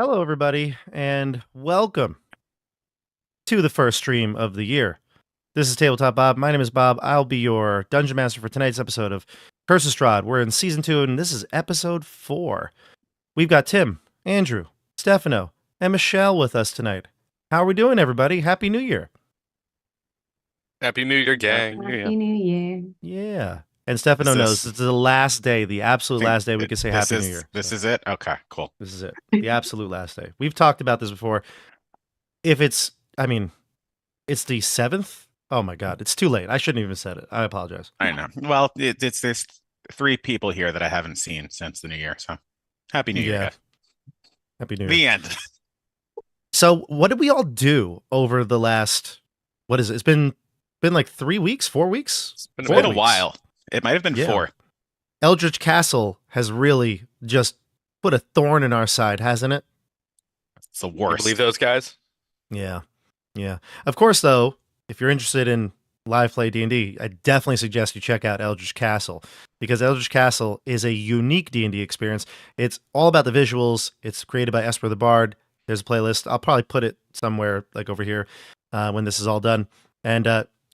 Hello, everybody, and welcome to the first stream of the year. This is Tabletop Bob. My name is Bob. I'll be your dungeon master for tonight's episode of Curse of Strahd. We're in season 2, and this is episode 4. We've got Tim, Andrew, Stefano, and Michelle with us tonight. How are we doing, everybody? Happy New Year. Happy New Year, gang. Happy New Year. Yeah. And Stefano knows this is the last day, the absolute last day we can say Happy New Year. This is it? Okay, cool. This is it. The absolute last day. We've talked about this before. If it's, it's the 7th. Oh my God, it's too late. I shouldn't even have said it. I apologize. I know. Well, there's 3 people here that I haven't seen since the New Year, so Happy New Year, guys. Happy New Year. The end. So what did we all do over the last, what is it? It's been like 3 weeks, 4 weeks? It's been a while. It might have been 4. Eldritch Castle has really just put a thorn in our side, hasn't it? It's the worst. You believe those guys? Yeah. Yeah. Of course, though, if you're interested in live play D&D, I definitely suggest you check out Eldritch Castle, because Eldritch Castle is a unique D&D experience. It's all about the visuals. It's created by Esper the Bard. There's a playlist. I'll probably put it somewhere like over here when this is all done. And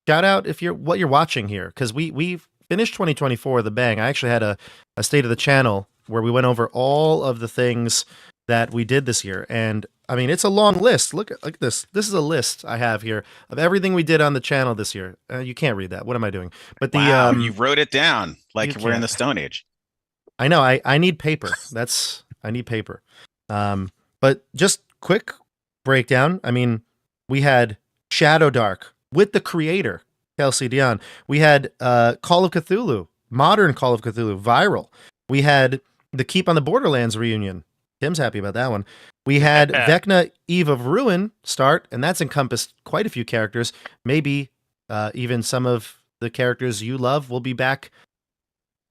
shout out if what you're watching here, because we've finished 2024 with a bang. I actually had a state of the channel where we went over all of the things that we did this year. And I mean, it's a long list. Look at this. This is a list I have here of everything we did on the channel this year. You can't read that. What am I doing? But wow, you wrote it down like we're in the Stone Age. I know. I need paper. I need paper. But just quick breakdown. I mean, we had Shadow Dark with the creator, Kelsey Dione. We had Call of Cthulhu, modern Call of Cthulhu, viral. We had the Keep on the Borderlands reunion. Tim's happy about that one. We had Vecna, Eve of Ruin start, and that's encompassed quite a few characters. Maybe even some of the characters you love will be back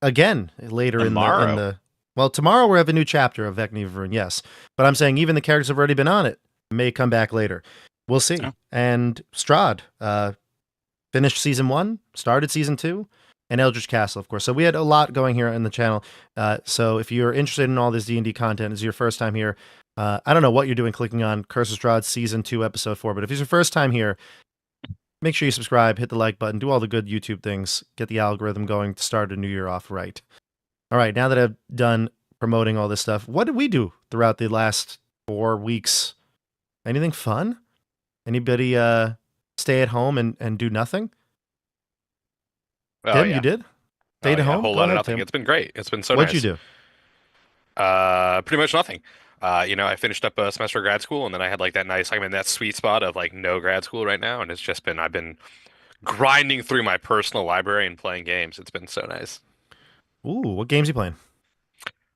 again later tomorrow. in the. Well, tomorrow we have a new chapter of Vecna, Eve of Ruin, yes. But I'm saying even the characters have already been on it may come back later. We'll see. Oh. And Strahd finished season 1, started season 2. And Eldritch Castle, of course. So we had a lot going here on the channel. So if you're interested in all this D&D content, it's your first time here. I don't know what you're doing clicking on Curse of Strahd Season 2, Episode 4, but if it's your first time here, make sure you subscribe, hit the like button, do all the good YouTube things, get the algorithm going to start a new year off right. All right, now that I've done promoting all this stuff, what did we do throughout the last 4 weeks? Anything fun? Anybody stay at home and do nothing? Oh, Tim, yeah. you did? Stayed at home? A whole lot of nothing. Tim. It's been great. It's been so What'd nice. you do? Pretty much nothing. I finished up a semester of grad school, and then I had like that nice, I'm in that sweet spot of like no grad school right now, and it's just been, I've been grinding through my personal library and playing games. It's been so nice. Ooh, what games are you playing?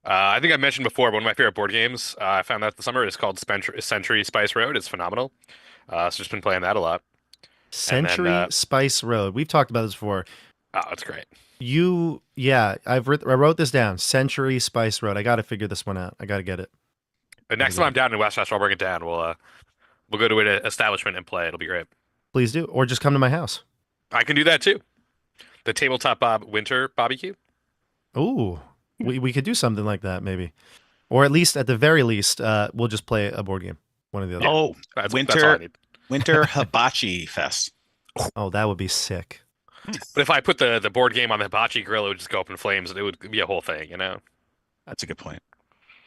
I think I mentioned before, one of my favorite board games I found out this summer is called Century Spice Road. It's phenomenal. So just been playing that a lot. Century Spice Road. We've talked about this before. Oh, it's great. I wrote this down. Century Spice Road. I got to figure this one out. I got to get it. The next time I'm down in Westchester, I'll bring it down. We'll go to an establishment and play. It'll be great. Please do, or just come to my house. I can do that too. The Tabletop Bob Winter Barbecue. Ooh, we could do something like that maybe, or at least at the very least, we'll just play a board game. One or the other. Oh, that's all I need. Winter Hibachi Fest. Oh, that would be sick. But if I put the board game on the hibachi grill, it would just go up in flames, and it would be a whole thing, you know? That's a good point.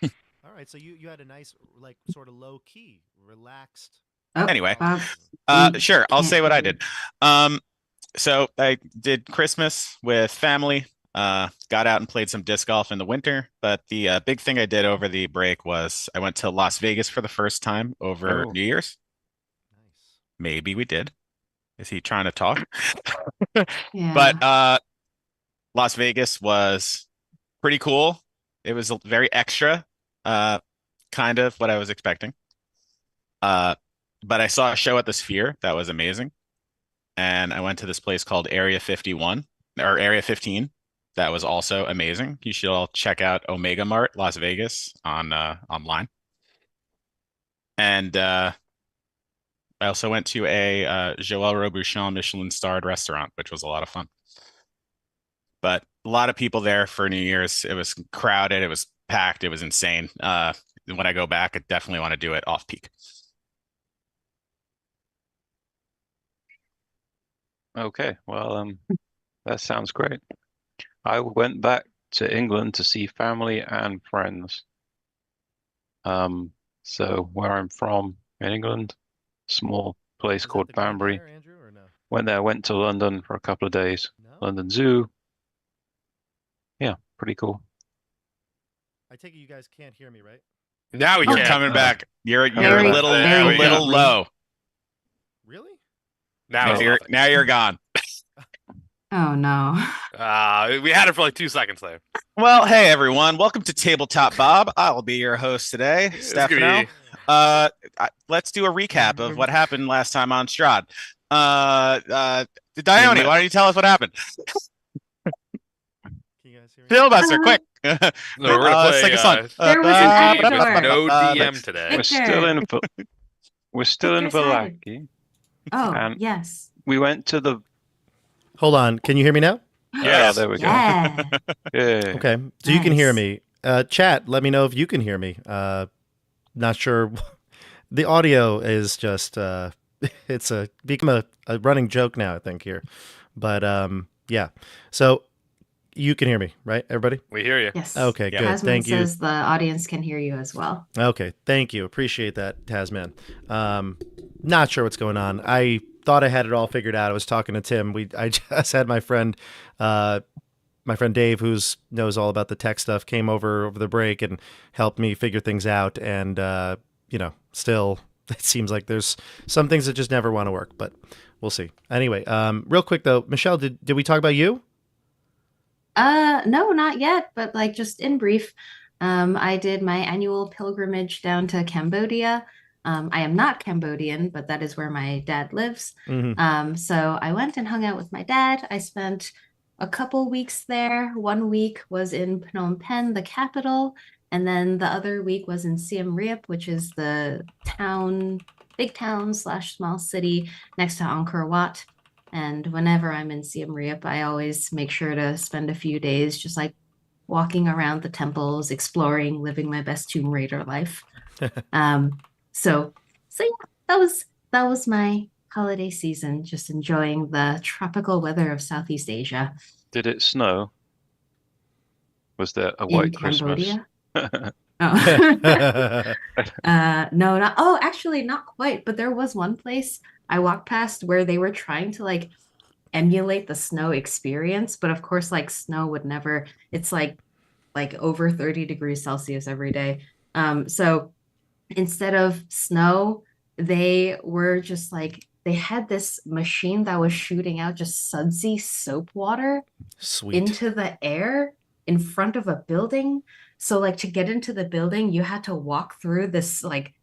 All right, so you had a nice, like, sort of low-key, relaxed... Oh, anyway, sure, I'll say what I did. So I did Christmas with family, got out and played some disc golf in the winter, but the big thing I did over the break was I went to Las Vegas for the first time over New Year's. Nice. Maybe we did. Is he trying to talk? Yeah. But Las Vegas was pretty cool. It was very extra, kind of what I was expecting. But I saw a show at the Sphere that was amazing. And I went to this place called Area 51 or Area 15. That was also amazing. You should all check out Omega Mart Las Vegas on online. And I also went to a Joël Robuchon Michelin-starred restaurant, which was a lot of fun. But a lot of people there for New Year's. It was crowded. It was packed. It was insane. when I go back, I definitely want to do it off peak. Okay, well, that sounds great. I went back to England to see family and friends. So where I'm from in England, small place Is that called the Banbury. Gwaindire, Andrew, or no? Went there, went to London for a couple of days. No? London Zoo. Yeah, pretty cool. I take it you guys can't hear me, right? Now we You're can. coming back. You're Very- a little very faintly. low. Really? Now Now it's you're nothing. gone. Oh no. We had it for like 2 seconds there. Well, hey everyone, welcome to Tabletop Bob. I'll be your host today, It's gonna Stefano. be- Let's do a recap of what happened last time on Strahd. Dione, why don't you tell us what happened? Can you guys hear me? Filibuster, quick. No, we're gonna play. sing a song. There was an D&D with actor. no DM today. We're still in we're still in Victor's added. Vallaki. Oh, yes. We went to the Hold on. Can you hear me now? yeah, there we go. Yeah. Yeah. Okay. So you can hear Nice. me. Chat, let me know if you can hear me. Not sure. The audio is just it's become a running joke now, I think, here. But yeah. So you can hear me, right, everybody? We hear you. Yes. Okay, Yeah. good. Tasman Thank you. says the audience can hear you as well. Okay, thank you. Appreciate that, Tasman. Not sure what's going on. I thought I had it all figured out. I was talking to Tim. I just had my friend Dave, who knows all about the tech stuff, came over the break and helped me figure things out. And still, it seems like there's some things that just never want to work, but we'll see. Anyway, real quick though, Michelle, did we talk about you? No, not yet, but like just in brief, I did my annual pilgrimage down to Cambodia. I am not Cambodian, but that is where my dad lives. Mm-hmm. So I went and hung out with my dad. I spent a couple weeks there. 1 week was in Phnom Penh, the capital, and then the other week was in Siem Reap, which is the big town / small city next to Angkor Wat. And whenever I'm in Siem Reap, I always make sure to spend a few days just like walking around the temples, exploring, living my best Tomb Raider life. So yeah, that was my holiday season, just enjoying the tropical weather of Southeast Asia. Did it snow? Was there a In white Christmas? Cambodia. Oh. No, not actually not quite, but there was one place I walked past where they were trying to like emulate the snow experience, but of course like snow would never, it's like over 30 degrees Celsius every day. So instead of snow, they were just like they had this machine that was shooting out just sudsy soap water Sweet. into the air in front of a building. So like to get into the building, you had to walk through this like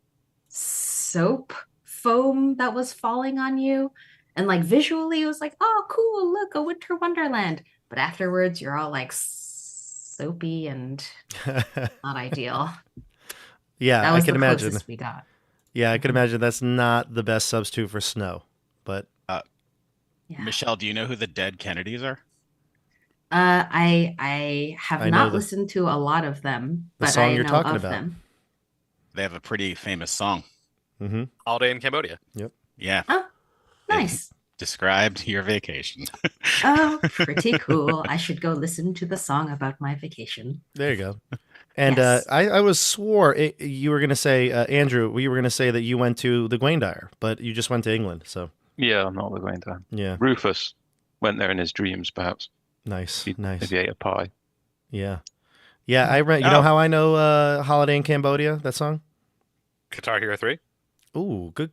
soap foam that was falling on you. And like visually it was like, oh cool, look, a winter wonderland. But afterwards you're all like soapy and not ideal. Yeah, That was I can the imagine. closest we got. Yeah, I can imagine that's not the best substitute for snow, but Yeah. Michelle, do you know who the dead Kennedys are? I have I know not the- listened to a lot of them, the but song I you're know talking of about. them. They have a pretty famous song. Mm-hmm. Holiday in Cambodia. Yeah. Oh, nice. Described your vacation. Oh, pretty cool. I should go listen to the song about my vacation. There you go. And Yes. I was swore you were going to say, Andrew, we were going to say that you went to the Gwaindire, but you just went to England. So Yeah, I'm not going to. yeah, Rufus went there in his dreams, perhaps. nice, He nice. maybe ate a pie. Yeah, yeah. I read. You know Oh. how I know "Holiday in Cambodia"? That song. Guitar Hero 3. Ooh, good.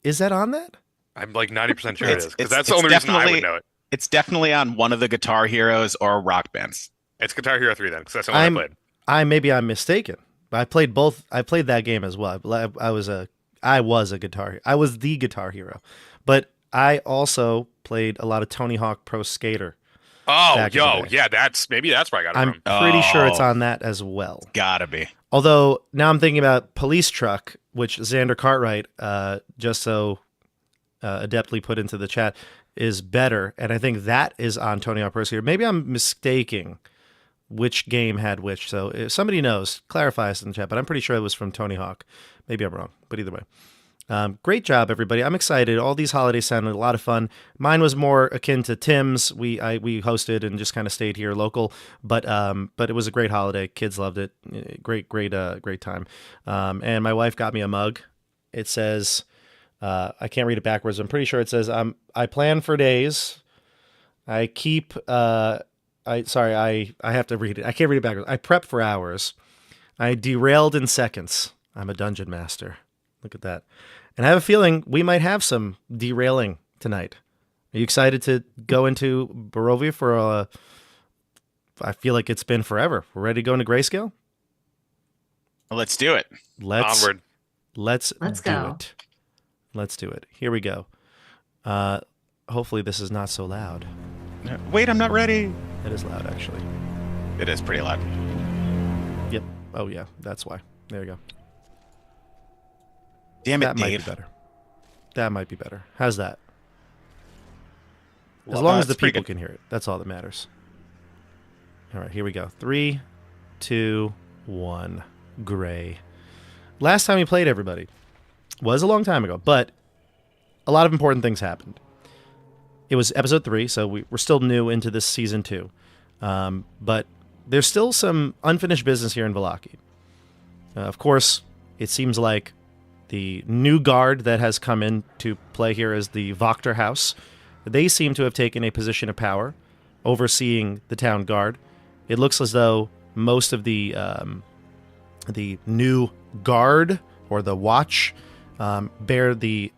Is that on that? I'm like 90% sure it It's- is because it's- that's the it's only reason I definitely- would know it. It's definitely on one of the Guitar Heroes or rock bands. It's Guitar Hero 3 then because that's the only one I played. Maybe I'm mistaken. I played both. I played that game as well. I was the Guitar Hero, but I also played a lot of Tony Hawk Pro Skater. Oh, back in the yo, day. yeah, maybe that's where I got it I'm from. pretty sure it's Oh. on that as well. Gotta be. Although now I'm thinking about Police Truck, which Xander Cartwright just so adeptly put into the chat, is better, and I think that is on Tony Hawk Pro Skater. Maybe I'm mistaking which game had which. So if somebody knows, clarify us in the chat. But I'm pretty sure it was from Tony Hawk. Maybe I'm wrong, but either way. Great job, everybody. I'm excited. All these holidays sounded a lot of fun. Mine was more akin to Tim's. We hosted and just kind of stayed here local, but it was a great holiday. Kids loved it. Great time. And my wife got me a mug. It says, I can't read it backwards. I'm pretty sure it says, I plan for days. I keep, I have to read it. I can't read it backwards. I prep for hours. I derailed in seconds. I'm a dungeon master. Look at that. And I have a feeling we might have some derailing tonight. Are you excited to go into Barovia for I feel like it's been forever. We're ready to go into Grayscale? Let's do it. Onward. Let's go. it. Let's do it. Here we go. Hopefully this is not so loud. Wait, I'm not ready. It is loud, actually. It is pretty loud. Yep. Oh, yeah. That's why. There you go. Damn it, that might Dave. be better. That might be better. How's that? As Well, long as the it's pretty people good. can hear it. That's all that matters. All right, here we go. 3, 2, 1. Gray. Last time we played, everybody, was a long time ago, but a lot of important things happened. It was episode 3, so we're still new into this season 2. But there's still some unfinished business here in Vallaki. Of course, it seems like the new guard that has come into play here is the Wachter House. They seem to have taken a position of power, overseeing the town guard. It looks as though most of the new guard, or the watch, bear the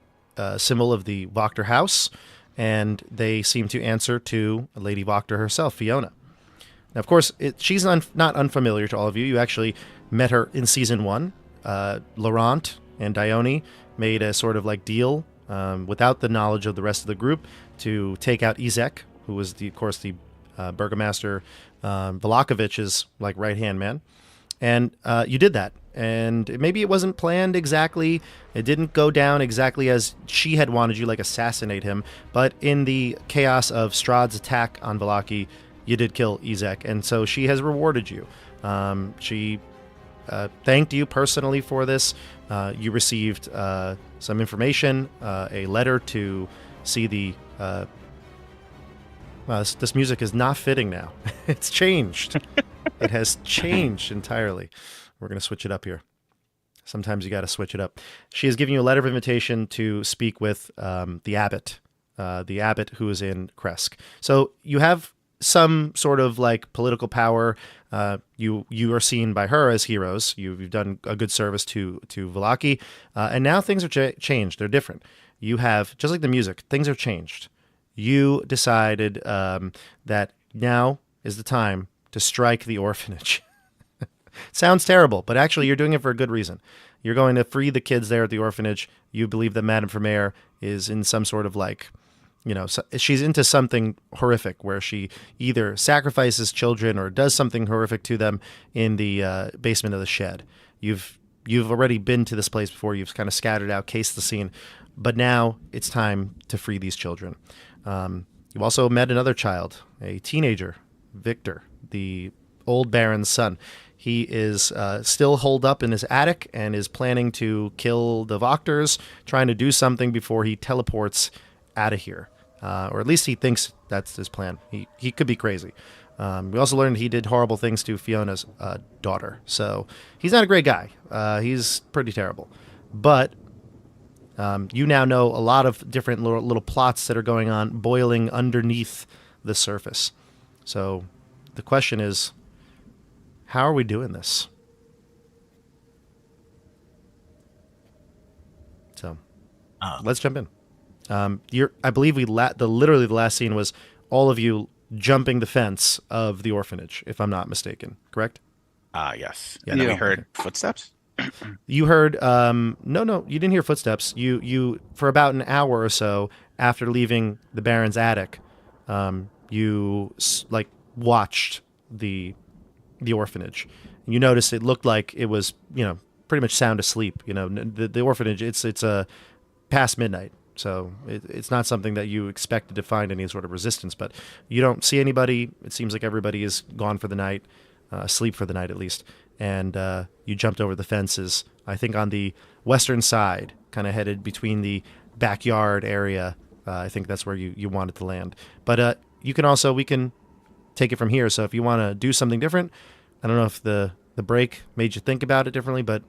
symbol of the Wachter House, and they seem to answer to Lady Wachter herself, Fiona. Now, of course, she's not unfamiliar to all of you. You actually met her in Season 1. Laurent and Dione made a sort of like deal without the knowledge of the rest of the group to take out Izek, who was, of course, the Burgomaster Vlakovich's like right-hand man. And you did that. And maybe it wasn't planned exactly. It didn't go down exactly as she had wanted you, like assassinate him. But in the chaos of Strahd's attack on Vallaki, you did kill Izek. And so she has rewarded you. She thanked you personally for this. You received some information, a letter to see the... this music is not fitting now. It's changed. It has changed entirely. We're going to switch it up here. Sometimes you got to switch it up. She has given you a letter of invitation to speak with the abbot who is in Kresk. So you have some sort of like political power. You are seen by her as heroes. You've done a good service to Vallaki, and now things are changed. They're different. You have, just like the music, things have changed. You decided that now is the time to strike the orphanage. Sounds terrible, but actually you're doing it for a good reason. You're going to free the kids there at the orphanage. You believe that Madame Vermeer is in some sort of like, she's into something horrific where she either sacrifices children or does something horrific to them in the basement of the shed. You've already been to this place before. You've kind of scattered out, cased the scene, but now it's time to free these children. You've also met another child, a teenager, Victor, the old Baron's son. He is still holed up in his attic and is planning to kill the Wachters, trying to do something before he teleports out of here. Or at least he thinks that's his plan. He could be crazy. We also learned he did horrible things to Fiona's daughter. So he's not a great guy. He's pretty terrible. But you now know a lot of different little plots that are going on, boiling underneath the surface. So the question is, how are we doing this? So let's jump in. I believe literally the last scene was all of you jumping the fence of the orphanage, if I'm not mistaken. Correct? Yes. Yeah, And then no, we heard okay. footsteps. You heard no, you didn't hear footsteps. You for about an hour or so after leaving the Baron's attic, you watched the orphanage. You noticed it looked like it was pretty much sound asleep. The orphanage, it's past midnight. So it's not something that you expected to find any sort of resistance, but you don't see anybody. It seems like everybody is gone for the night, asleep for the night at least. And you jumped over the fences, I think on the western side, kind of headed between the backyard area. I think that's where you wanted to land. But we can take it from here. So if you want to do something different, I don't know if the break made you think about it differently, but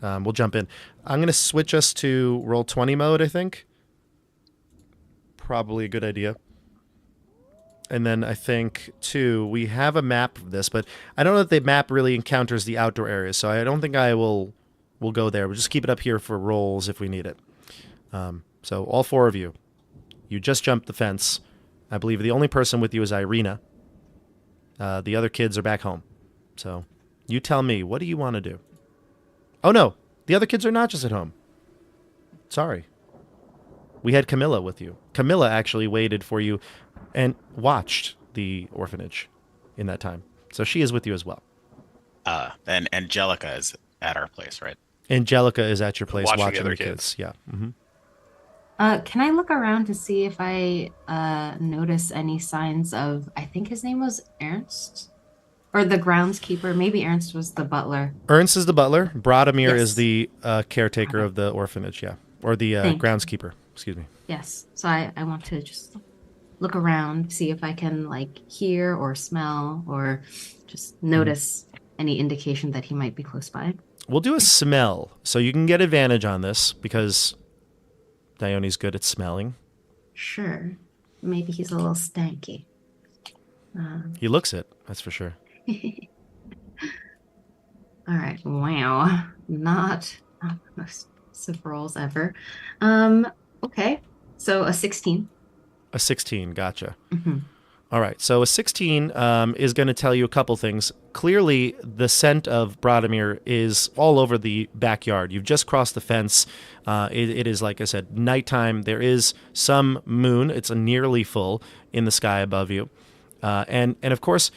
we'll jump in. I'm going to switch us to Roll20 mode, I think. Probably a good idea. And then I think, too, we have a map of this, but I don't know if the map really encounters the outdoor areas, so I don't think we'll go there. We'll just keep it up here for rolls if we need it. So all four of you just jumped the fence. I believe the only person with you is Irina. The other kids are back home. So you tell me, what do you want to do? Oh, no. The other kids are not just at home. Sorry. We had Camilla with you. Camilla actually waited for you and watched the orphanage in that time. So she is with you as well. And Angelica is at our place, right? Angelica is at your place Watching watching the the other kids. Yeah. Mm-hmm. Can I look around to see if I notice any signs of, I think his name was Ernst? Or the groundskeeper. Maybe Ernst was the butler. Ernst is the butler. Brodimir Yes. is the caretaker of the orphanage, yeah. Or the groundskeeper, excuse me. Yes. So I want to just look around, see if I can like hear or smell or just notice any indication that he might be close by. We'll do a smell. So you can get advantage on this because Dione's good at smelling. Sure. Maybe he's a little stanky. He looks it, that's for sure. All right. Wow. Not the most impressive rolls ever. Okay. So a 16. A 16, gotcha. Mm-hmm. All right, so a 16 is going to tell you a couple things. Clearly, the scent of Brodimir is all over the backyard. You've just crossed the fence. It is, like I said, nighttime. There is some moon. It's nearly full in the sky above you. And of course,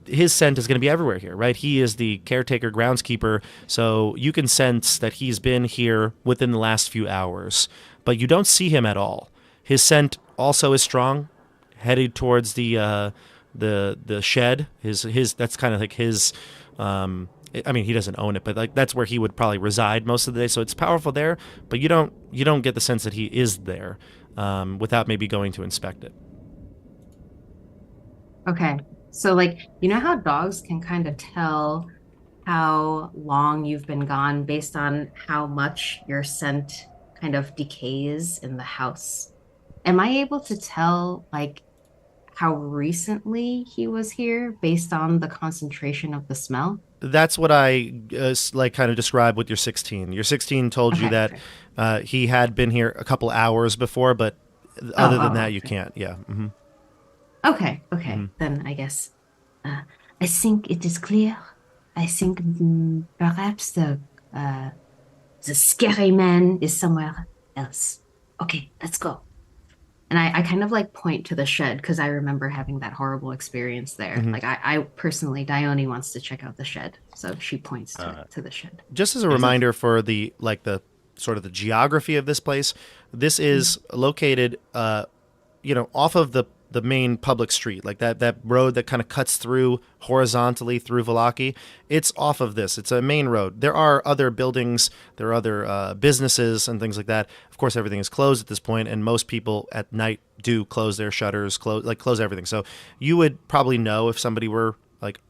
his scent is going to be everywhere here, right? He is the caretaker groundskeeper, so you can sense that he's been here within the last few hours. But you don't see him at all. His scent also is strong, headed towards the shed. His that's kind of like his. I mean, he doesn't own it, but like that's where he would probably reside most of the day. So it's powerful there, but you don't get the sense that he is there without maybe going to inspect it. Okay. So like, you know how dogs can kind of tell how long you've been gone based on how much your scent kind of decays in the house? Am I able to tell like how recently he was here based on the concentration of the smell? That's what I like kind of described with your 16. Your 16 told you Okay, that he had been here a couple hours before, but other than that, you can't. Yeah. Mm-hmm. Okay. Then I guess I think it is clear. I think perhaps the scary man is somewhere else. Okay, let's go. And I kind of like point to the shed because I remember having that horrible experience there. Mm-hmm. Like I personally, Dione wants to check out the shed, so she points to the shed. Just as a reminder for the sort of the geography of this place, this is located, off of the main public street, like that road that kind of cuts through horizontally through Vallaki. It's off of this. It's a main road. There are other buildings, there are other businesses and things like that. Of course, everything is closed at this point, and most people at night do close their shutters, close everything. So you would probably know if somebody were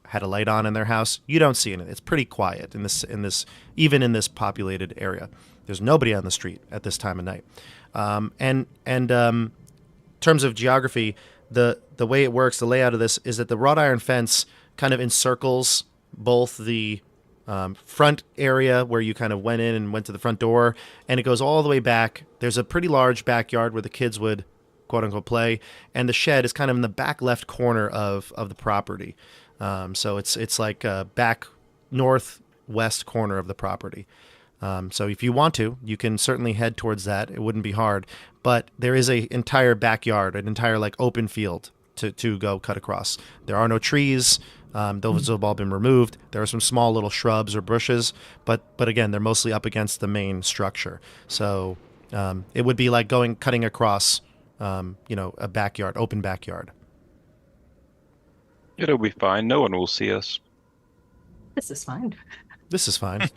had a light on in their house. You don't see anything. It's pretty quiet in this even in this populated area. There's nobody on the street at this time of night. In terms of geography, the way it works, the layout of this is that the wrought iron fence kind of encircles both the front area where you kind of went in and went to the front door, and it goes all the way back. There's a pretty large backyard where the kids would quote unquote play, and the shed is kind of in the back left corner of the property. So it's like back northwest corner of the property. So if you want to, you can certainly head towards that. It wouldn't be hard, but there is a entire backyard, an entire open field to go cut across. There are no trees. Those have all been removed. There are some small little shrubs or bushes, but again, they're mostly up against the main structure. So It would be like cutting across, a backyard, open backyard. It'll be fine. No one will see us. This is fine. This is fine.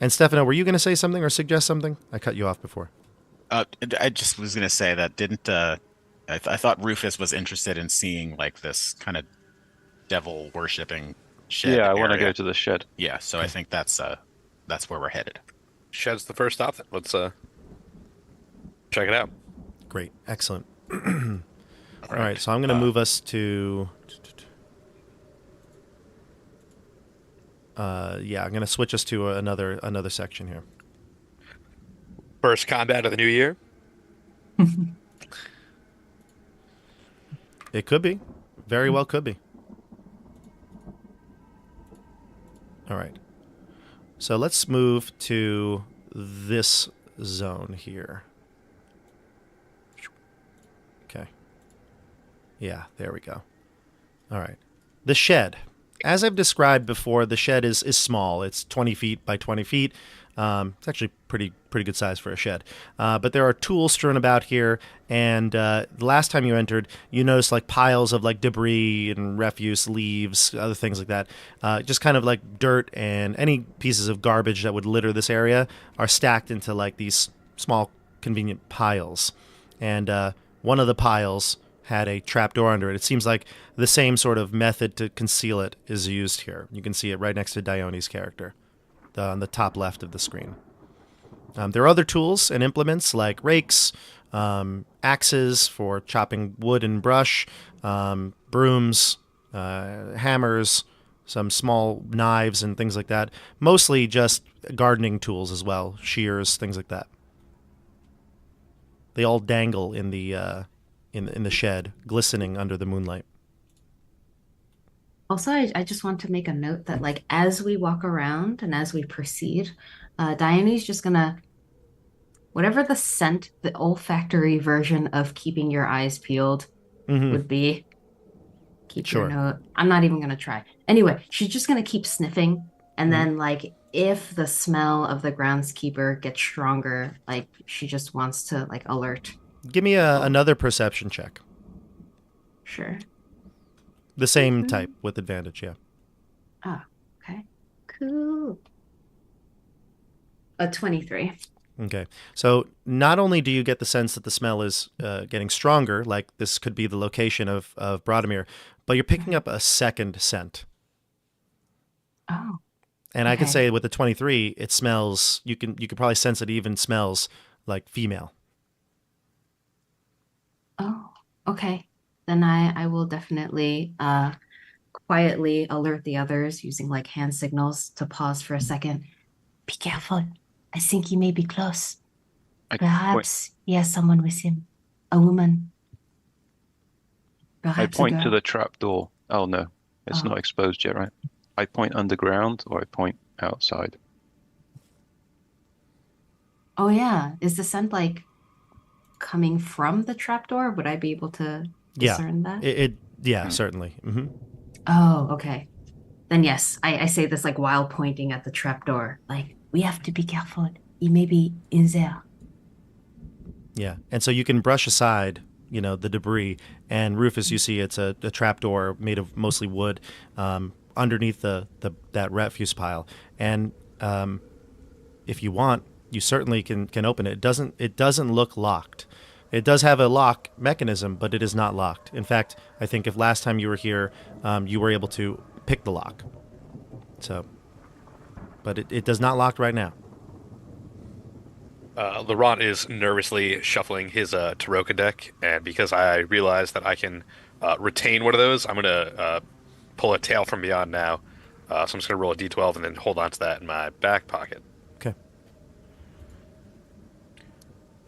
And Stefano, were you going to say something or suggest something? I cut you off before. I just was gonna say that didn't I thought Rufus was interested in seeing like this kind of devil worshipping shed Yeah, I want to area. go to the shed. Yeah, so I think that's where we're headed. Shed's the first stop. Then. Let's check it out. Great. Excellent. All right. So I'm going to move us to... I'm going to switch us to another section here. First combat of the new year. It could be. Very well could be. All right. So let's move to this zone here. Okay. Yeah, there we go. All right. The shed. As I've described before, the shed is small. It's 20 feet by 20 feet. It's actually pretty good size for a shed. But there are tools strewn about here, and the last time you entered, you noticed like piles of like debris and refuse, leaves, other things like that. Just kind of like dirt and any pieces of garbage that would litter this area are stacked into like these small convenient piles. And one of the piles had a trapdoor under it. It seems like the same sort of method to conceal it is used here. You can see it right next to Dione's character. On the top left of the screen. There are other tools and implements like rakes, axes for chopping wood and brush, brooms, hammers, some small knives and things like that. Mostly just gardening tools as well, shears, things like that. They all dangle in the shed, glistening under the moonlight. Also, I just want to make a note that, like, as we walk around and as we proceed, Dione's just gonna, whatever the scent, the olfactory version of keeping your eyes peeled would be, keep your note. I'm not even gonna try. Anyway, she's just gonna keep sniffing, and then, like, if the smell of the groundskeeper gets stronger, like, she just wants to, like, alert. Give me another perception check. Sure. The same type with advantage, yeah. Oh, okay. Cool. A 23. Okay. So not only do you get the sense that the smell is getting stronger, like this could be the location of Brodomir, but you're picking up a second scent. Oh. And I can say with the 23, it smells, you can probably sense it even smells like female. Oh, okay. Then I will definitely quietly alert the others using like hand signals to pause for a second. Be careful. I think he may be close. Perhaps he has someone with him. A woman. I point to the trap door. Oh no, it's not exposed yet, right? I point underground or I point outside. Oh yeah. Is the scent like coming from the trapdoor? Would I be able to discern that? Yeah, certainly. Mm-hmm. Oh, okay. Then yes, I say this like while pointing at the trapdoor. Like, we have to be careful. He may be in there. Yeah, and so you can brush aside, the debris, and Rufus, you see it's a trapdoor made of mostly wood underneath that refuse pile, and if you want, you certainly can open it. It doesn't look locked. It does have a lock mechanism, but it is not locked. In fact, I think if last time you were here, you were able to pick the lock. So, but it does not lock right now. Laurent is nervously shuffling his Taroka deck, and because I realize that I can retain one of those, I'm going to pull a tail from beyond now. So I'm just going to roll a d12 and then hold on to that in my back pocket. Okay.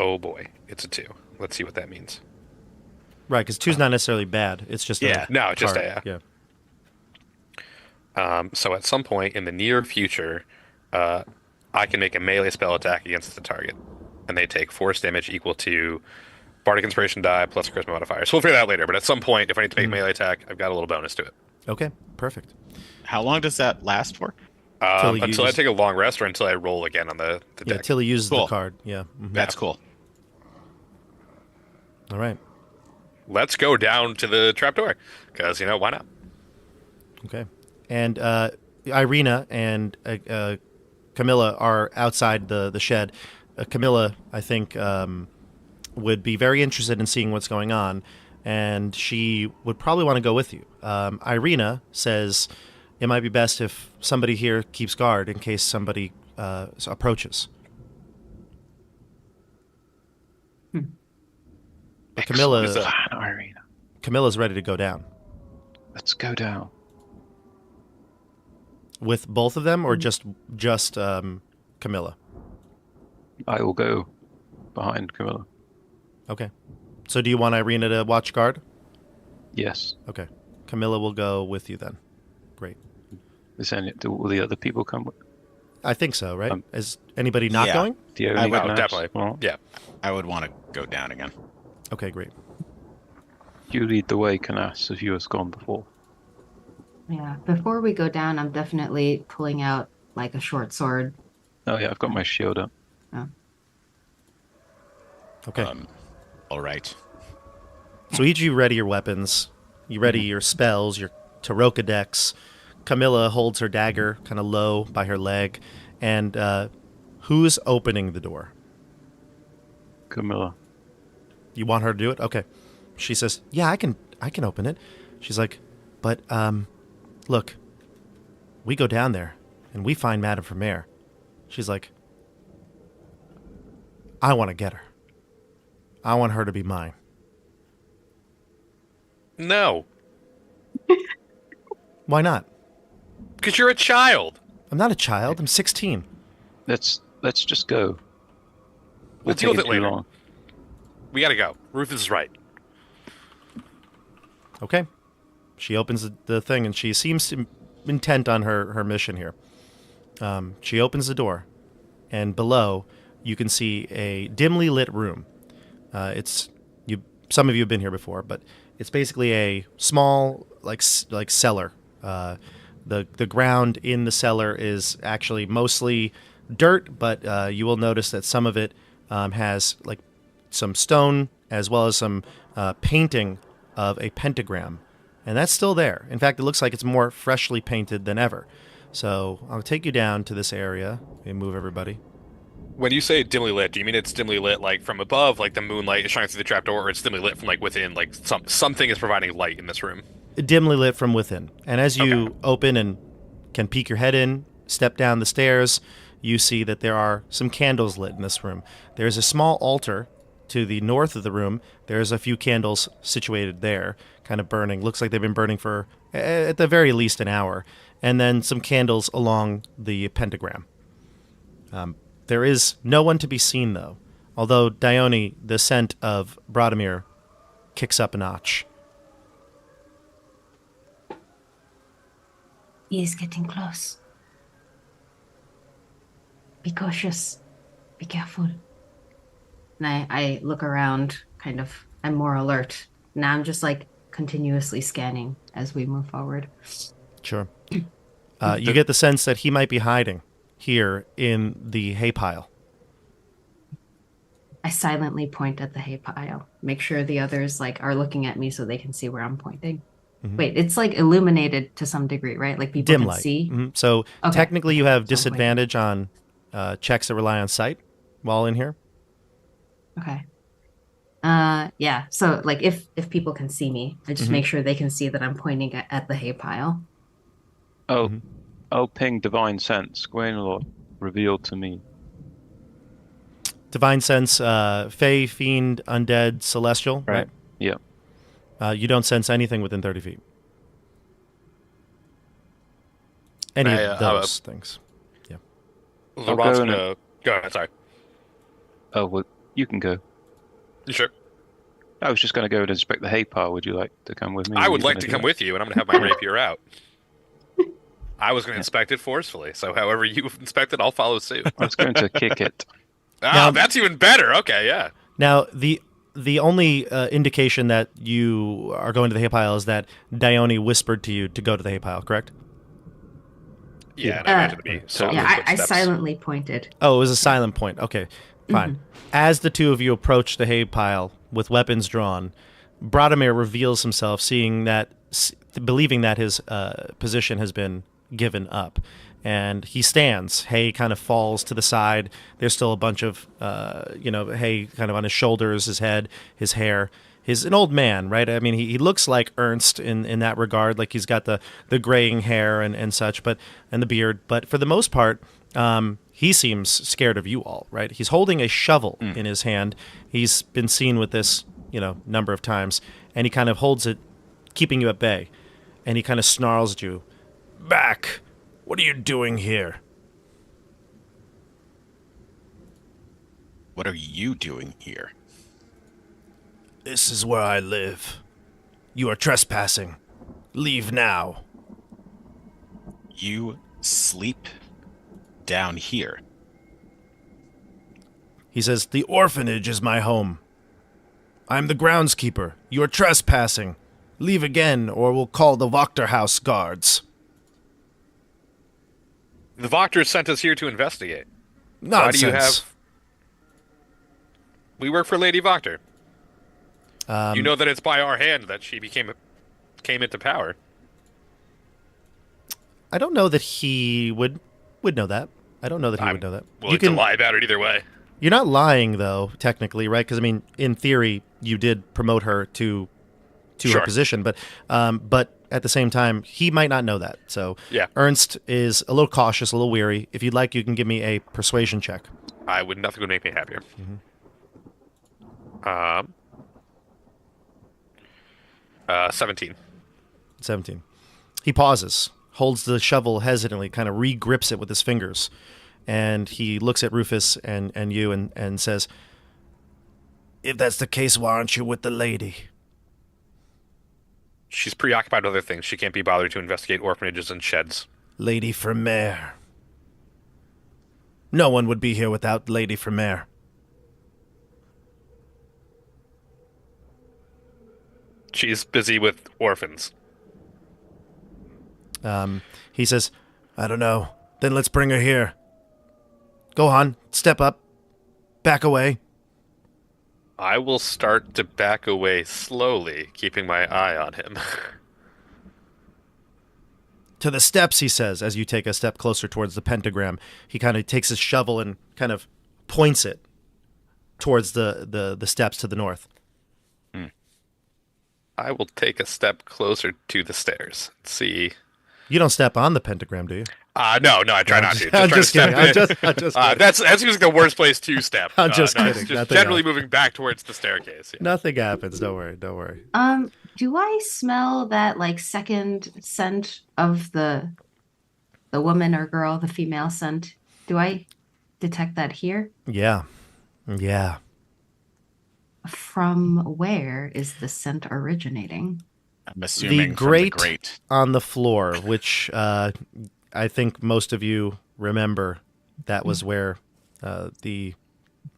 Oh boy, it's a 2. Let's see what that means. Right, because 2's not necessarily bad. It's just just yeah. So at some point in the near future, I can make a melee spell attack against the target, and they take force damage equal to Bardic Inspiration die plus Charisma modifier. So we'll figure that out later. But at some point, if I need to make a melee attack, I've got a little bonus to it. Okay, perfect. How long does that last for? Till he Until I uses- take a long rest or until I roll again on the Yeah, deck. till he uses the Cool. card. Yeah. That's cool. All right. Let's go down to the trapdoor, because, why not? Okay. And Irina and Camilla are outside the shed. Camilla, I think, would be very interested in seeing what's going on, and she would probably want to go with you. Irina says it might be best if somebody here keeps guard in case somebody approaches. But Excellent plan, Irina. Camilla's ready to go down. Let's go down. With both of them, or just Camilla? I will go behind Camilla. Okay. So do you want Irina to watch guard? Yes. Okay. Camilla will go with you then. Great. Will the other people come with? I think so, right? Is anybody not going? The only I would- Canas? definitely. Well, Yeah. I would want to go down again. Okay, great. you lead the way, Canas, if you have gone before. Yeah. Before we go down, I'm definitely pulling out like a short sword. Oh yeah, I've got my shield up. Okay. All right. So each of you ready your weapons. You ready your spells, your Taroka decks. Camilla holds her dagger kind of low by her leg. And who's opening the door? Camilla. You want her to do it? Okay. She says, "Yeah, I can open it." She's like, "But look, we go down there and we find Madame Vermeer." She's like, "I want to get her. I want her to be mine." No, Why not? because you're a child. I'm not a child. I'm 16. Let's just go. We'll deal with it taking too later. long. We gotta go. Rufus is right. Okay. She opens the thing, and she seems intent on her mission here. She opens the door, and below you can see a dimly lit room. Some of you have been here before, but it's basically a small like cellar. The ground in the cellar is actually mostly dirt, but you will notice that some of it has like some stone as well as some painting of a pentagram, and that's still there. In fact, it looks like it's more freshly painted than ever. So I'll take you down to this area and move everybody. When you say dimly lit, do you mean it's dimly lit like from above, like the moonlight is shining through the trapdoor, or it's dimly lit from like within, like something is providing light in this room? Dimly lit from within. And as you open and can peek your head in, step down the stairs, you see that there are some candles lit in this room. There's a small altar to the north of the room. There's a few candles situated there, kind of burning. Looks like they've been burning for, at the very least, an hour. And then some candles along the pentagram. There is no one to be seen, though. Although, Dione, the scent of Brodimir kicks up a notch. He is getting close. Be cautious. Be careful. And I look around, kind of, I'm more alert. Now I'm just like continuously scanning as we move forward. Sure. You get the sense that he might be hiding here in the hay pile. I silently point at the hay pile. Make sure the others like are looking at me so they can see where I'm pointing. Mhm. Wait, it's like illuminated to some degree, right? Like people Dim can light. see. Mhm. So Okay. technically you have So wait. disadvantage on checks that rely on sight while in here. Okay. Yeah. So like if people can see me, I just make sure they can see that I'm pointing at the hay pile. Oh, Mhm. I'll ping divine sense. Gwaindire revealed to me. Divine sense, fey, fiend, undead, celestial, right? Yeah. You don't sense anything within 30 feet. Any of those things. Laurent's go in gonna go ahead. Sorry. Oh, well, you can go. You sure? I was just going to go and inspect the hay pile. Would you like to come with me? I Or would you like gonna to do come that? with you, and I'm gonna have my rapier out. I was gonna inspect it forcefully, so however you inspect it, I'll follow suit. I was going to kick it. Now- That's even better. Okay, yeah. Now, the only indication that you are going to the hay pile is that Dione whispered to you to go to the hay pile, correct? Yeah, and I imagine it'd be so- Yeah, softer I footsteps. silently pointed. Oh, it was a silent point. Okay, fine. As the two of you approach the hay pile with weapons drawn, Brodimir reveals himself, believing that his position has been given up. And he stands. Hay kind of falls to the side. There's still a bunch of, hay kind of on his shoulders, his head, his hair. He's an old man, right? I mean, he looks like Ernst in that regard. Like he's got the graying hair and such, and the beard. But for the most part, he seems scared of you all, right? He's holding a shovel in his hand. He's been seen with this, number of times. And he kind of holds it, keeping you at bay. And he kind of snarls at you. Back! What are you doing here? What are you doing here? This is where I live. You are trespassing. Leave now. You sleep down here. He says, the orphanage is my home. I'm the groundskeeper. You are trespassing. Leave again, or we'll call the Wachter guards. The Wachter sent us here to investigate. Nonsense. Why do you have... We work for Lady Wachter. You know that it's by our hand that she came into power. I don't know that he would know that. I don't know that he would know that. Willing to lie about it either way. You're not lying, though, technically, right? Because, I mean, in theory, you did promote her to her position, but at the same time, he might not know that. So yeah. Ernst is a little cautious, a little weary. If you'd like, you can give me a persuasion check. Nothing would make me happier. 17. 17. He pauses, holds the shovel hesitantly, kind of re-grips it with his fingers, and he looks at Rufus and you and says, if that's the case, why aren't you with the lady? She's preoccupied with other things. She can't be bothered to investigate orphanages and sheds. Lady Vermeer. No one would be here without Lady Vermeer. She's busy with orphans. He says, I don't know. Then let's bring her here. Go on, step up. Back away. I will start to back away slowly, keeping my eye on him. To the steps, he says, as you take a step closer towards the pentagram. He kind of takes his shovel and kind of points it towards the steps to the north. I will take a step closer to the stairs. See. You don't step on the pentagram, do you? No, I try not to. I'm just kidding. I'm just kidding. That's usually the worst place to step. I'm just kidding. It's just generally moving back towards the staircase. Yeah. Nothing happens. Don't worry. Do I smell that like second scent of the woman or girl, the female scent? Do I detect that here? Yeah. From where is the scent originating? I'm assuming the grate, from the grate on the floor, which I think most of you remember. That was where the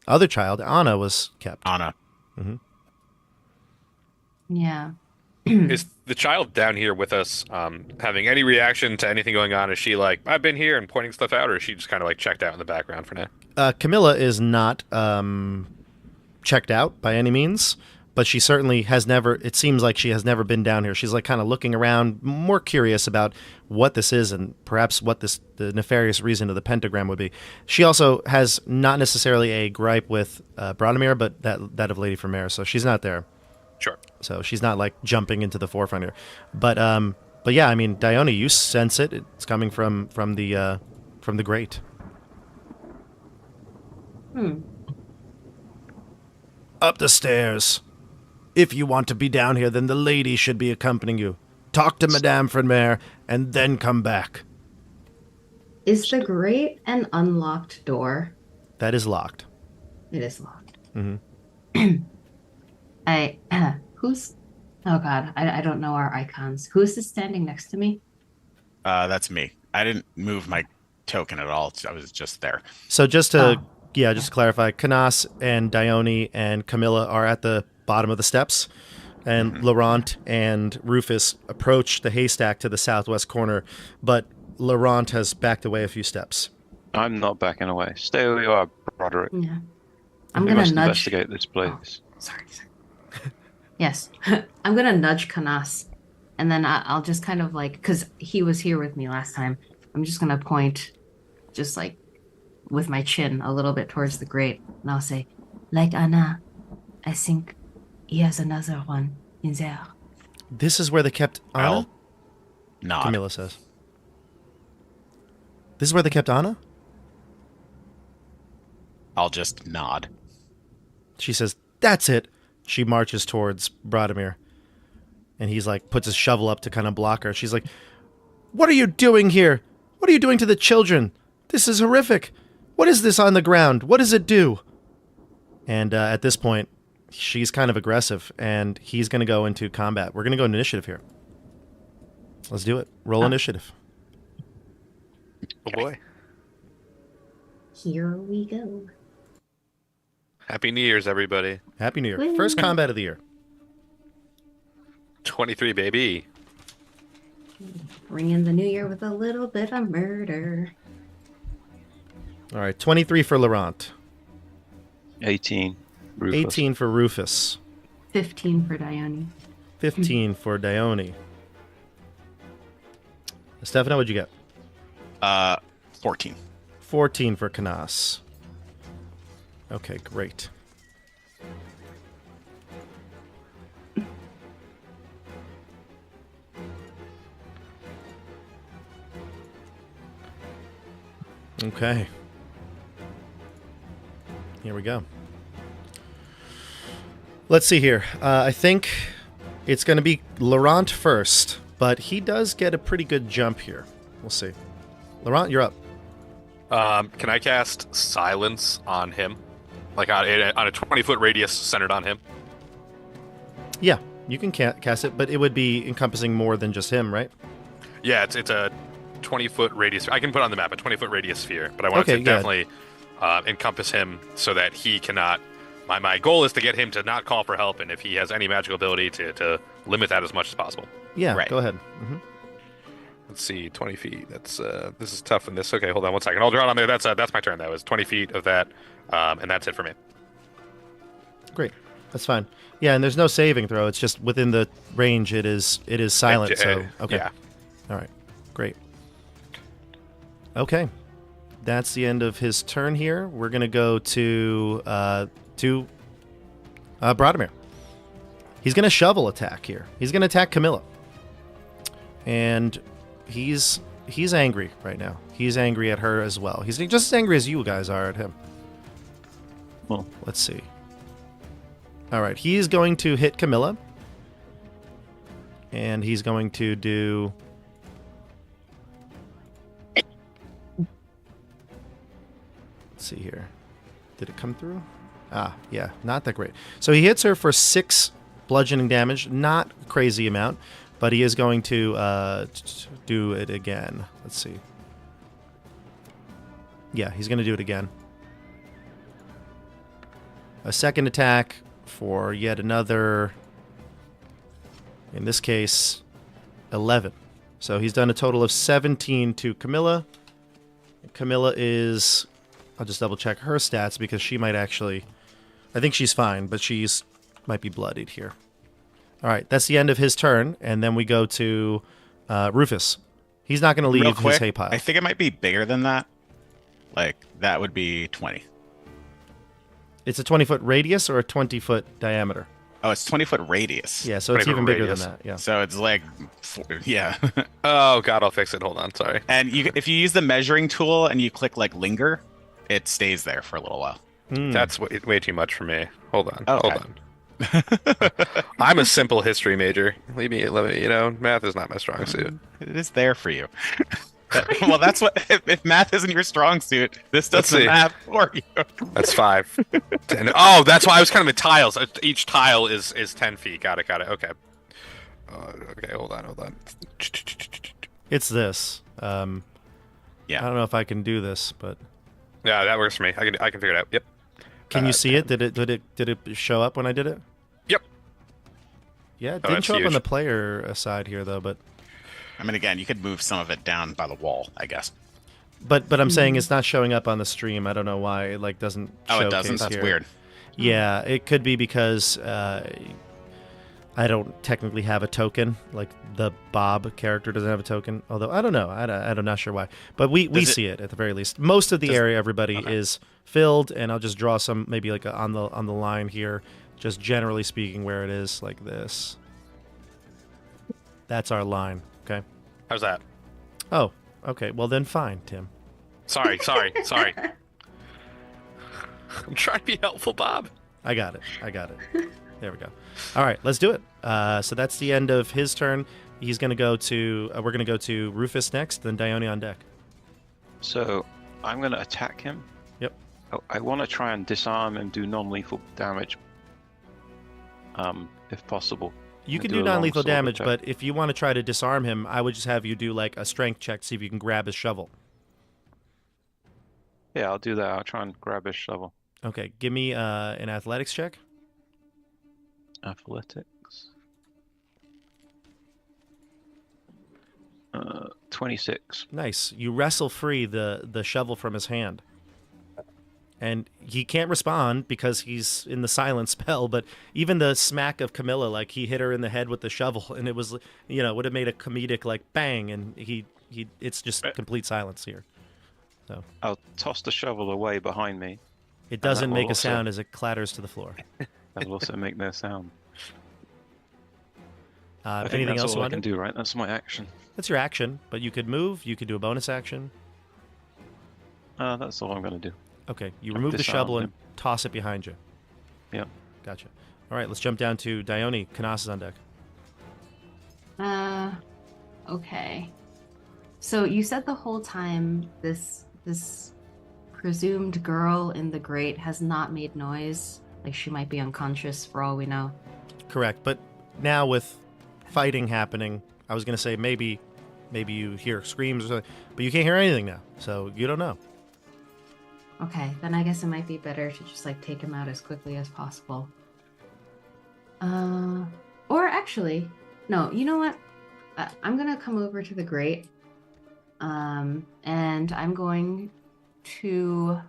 other child, Anna, was kept. Anna. Mm-hmm. Yeah. Is the child down here with us having any reaction to anything going on? Is she like, I've been here and pointing stuff out, or is she just kind of like checked out in the background for now? Camilla is not checked out by any means, but she certainly has never, it seems like she has never been down here. She's like kind of looking around, more curious about what this is and perhaps what the nefarious reason of the pentagram would be. She also has not necessarily a gripe with Brodimir, but that of Lady Vermeer, so she's not there. Sure. So she's not like jumping into the forefront here. But yeah, I mean, Dione, you sense it. It's coming from the grate. Up the stairs. If you want to be down here, then the lady should be accompanying you. Talk to Madame Vermeer and then come back. Is the grate an unlocked door? That is locked. It is locked. Mm-hmm. Who's... Oh god, I don't know our icons. Who's this standing next to me? That's me. I didn't move my token at all. I was just there. So just to clarify, Canas and Dione and Camilla are at the bottom of the steps, and Laurent and Rufus approach the haystack to the southwest corner, but Laurent has backed away a few steps. I'm not backing away. Stay where you are, Broderick. Yeah. I'm We gonna must nudge. investigate this place. Sorry. Yes. I'm gonna nudge Canas. And then I'll just kind of like, because he was here with me last time, I'm just gonna point just like with my chin a little bit towards the grate. And I'll say, like Anna, I think he has another one in there. This is where they kept Anna? I'll nod. Camilla says. This is where they kept Anna? I'll just nod. She says, that's it. She marches towards Brodimir. And he's like, puts his shovel up to kind of block her. She's like, what are you doing here? What are you doing to the children? This is horrific. What is this on the ground? What does it do? And at this point, she's kind of aggressive, and he's going to go into combat. We're going to go into initiative here. Let's do it. Roll initiative. Oh boy. Here we go. Happy New Year's, everybody. Happy New Year. Woo. First combat of the year. 23, baby. Bring in the new year with a little bit of murder. All right, 23 for Laurent. 18. Rufus. 18 for Rufus. 15 for Dione. 15 for Dione. Stefano, what'd you get? 14. 14 for Canas. Okay, great. Okay. Here we go. Let's see here. I think it's going to be Laurent first, but he does get a pretty good jump here. We'll see. Laurent, you're up. Can I cast Silence on him? Like on a 20-foot radius centered on him? Yeah, you can cast it, but it would be encompassing more than just him, right? Yeah, it's a 20-foot radius. I can put on the map a 20-foot radius sphere, but I want Okay, to definitely encompass him so that he cannot. My goal is to get him to not call for help, and if he has any magical ability, to limit that as much as possible. Yeah, Right. go ahead. Mm-hmm. Let's see, 20 feet. That's this is tough in this. Okay, hold on 1 second. I'll draw it on there. That's my turn. That was 20 feet of that, and that's it for me. Great. That's fine. Yeah, and there's no saving throw. It's just within the range. It is silent. So okay. Yeah. All right. Great. Okay. That's the end of his turn here. We're gonna go to Brodimir. He's gonna shovel attack here. He's gonna attack Camilla. And he's angry right now. He's angry at her as well. He's just as angry as you guys are at him. Well, Let's see. All right, he's going to hit Camilla. And he's going to do... Let's see here. Did it come through? Ah, yeah, not that great. So he hits her for 6 bludgeoning damage. Not a crazy amount, but he is going to do it again. Let's see. Yeah, he's going to do it again. A second attack for yet another, in this case, 11. So he's done a total of 17 to Camilla. Camilla is... I'll just double check her stats because she might actually... I think she's fine, but she's might be bloodied here. All right, that's the end of his turn, and then we go to Rufus. He's not going to Real leave quick, his hay pile. I think it might be bigger than that. Like, that would be 20. It's a 20-foot radius or a 20-foot diameter? Oh, it's 20-foot radius. Yeah, so it's 20-foot even bigger radius. than that. Yeah. So it's like, yeah. Oh god, I'll fix it. Hold on, sorry. And if you use the measuring tool and you click like linger, it stays there for a little while. That's way too much for me. Hold on, Okay. hold on. I'm a simple history major. Let me, math is not my strong suit. It is there for you. Well, that's what. If math isn't your strong suit, this does Let's the see. math for you. That's 5. 10. Oh, that's why I was kind of in tiles. Each tile is 10 feet. Got it. Okay. Okay, hold on. It's this. Yeah. I don't know if I can do this, but Yeah, that works for me. I can figure it out. Yep. can you see it? Did it show up when I did it? Yep. Yeah, it Oh, didn't that's show up on huge. the player side here though, but I mean, again, you could move some of it down by the wall, I guess. But I'm saying it's not showing up on the stream. I don't know why it like doesn't. Oh, it doesn't. That's here. weird. Yeah, it could be because I don't technically have a token. Like the Bob character doesn't have a token. Although I don't know. I'm not sure why. But we see it at the very least. Most of the area, everybody is filled, and I'll just draw some maybe like on the line here. Just generally speaking, where it is like this. That's our line. Okay. How's that? Oh, okay. Well then, fine, Tim. Sorry. I'm trying to be helpful, Bob. I got it. There we go. All right, let's do it. So that's the end of his turn. He's going to go to. We're going to go to Rufus next, then Dione on deck. So I'm going to attack him. Yep. I want to try and disarm and do non-lethal damage, if possible. You can do non-lethal damage, but if you want to try to disarm him, I would just have you do like a strength check, see if you can grab his shovel. Yeah, I'll do that. I'll try and grab his shovel. Okay, give me an athletics check. Athletics. 26. Nice. You wrestle free the shovel from his hand. And he can't respond because he's in the silent spell, but even the smack of Camilla, like he hit her in the head with the shovel, and it was, would have made a comedic like bang, and it's just complete silence here. So I'll toss the shovel away behind me. It doesn't make a sound as it clatters to the floor. That'll also make no sound. Anything that's else all you I want can to do, right? That's my action. That's your action, but you could move. You could do a bonus action. That's all I'm going to do. Okay, you remove the shovel and toss it behind you. Yeah. Gotcha. All right, let's jump down to Dione. Canas is on deck. Okay. So you said the whole time this presumed girl in the grate has not made noise. Like she might be unconscious for all we know. Correct, but now with fighting happening, I was going to say maybe you hear screams or something, but you can't hear anything now, so you don't know. Okay, then I guess it might be better to just like take him out as quickly as possible. Or actually, no, you know what? I'm gonna come over to the grate, and I'm going to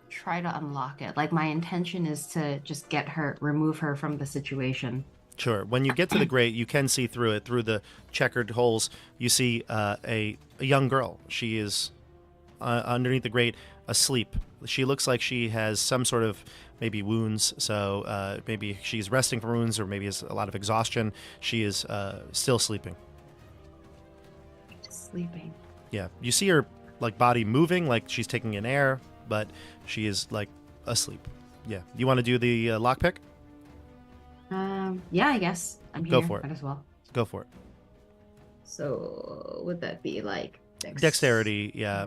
try to unlock it. Like my intention is to just remove her from the situation. Sure. When you get to the grate, you can see through it, through the checkered holes. You see a young girl. She is underneath the grate, asleep. She looks like she has some sort of maybe wounds, so maybe she's resting from wounds, or maybe has a lot of exhaustion. She is still sleeping. Sleeping. Yeah, you see her like body moving, like she's taking in air, but she is like asleep. Yeah, you want to do the lockpick? Yeah, I guess I'm here. Go for it. Might as well. Go for it. So would that be like dexterity? Yeah.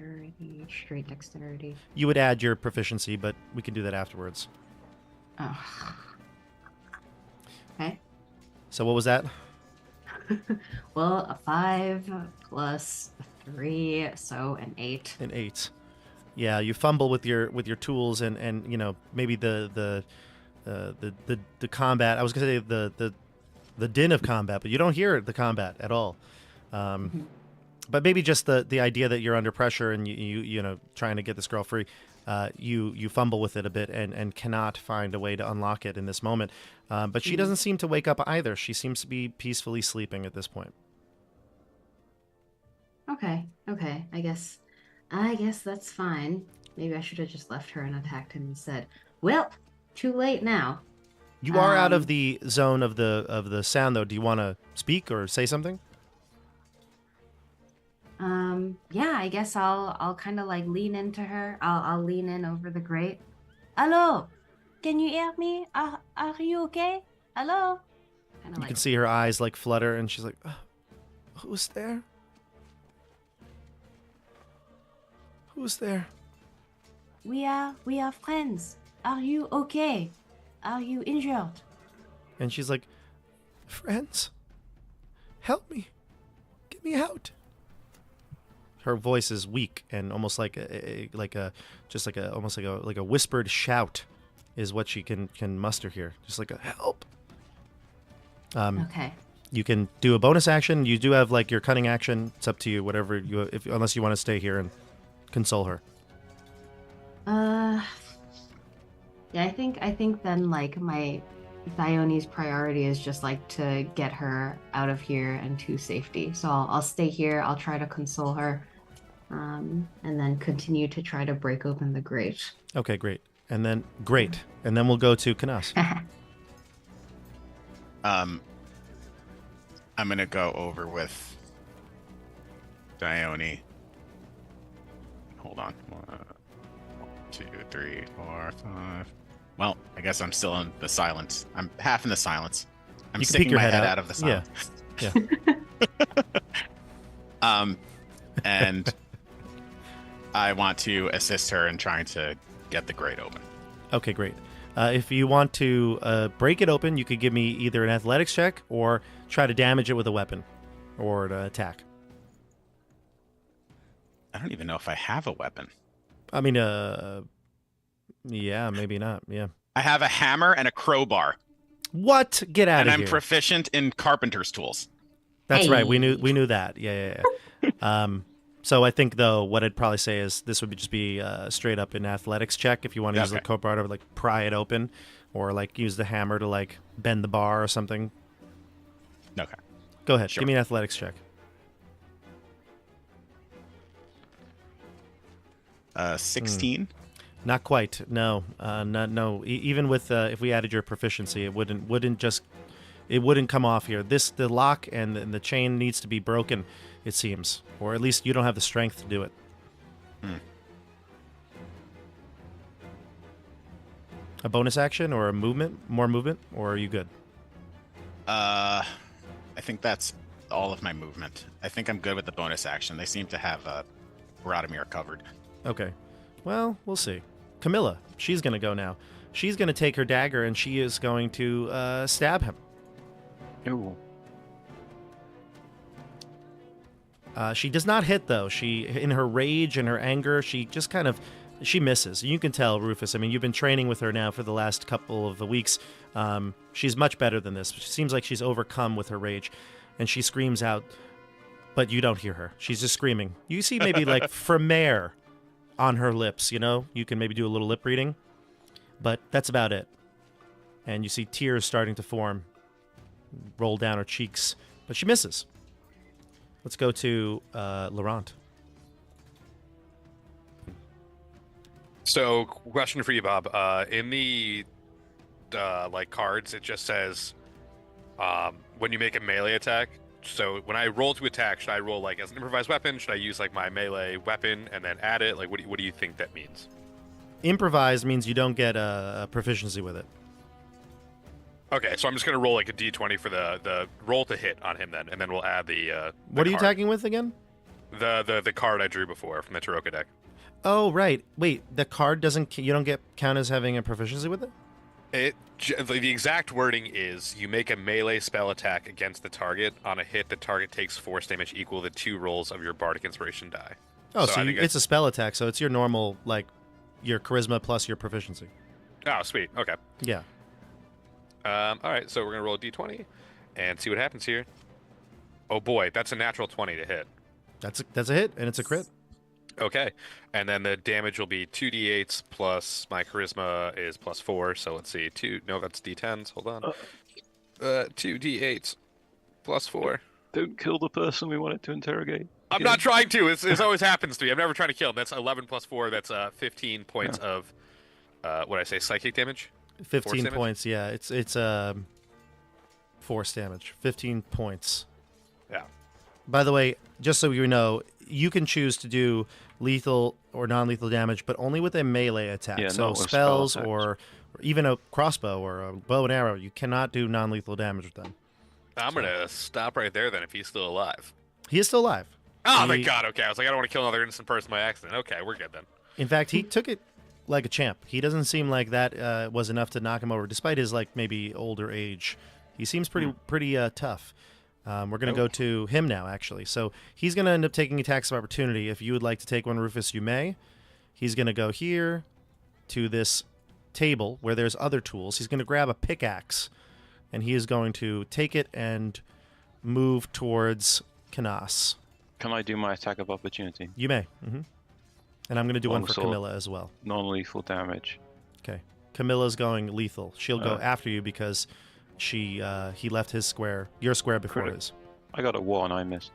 Straight dexterity. You would add your proficiency, but we can do that afterwards. Oh. Okay. So what was that? Well, a 5 plus 3, so an 8. An 8. Yeah, you fumble with your tools, and maybe the combat. I was gonna say the din of combat, but you don't hear the combat at all. But maybe just the idea that you're under pressure and you trying to get this girl free. You fumble with it a bit and cannot find a way to unlock it in this moment. But she doesn't seem to wake up either. She seems to be peacefully sleeping at this point. Okay. I guess that's fine. Maybe I should have just left her and attacked him instead. Well, too late now. You are out of the zone of the sound, though. Do you want to speak or say something? Yeah, I guess I'll kind of like lean into her. I'll lean in over the grate. Hello, can you hear me? Are you okay? Hello? You can see her eyes like flutter, and she's like, "Who's there? Who's there?" We are friends. Are you okay? Are you injured? And she's like, "Friends, help me, get me out." Her voice is weak and almost like a whispered shout is what she can muster here. Just like a help. Okay. You can do a bonus action. You do have like your cunning action. It's up to you, whatever unless you want to stay here and console her. Yeah, I think then like my Dione's priority is just like to get her out of here and to safety. So I'll stay here. I'll try to console her, and then continue to try to break open the grate. Okay, great. And then we'll go to Canas. I'm gonna go over with Dione. Hold on. 1, 2, 3, 4, 5. Well, I guess I'm still in the silence. I'm half in the silence. I'm sticking my head out of the silence. Yeah. And I want to assist her in trying to get the grate open. Okay, great. If you want to break it open, you could give me either an athletics check or try to damage it with a weapon or an attack. I don't even know if I have a weapon. I mean, yeah, maybe not. Yeah. I have a hammer and a crowbar. What? Get out of here. And I'm proficient in carpenter's tools. That's right. We knew that. Yeah. So I think, though, what I'd probably say is this would just be straight up an athletics check if you want to use the crowbar to like pry it open, or like use the hammer to like bend the bar or something. Okay. Go ahead. Sure. Give me an athletics check. 16. Not quite. No. No. Even with if we added your proficiency, it wouldn't come off here. The lock and the chain needs to be broken, it seems, or at least you don't have the strength to do it. A bonus action or more movement, or are you good? I think that's all of my movement. I think I'm good with the bonus action. They seem to have Radomir covered. Okay. Well, we'll see. Camilla, she's going to go now. She's going to take her dagger and she is going to stab him. Ooh. She does not hit, though. She, in her rage and her anger, she just she misses. You can tell, Rufus. I mean, you've been training with her now for the last couple of weeks. She's much better than this. She seems like she's overcome with her rage, and she screams out, but you don't hear her. She's just screaming. You see maybe like Fromare on her lips, you know? You can maybe do a little lip reading, but that's about it. And you see tears starting to form, roll down her cheeks, but she misses. Let's go to Laurent. So, question for you, Bob. In the cards, it just says when you make a melee attack. So when I roll to attack, should I roll like as an improvised weapon? Should I use like my melee weapon and then add it? Like, what do you think that means? Improvised means you don't get a proficiency with it. Okay, so I'm just gonna roll like a d20 for the roll to hit on him then, and then we'll add the what are you card. attacking with again? The card I drew before from the Taroka deck. Oh right, wait. The card you don't count as having a proficiency with it. The exact wording is you make a melee spell attack against the target. On a hit, the target takes force damage equal to 2 rolls of your Bardic Inspiration die. Oh, so it's a spell attack, so it's your normal, like, your charisma plus your proficiency. Oh, sweet. Okay. Yeah. All right, so we're going to roll a d20 and see what happens here. Oh boy, that's a natural 20 to hit. That's a hit, and it's a crit. Okay, and then the damage will be 2d8s plus my charisma is +4, so let's see, that's d10s, hold on. 2d8s +4. Don't kill the person we wanted to interrogate. I'm not trying to, it always happens to me. I'm never trying to kill him. That's 11 +4, that's 15 points of, what I say, psychic damage? 15 points, yeah, it's force damage, 15 points. Yeah. By the way, just so you know, you can choose to do lethal or non-lethal damage, but only with a melee attack. Yeah, so not with spells spell or even a crossbow or a bow and arrow, you cannot do non-lethal damage with them. I'm going to stop right there then if he's still alive. He is still alive. Oh, thank God. Okay, I was like, I don't want to kill another innocent person by accident. Okay, we're good then. In fact, he took it like a champ. He doesn't seem like that was enough to knock him over, despite his like maybe older age. He seems pretty tough. We're going to go to him now, actually. So he's going to end up taking attacks of opportunity. If you would like to take one, Rufus, you may. He's going to go here to this table where there's other tools. He's going to grab a pickaxe, and he is going to take it and move towards Canas. Can I do my attack of opportunity? You may. And I'm going to do one for Longsword. Camilla as well. Non-lethal damage. Okay. Camilla's going lethal. She'll go Oh. after you because he left his square, your square before Critic. his. I got a 1, I missed.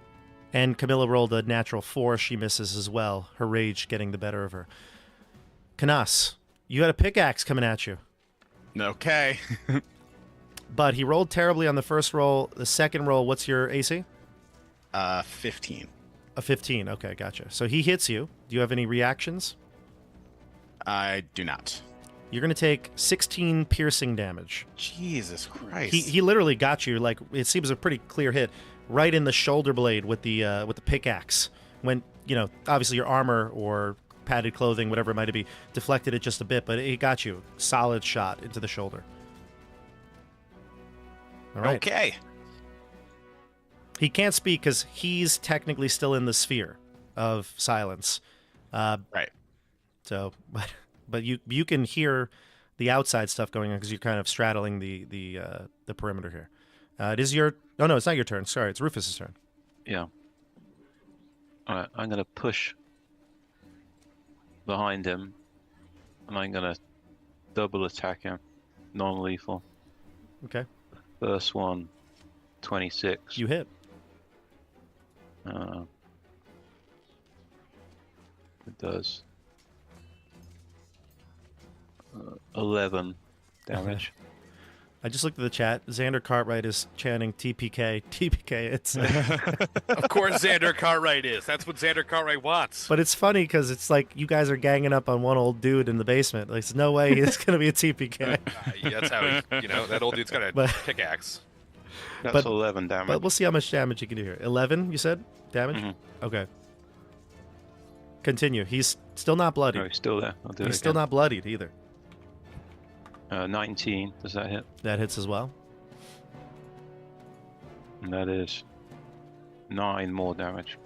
And Camilla rolled a natural 4. She misses as well. Her rage getting the better of her. Canas, you got a pickaxe coming at you. Okay. But he rolled terribly on the first roll. The second roll, what's your AC? 15. A 15. Okay, gotcha. So he hits you. Do you have any reactions? I do not. You're going to take 16 piercing damage. Jesus Christ. He literally got you, like, it seems a pretty clear hit, right in the shoulder blade with the pickaxe. When, obviously your armor or padded clothing, whatever it might be, deflected it just a bit, but it got you. Solid shot into the shoulder. All right. Okay. He can't speak because he's technically still in the sphere of silence. Right. So, but you can hear the outside stuff going on because you're kind of straddling the perimeter here. It is your. Oh no, it's not your turn. Sorry, it's Rufus's turn. Yeah. Alright, I'm going to push behind him, and I'm going to double attack him. Non-lethal. Okay, First one, 26. you hit. It does 11 damage. I just looked at the chat. Xander Cartwright is chanting TPK. TPK. It's Of course, Xander Cartwright is. That's what Xander Cartwright wants. but it's funny because it's like you guys are ganging up on one old dude in the basement. Like, there's no way it's gonna be a TPK. That's how that old dude's got a But- pickaxe. That's But- 11 damage. But we'll see how much damage you can do here. 11, you said damage. Mhm. Okay. Continue. He's still not bloodied. No, he's still there. I'll do it He's still again. not bloodied either. 19. Does that hit? That hits as well. And that is 9 more damage.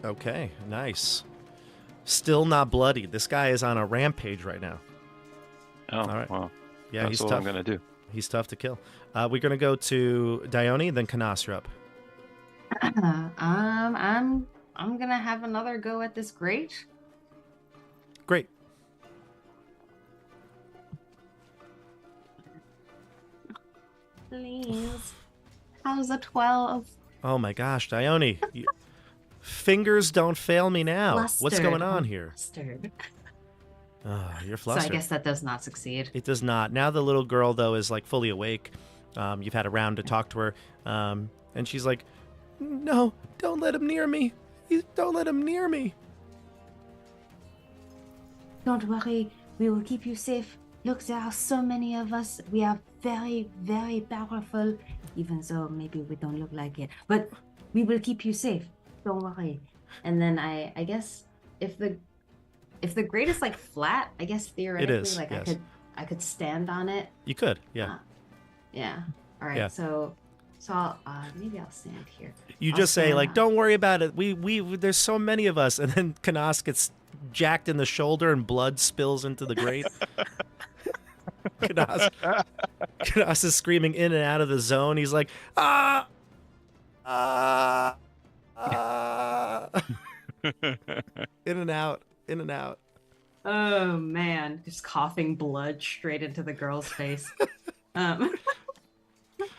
Okay, nice. Still not bloodied. This guy is on a rampage right now. Oh, All right. well. Yeah, That's he's all tough. I'm going to do. He's tough to kill. We're gonna go to Dione, then Canas, you're up. I'm gonna have another go at this grate. Great. Please. How's a 12? Oh my gosh, Dione. Fingers don't fail me now. What's Flustered. going on here? Flustered. Oh, you're So I flustered. guess that does not succeed. It does not. Now the little girl, though, is like fully awake. You've had a round to talk to her. And she's like, no, don't let him near me. Don't let him near me. Don't worry, we will keep you safe. Look, there are so many of us. We are very, very powerful, even though maybe we don't look like it. But we will keep you safe. Don't worry. And then I guess if the grate is like flat, I guess theoretically, is, like yes. I could stand on it. You could, yeah. Yeah. All right. Yeah. So maybe I'll stand here. You I'll just say, stand like, on- don't worry about it. We there's so many of us. And then Canas gets jacked in the shoulder and blood spills into the grate. Canas is screaming in and out of the zone. He's like, ah! Ah! Ah! In and out. In and out. Oh man, just coughing blood straight into the girl's face.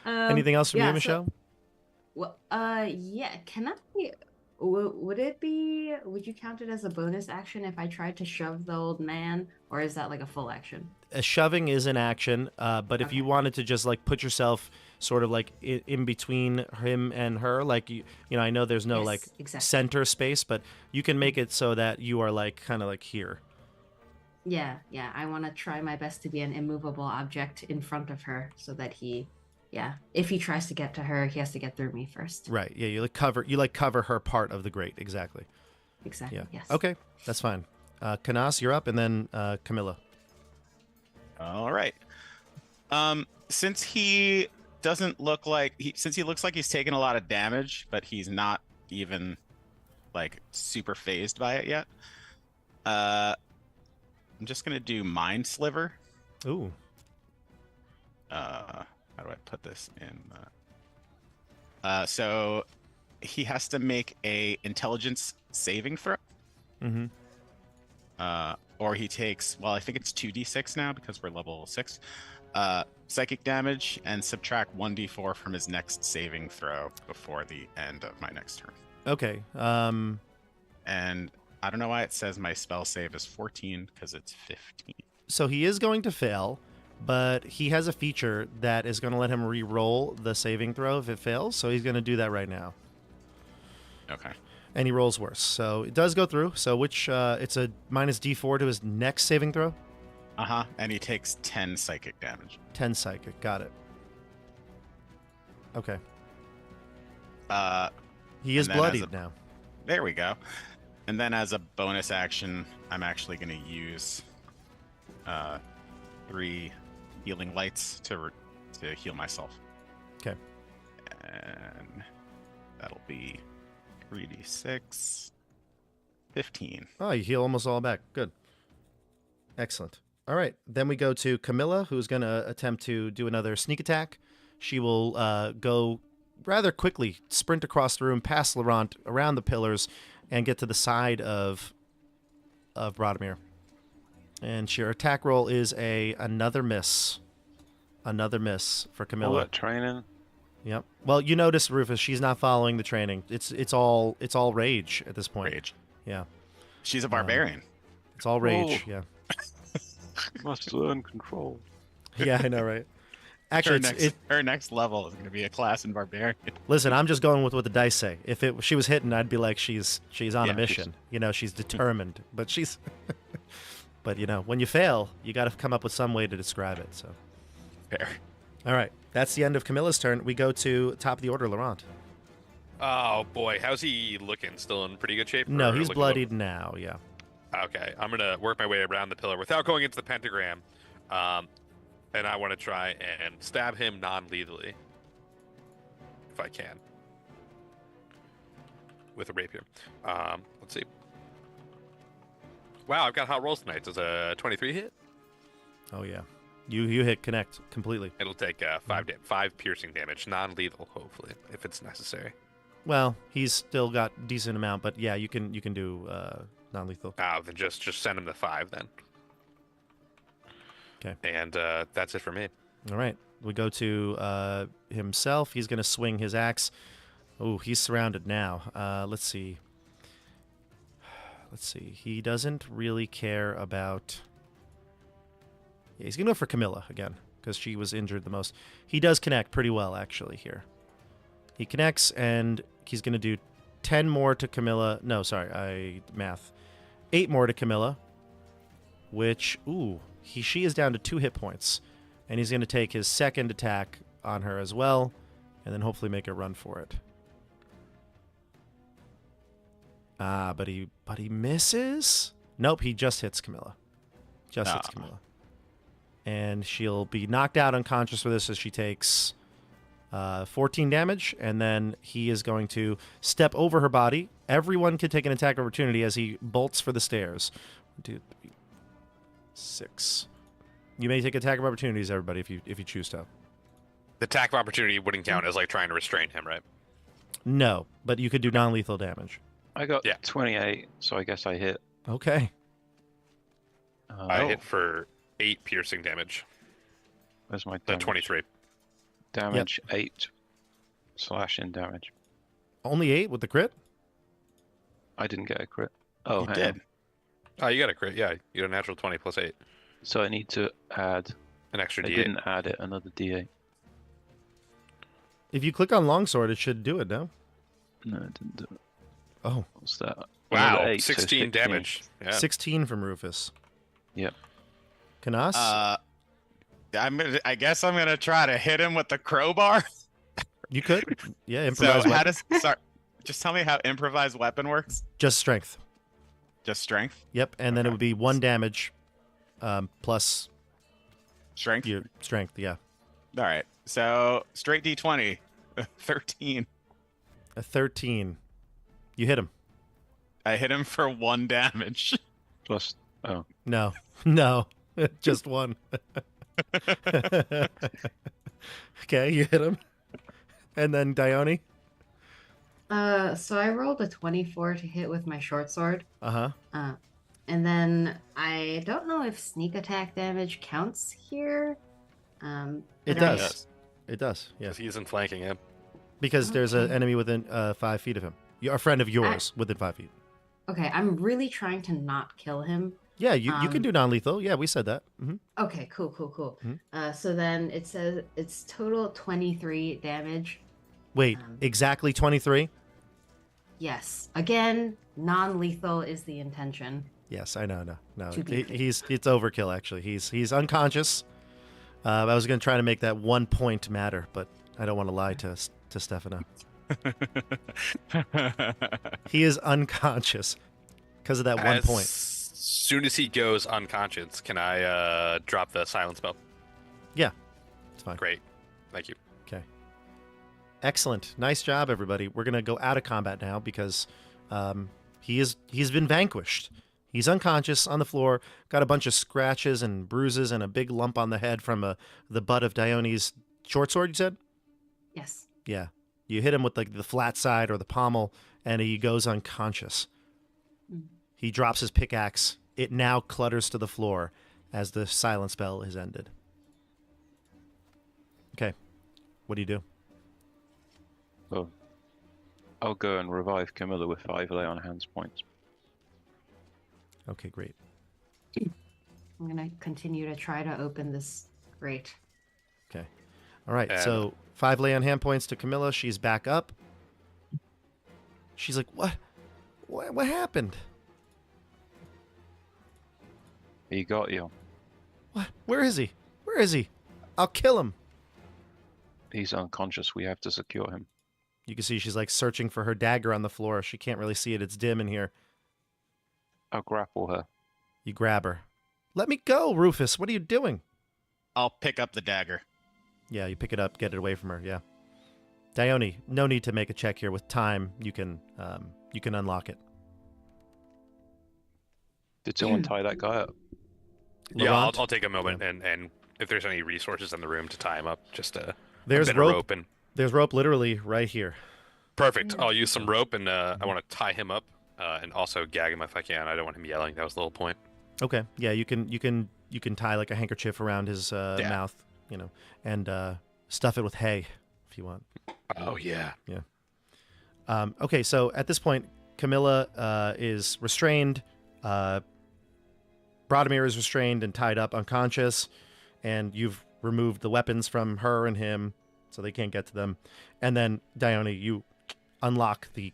Anything else from yeah, you, so- Michelle? Well, yeah. Can I? Would you count it as a bonus action if I tried to shove the old man, or is that like a full action? Shoving is an action, but if you Okay. wanted to just like put yourself sort of like in between him and her, like I know there's no Yes, like exactly. center space, but you can make it so that you are like kind of like here. Yeah. I want to try my best to be an immovable object in front of her, so that if he tries to get to her, he has to get through me first. Right. Yeah. You cover her part of the grate. Exactly. Exactly. Yeah. Yes. Okay. That's fine. Canas, you're up, and then Camilla. All right. Since he doesn't look like since he looks like he's taken a lot of damage, but he's not even like super phased by it yet. I'm just gonna do Mind Sliver. Ooh. How do I put this in? So he has to make a intelligence saving throw. Mm-hmm. Or he takes, well, I think it's 2d6 now because we're level 6. Psychic damage and subtract 1d4 from his next saving throw before the end of my next turn. Okay. And I don't know why it says my spell save is 14 because it's 15. So he is going to fail, but he has a feature that is going to let him re-roll the saving throw if it fails. So he's going to do that right now. Okay. And he rolls worse. So it does go through. So which it's a minus d4 to his next saving throw. Uh-huh. And he takes 10 psychic damage. 10 psychic. Got it. Okay. He is and then bloodied now. There we go. And then as a bonus action, I'm actually going to use 3 healing lights to heal myself. Okay. And that'll be 3d6, 15. Oh, you heal almost all back. Good. Excellent. All right. Then we go to Camilla, who's going to attempt to do another sneak attack. She will go rather quickly, sprint across the room, past Laurent, around the pillars, and get to the side of Brodomir. And your attack roll is another miss. Another miss for All Camilla. that training. Yep. Well, you notice, Rufus, she's not following the training. It's all rage at this point. Rage. Yeah. She's a barbarian. It's all rage. Oh. Yeah. Must learn control. Yeah, I know, right? Actually, Her next level is going to be a class in barbarian. Listen, I'm just going with what the dice say. If she was hitting, I'd be like, she's on a Yeah, mission. She's determined. But she's, but when you fail, you got to come up with some way to describe it. So, Fair. all right, that's the end of Camilla's turn. We go to top of the order, Laurent. Oh boy, how's he looking? Still in pretty good shape? No, Or he's looking bloodied now. Yeah. Okay, I'm gonna work my way around the pillar without going into the pentagram, and I want to try and stab him non-lethally, if I can, with a rapier. Let's see. Wow, I've got hot rolls tonight. Does a 23 hit? Oh yeah. You hit connect completely. It'll take 5 piercing damage, non-lethal, hopefully, if it's necessary. Well, he's still got decent amount, but yeah, you can do non-lethal. Then just send him the 5 then. Okay. And that's it for me. All right. We go to himself. He's going to swing his axe. Oh, he's surrounded now. Let's see. He doesn't really care about... Yeah, he's going to go for Camilla again, because she was injured the most. He does connect pretty well, actually, here. He connects, and he's going to do 10 more to Camilla. No, sorry, math. 8 more to Camilla, which, she is down to 2 hit points. And he's going to take his second attack on her as well, and then hopefully make a run for it. But he misses? Nope, he just hits Camilla. Hits Camilla. And she'll be knocked out unconscious for this as she takes 14 damage, and then he is going to step over her body. Everyone can take an attack opportunity as he bolts for the stairs. 1, 2, 3, 6. You may take attack of opportunities, everybody, if you choose to. The attack of opportunity wouldn't count as like trying to restrain him, right? No, but you could do non-lethal damage. I got 28, so I guess I hit. Okay. I hit for 8 piercing damage. Where's my damage? 23. Damage 8 slashing damage. Only 8 with the crit? I didn't get a crit. Oh, You hang did. on. Oh, you got a crit. Yeah, you got a natural 20 plus 8. So I need to add. An extra I D8. didn't add it. Another D8. If you click on longsword, it should do it, no? No, it didn't do it. Oh, What's that? Wow, Another 8, so 16 damage. Yeah. 16 from Rufus. Yep. Canas? I guess I'm gonna try to hit him with the crowbar. You could. Yeah, So improvise how weapon. does just tell me how improvised weapon works? Just strength. Just strength. Yep, and then it would be 1 damage plus Strength. your strength, yeah. All right. So straight D20, 13. A 13. You hit him. I hit him for 1 damage. Plus. Oh. No. No. Just 1. Okay, you hit him. And then Dione? So I rolled a 24 to hit with my short sword. Uh-huh. And then I don't know if sneak attack damage counts here. It but does. It does, yeah. Because he's in flanking him. Because there's an Okay. enemy within 5 feet of him. A friend of yours within 5 feet. Okay, I'm really trying to not kill him. Yeah, you can do non-lethal. Yeah, we said that. Okay, cool. Mhm. So then it says it's total 23 damage. Wait, Um, exactly 23? Yes. Again, non-lethal is the intention. Yes, I know. No, To be clear. it's overkill. Actually, he's unconscious. I was going to try to make that 1 point matter, but I don't want to lie to Stefano. He is unconscious because of that 1 As point. soon as he goes unconscious, can I drop the silence spell? Yeah, it's fine. Great. Thank you. Okay. Excellent. Nice job, everybody. We're going to go out of combat now because he's been vanquished. He's unconscious on the floor, got a bunch of scratches and bruises and a big lump on the head from the butt of Dione's short sword, you said? Yes. Yeah. You hit him with like the flat side or the pommel, and he goes unconscious. Mm. He drops his pickaxe. It now clutters to the floor as the silence spell is ended. Okay. What do you do? Well, I'll go and revive Camilla with 5 lay on hands points. Okay, great. I'm going to continue to try to open this grate. Okay. All right. And- So 5 lay on hand points to Camilla. She's back up. She's like, what? What happened? He got you. What? Where is he? Where is he? I'll kill him. He's unconscious. We have to secure him. You can see she's like searching for her dagger on the floor. She can't really see it. It's dim in here. I'll grapple her. You grab her. Let me go, Rufus. What are you doing? I'll pick up the dagger. Yeah, you pick it up, get it away from her. Yeah. Dione, no need to make a check here. With time, you can unlock it. Did someone tie that guy up? Yeah, Laurent? I'll take a moment and if there's any resources in the room to tie him up, just There's a bit of rope. rope and There's rope literally right here. perfect. I'll use some rope and I want to tie him up and also gag him if I can. I don't want him yelling. That was the whole point. Okay. Yeah, you can tie like a handkerchief around his mouth, and stuff it with hay if you want. Oh yeah. Yeah. Okay, so at this point, Camilla is restrained. Brodimir is restrained and tied up, unconscious, and you've removed the weapons from her and him, so they can't get to them. And then Dione, you unlock the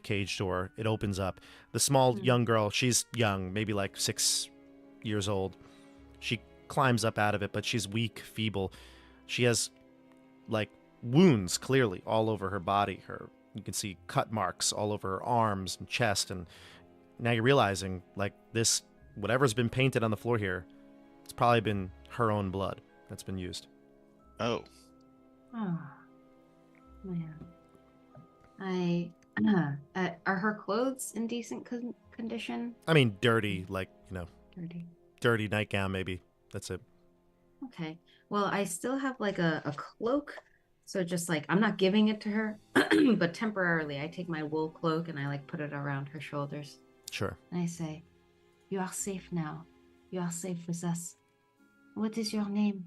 cage door. It opens up. The small young girl, she's young, maybe like 6 years old. She climbs up out of it, but she's weak, feeble. She has like wounds clearly all over her body. You can see cut marks all over her arms and chest, and now you're realizing like this, whatever's been painted on the floor here, it's probably been her own blood that's been used. Oh. Oh, man. Are her clothes in decent condition? I mean, dirty, like, Dirty. dirty nightgown maybe. That's it. Okay. Well, I still have like a cloak. So just like, I'm not giving it to her, but temporarily I take my wool cloak and I like put it around her shoulders. Sure. And I say, "You are safe now. You are safe with us. What is your name?"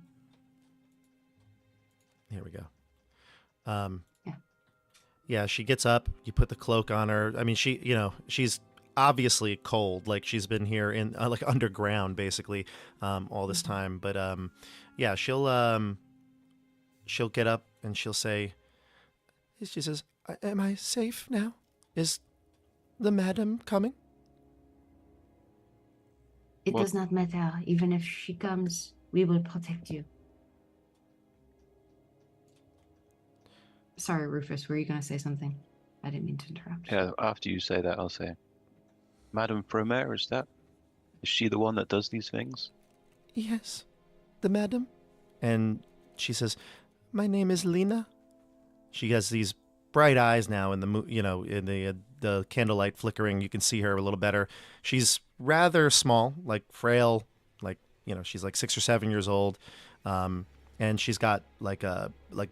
Here we go. Yeah. Yeah, she gets up. You put the cloak on her. I mean, she's obviously cold. Like she's been here in like underground basically all this time. But yeah, she'll get up and she'll say, she says, "Am I safe now? Is the madam coming?" It Well- does not matter. Even if she comes, we will protect you. Sorry, Rufus, were you going to say something? I didn't mean to interrupt. Yeah, after you say that, I'll say, Madame Fromere, is she the one that does these things? "Yes, the madam." And she says, "My name is Lena." She has these bright eyes now in the candlelight flickering. You can see her a little better. She's rather small, like frail, like she's like 6 or 7 years old, and she's got like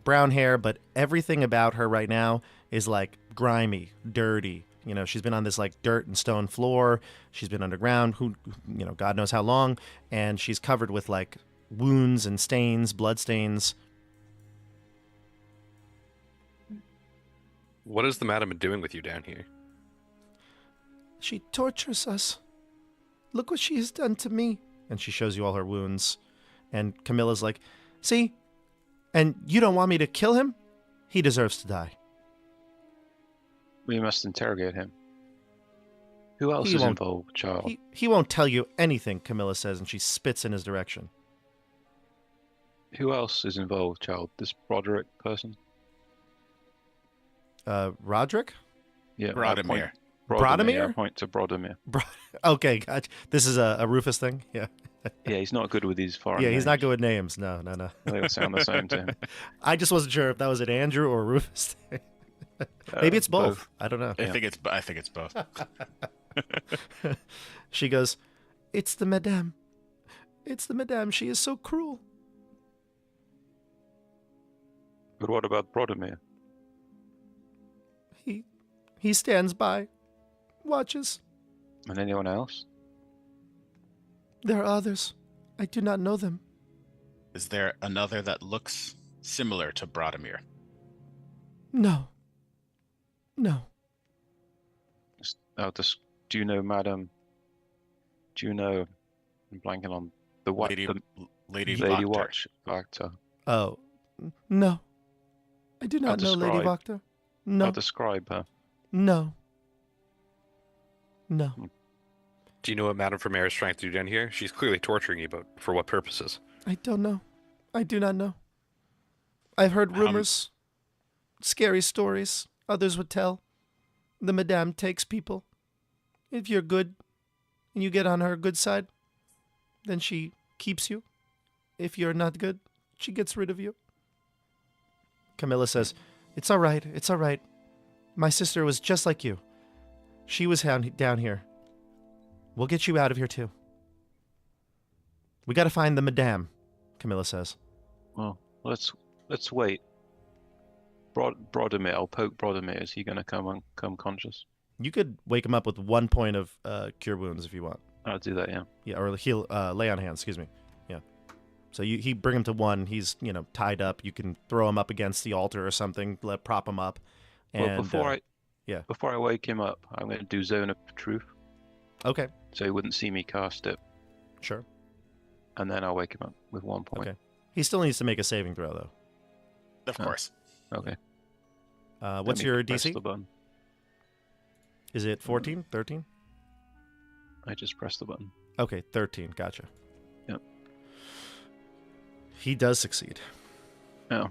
brown hair, but everything about her right now is like grimy, dirty. You know, she's been on this like dirt and stone floor. She's been underground, God knows how long, and she's covered with like wounds and stains, blood stains. What is the madam doing with you down here? She tortures us. Look what she has done to me. And she shows you all her wounds. And Camilla's like, see? And you don't want me to kill him? He deserves to die. We must interrogate him. Who else He is won't- involved, child? He won't tell you anything, Camilla says, and she spits in his direction. Who else is involved, child? This Broderick person? Roderick? Yeah, Brodomir. Brodomir? I point to Brodomir. Okay, gotcha. This is a Rufus thing? Yeah. Yeah, he's not good with these foreign Yeah, he's not names. good with names. No. They all sound the same to him. I just wasn't sure if that was an Andrew or a Rufus thing. Maybe it's both. I don't know. I think it's both. She goes, it's the madame. It's the madame. She is so cruel. But what about Brodomir? He stands by, watches. And anyone else? There are others. I do not know them. Is there another that looks similar to Brodomir? No. Do you know, madam? Do you know? I'm blanking on the what? Lady Lady Wachter. Watch Factor. Oh, no. I do not know Lady describe. Wachter. No. I'll describe her. No. Do you know what Madame Vermeer is trying to do down here? She's clearly torturing you, but for what purposes? I don't know. I do not know. I've heard rumors, scary stories others would tell. The madame takes people. If you're good and you get on her good side, then she keeps you. If you're not good, she gets rid of you. Camilla says, it's all right. It's all right. My sister was just like you. She was down here. We'll get you out of here, too. We got to find the madame, Camilla says. Well, let's wait. Brodomir, I'll poke Brodomir. Is he going to come conscious? You could wake him up with 1 point of cure wounds if you want. I'll do that, yeah. Yeah, or heal, lay on hands, excuse me. Yeah. So he bring him to 1. He's, tied up. You can throw him up against the altar or something, prop him up. Well, And, before I wake him up, I'm going to do Zone of Truth, Okay, so he wouldn't see me cast it, sure. and then I'll wake him up with 1 point. Okay. He still needs to make a saving throw, though. Of course. Okay. What's Let me your press DC? the button. Is it 14, 13? I just pressed the button. Okay, 13. Gotcha. Yep. He does succeed. Oh.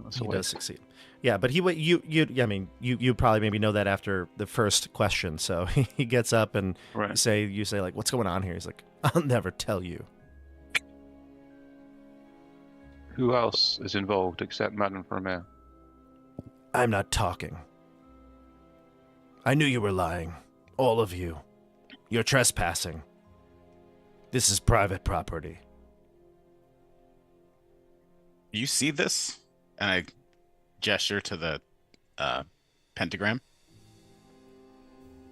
That's a He waste. does succeed. Yeah, but you probably maybe know that after the first question. So he gets up and Right. you say like, what's going on here? He's like, I'll never tell you. Who else is involved except Madame Vermeer? I'm not talking. I knew you were lying. All of you. You're trespassing. This is private property. You see this? And I gesture to the pentagram.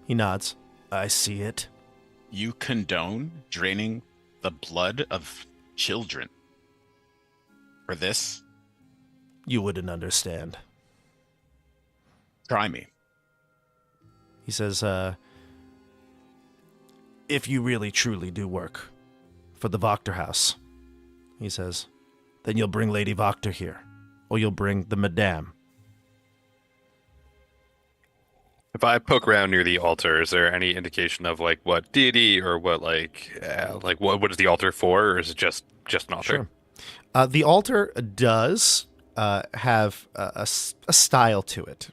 He nods. I see it. You condone draining the blood of children. For this, You wouldn't understand. try me. He says, if you really truly do work for the Wachter house, he says, then you'll bring Lady Wachter here, or you'll bring the madame. If I poke around near the altar, is there any indication of like what deity or what what is the altar for, or is it just an altar? Sure. The altar does have a style to it.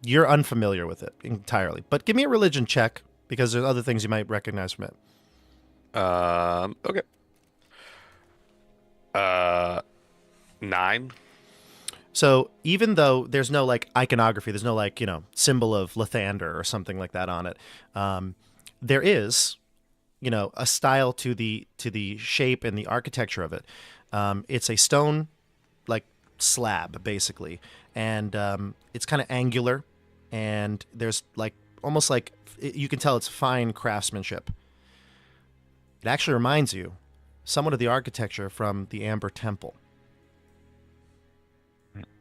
You're unfamiliar with it entirely, but give me a religion check because there's other things you might recognize from it. Okay. 9. So even though there's no like iconography, there's no like, symbol of Lathander or something like that on it, there is, a style to the shape and the architecture of it. It's a stone like slab basically, and it's kind of angular, and there's like almost like you can tell it's fine craftsmanship. It actually reminds you somewhat of the architecture from the Amber Temple.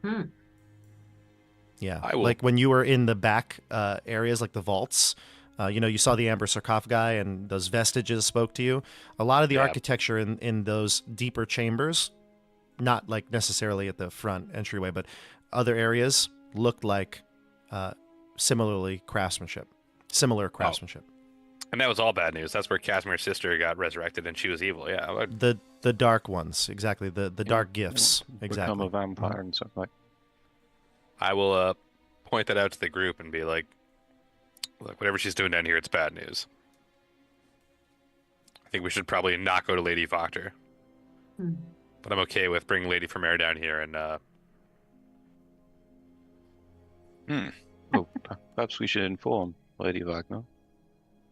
Hmm. Yeah, I will- like when you were in the back areas, like the vaults, you saw the Amber sarcophagi and those vestiges spoke to you. A lot of the Yeah. architecture in those deeper chambers, not like necessarily at the front entryway, but other areas looked like similar craftsmanship. And that was all bad news. That's where Casimir's sister got resurrected and she was evil. Yeah. The dark ones, exactly. The dark gifts, exactly. Become a vampire and stuff like. I will point that out to the group and be like, look, whatever she's doing down here, it's bad news. I think we should probably not go to Lady Voctor. Hmm. But I'm okay with bringing Lady Vermeer down here and Oh, perhaps we should inform Lady Wagner.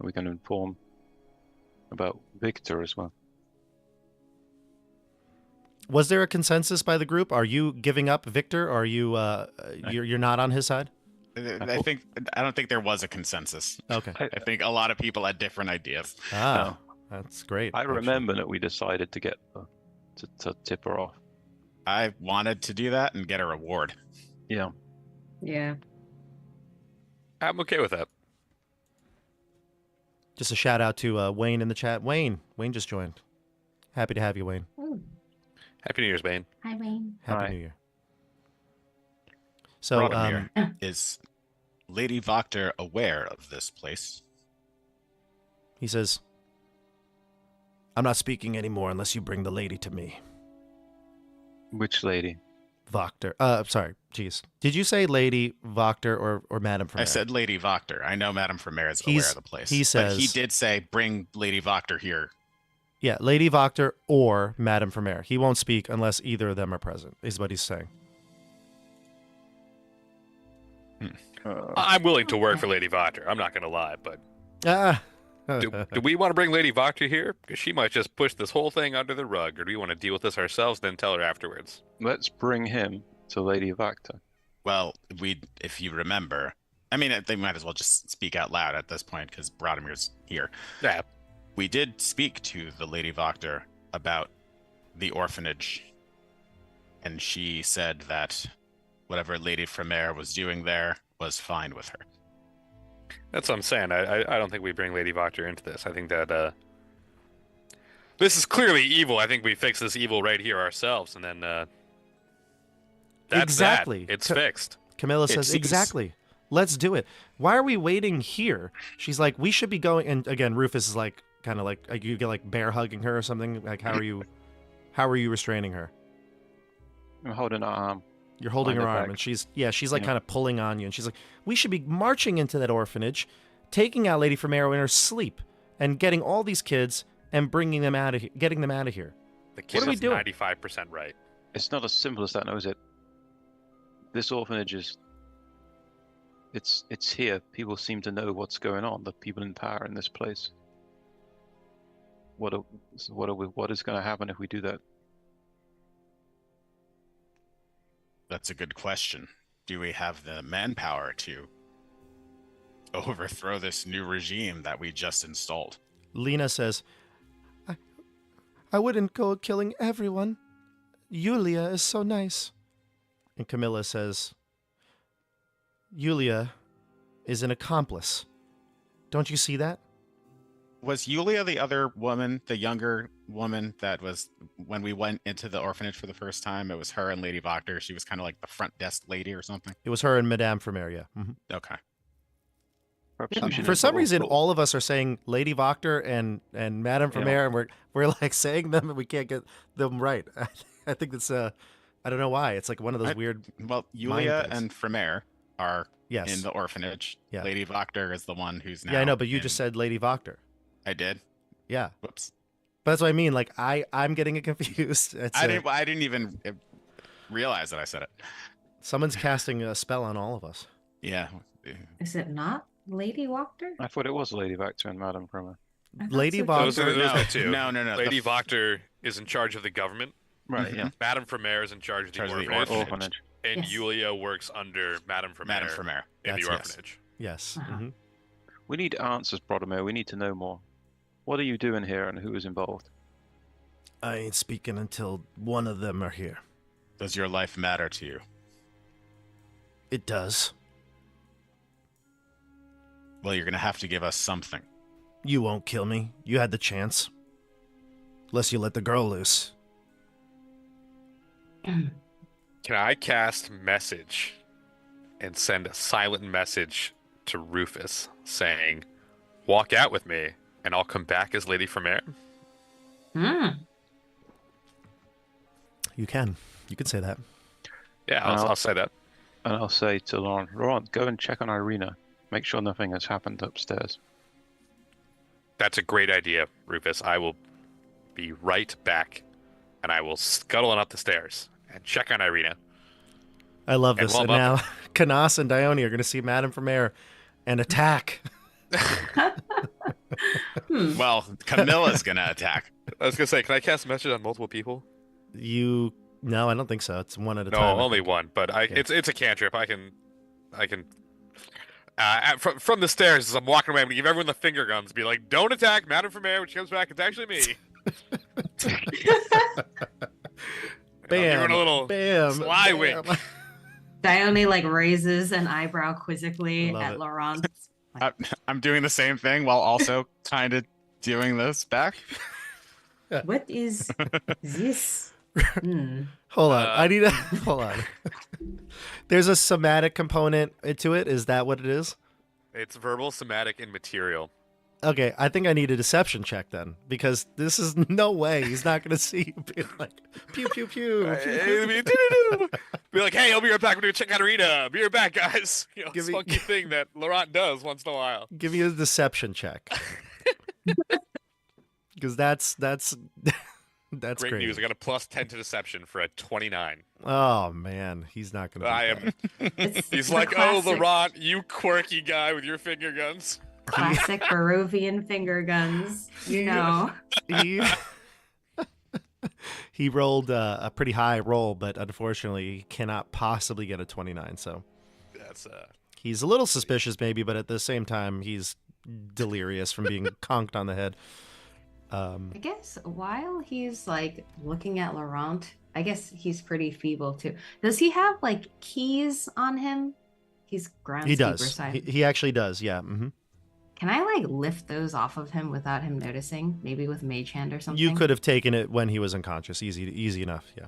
We can inform about Victor as well. Was there a consensus by the group? Are you giving up Victor? Or are you you're not on his side? I don't think there was a consensus. Okay. I think a lot of people had different ideas. Ah, that's great. I actually. remember that we decided to get to tip her off. I wanted to do that and get a reward. Yeah. Yeah. I'm okay with that. Just a shout out to Wayne in the chat. Wayne just joined. Happy to have you, Wayne. Ooh. Happy New Year's, Bane. Hi, Wayne. Happy Hi. New Year. So, Rodamir, is Lady Voctor aware of this place? he says, I'm not speaking anymore unless you bring the lady to me. Which lady? Voctor. Sorry. Jeez. Did you say Lady Voctor or Madame Vermeer? I said Lady Voctor. I know Madame Vermeer is aware of the place. he says- but he did say bring Lady Voctor here. Yeah, Lady Voctor or Madame Vermeer. He won't speak unless either of them are present, is what he's saying. I'm willing to work for Lady Voctor. I'm not going to lie, but Ah. do we want to bring Lady Voctor here? Because she might just push this whole thing under the rug, or do we want to deal with this ourselves, then tell her afterwards? Let's bring him to Lady Wagner. Well, if you remember, I mean, they might as well just speak out loud at this point because Brodamir's here. Yeah. We did speak to the Lady Voctor about the orphanage, and she said that whatever Lady Vermeer was doing there was fine with her. That's what I'm saying. I don't think we bring Lady Voctor into this. I think that this is clearly evil. I think we fix this evil right here ourselves, and then that's Exactly. that. It's fixed. Camilla It says, seems- exactly. Let's do it. Why are we waiting here? She's like, we should be going. And again, Rufus is like, kind of like you get like bear hugging her or something. Like, how are you restraining her? I'm holding her arm. You're holding her Behind her arm, back. and she's like Yeah. kind of pulling on you, and she's like, we should be marching into that orphanage, taking out Lady Vermeer in her sleep, and getting all these kids and bringing them out of here, getting them out of here. The kid are we is doing? 95% right. It's not as simple as that, no, is it? This orphanage is. It's here. People seem to know what's going on. The people in power in this place. What is going to happen if we do that? That's a good question. Do we have the manpower to overthrow this new regime that we just installed? Lena says, I wouldn't go killing everyone. Yulia is so nice. And Camilla says, Yulia is an accomplice. Don't you see that? Was Yulia the other woman, the younger woman that was when we went into the orphanage for the first time? It was her and Lady Voctor. She was kind of like the front desk lady or something. It was her and Madame Vermeer, yeah. Mhm. Okay. Perhaps we should For some involve reason, all- all of us are saying Lady Voctor and Madame Vermeer, and we're like saying them, and we can't get them right. I think that's I don't know why. It's like one of those weird. Well, Yulia things. and Vermeer are Yes. in the orphanage. Yeah. Lady Voctor is the one who's now. Yeah, I know, but you in- just said Lady Voctor. I did. Yeah, Whoops. but that's what I mean. Like I'm getting it confused. It's, I didn't even realize that I said it. someone's casting a spell on all of us. Yeah. Is it not Lady Wachter? I thought it was Lady Wagner and Madame Vermeer. Lady so. Voctor. Those are the two. No. Lady The- Voctor is in charge of the government. Right, yeah. Madame Vermeer is in charge of the Charge of the orphanage. orphanage. Orphanage. And Yes. Yulia works under Madame Vermeer Madame Vermeer. in the That's- yes. orphanage. Yes. Uh-huh. Mhm. We need answers, Brodomir. We need to know more. What are you doing here and who is involved? I ain't speaking until one of them are here. Does your life matter to you? It does. Well, you're going to have to give us something. You won't kill me. You had the chance. Unless you let the girl loose. Can I cast message and send a silent message to Rufus saying, "Walk out with me, and I'll come back as Lady Vermeer"? You can. You can say that. Yeah, I'll say that. And I'll say to Laurent, go and check on Irina. Make sure nothing has happened upstairs. That's a great idea, Rufus. I will be right back, and I will scuttle on up the stairs and check on Irina. I love And this. while And I'm now Canas and Dione are going to see Madame Vermeer and attack. Well, Camilla's going to attack. I was gonna say, can I cast a message on multiple people? No, I don't think so. It's one at a No, time. I only think. one. But Yeah. it's a cantrip. I can. From the stairs as I'm walking away, I'm gonna give everyone the finger guns. Be like, "Don't attack Madame Vermeer when she comes back. It's actually me." Bam. Give it a little bam. sly bam. wink. Dione like raises an eyebrow quizzically I love at it. Laurent. I'm doing the same thing while also kind of doing this back. What is this? Hold on. I need to hold on. There's a somatic component to it. Is that what it is? It's verbal, somatic, and material. Okay, I think I need a deception check then, because this is no way he's not going to see you be like pew pew pew. Be like, "Hey, I'll be right back. We're gonna check out Arena. Be right back, guys." You know, Give this me- funky thing that Laurent does once in a while. Give me a deception check. Because that's Great crazy. news. I got a +10 to deception for a 29. Oh man, he's not going to. I am. It's He's the like, "Oh, classic- Laurent, you quirky guy with your finger guns." Classic Barovian finger guns. You know. He rolled a pretty high roll, but unfortunately, he cannot possibly get a 29. So That's he's a little suspicious, maybe, but at the same time, he's delirious from being conked on the head. I guess while he's like looking at Laurent, I guess he's pretty feeble too. Does he have like keys on him? He's groundskeeper He does. side. He actually does. Yeah. Mm-hmm. Can I like lift those off of him without him noticing? Maybe with mage hand or something. You could have taken it when he was unconscious. Easy enough. Yeah.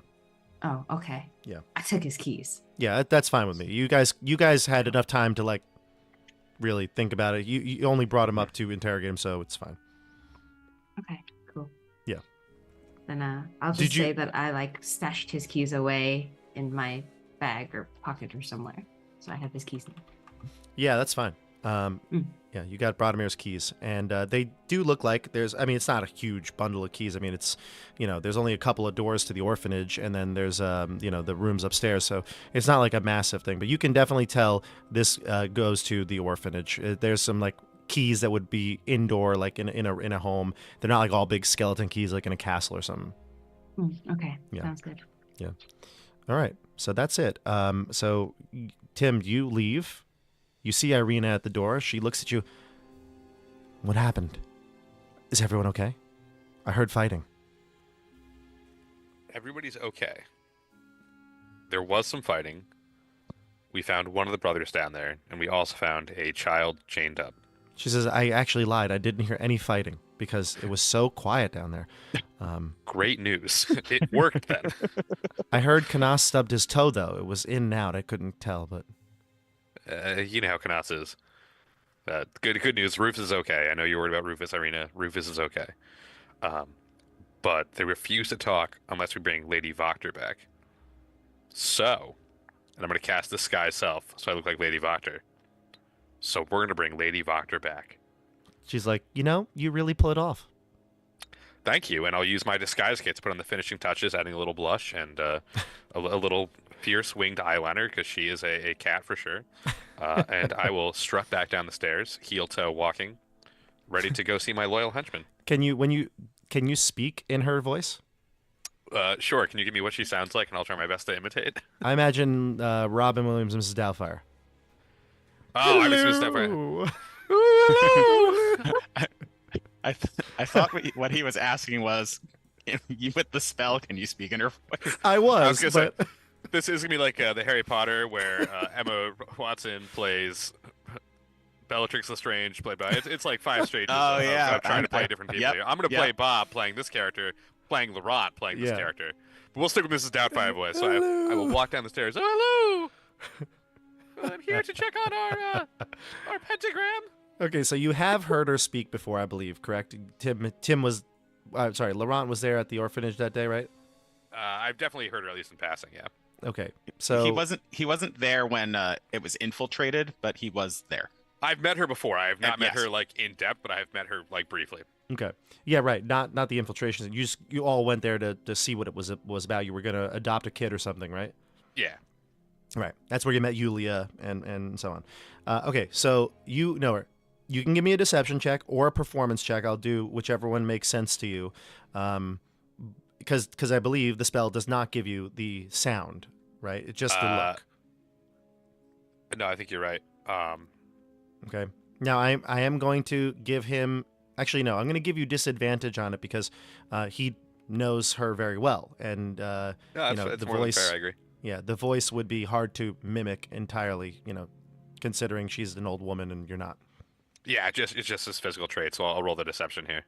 Oh, okay. Yeah. I took his keys. Yeah, that's fine with me. You guys had enough time to like really think about it. You only brought him up to interrogate him, so it's fine. Okay, cool. Yeah. Then I'll Did just you- say that I like stashed his keys away in my bag or pocket or somewhere. So I have his keys now. Yeah, that's fine. Yeah, you got Brodomir's keys, and they do look like it's not a huge bundle of keys. I mean, it's, there's only a couple of doors to the orphanage, and then there's, the rooms upstairs. So it's not like a massive thing, but you can definitely tell this goes to the orphanage. There's some like keys that would be indoor, like in a home. They're not like all big skeleton keys, like in a castle or something. Okay, Yeah. sounds good. All right, so that's it. So Tim, you leave. You see Irina at the door. She looks at you. What happened? Is everyone okay? I heard fighting. Everybody's okay. There was some fighting. We found one of the brothers down there, and we also found a child chained up. She says, I actually lied. I didn't hear any fighting because it was so quiet down there. Great news. It worked then. I heard Canas stubbed his toe, though. It was in and out. I couldn't tell, but... You know how Canas is. Good news. Rufus is okay. I know you're worried about Rufus, Irina. Rufus is okay. But they refuse to talk unless we bring Lady Voctor back. So, and I'm going to cast Disguise Self so I look like Lady Voctor. So we're going to bring Lady Voctor back. She's like, you really pull it off. Thank you, and I'll use my disguise kit to put on the finishing touches, adding a little blush and a little fierce winged eyeliner because she is a cat for sure. And I will strut back down the stairs, heel toe walking, ready to go see my loyal henchman. Can you speak in her voice? Sure. Can you give me what she sounds like, and I'll try my best to imitate? I imagine Robin Williams and Mrs. Doubtfire. Oh, I was Miss Stefano. I thought what he was asking was, you with the spell, can you speak in her voice? I was, gonna but say, this is gonna be like the Harry Potter, where Emma Watson plays Bellatrix Lestrange, played by it's like 5 stages. Oh, yeah. of trying to play different people. Yep, Here. I'm gonna play Bob playing this character, playing Laurent playing this character. But we'll stick with Mrs. Doubtfire voice. So I will walk down the stairs. Oh, hello. I'm here to check on our pentagram. Okay, so you have heard her speak before, I believe, correct? Tim was, sorry, Laurent was there at the orphanage that day, right? I've definitely heard her at least in passing. Yeah. Okay, so he wasn't there when it was infiltrated, but he was there. I've met her before. I have not met yes. her like in depth, but I have met her like briefly. Okay, yeah, right. Not the infiltration. You all went there to see what it was about. You were gonna adopt a kid or something, right? Yeah. Right. That's where you met Yulia and so on. Okay, so you know her. You can give me a deception check or a performance check. I'll do whichever one makes sense to you, because I believe the spell does not give you the sound, right? It's just the look. No, I think you're right. Okay. Now I am going to give him. Actually, no. I'm going to give you disadvantage on it because he knows her very well, and No, the more voice. than fair. I agree. Yeah, the voice would be hard to mimic entirely. Considering she's an old woman and you're not. Yeah, it's just his physical trait. So I'll roll the deception here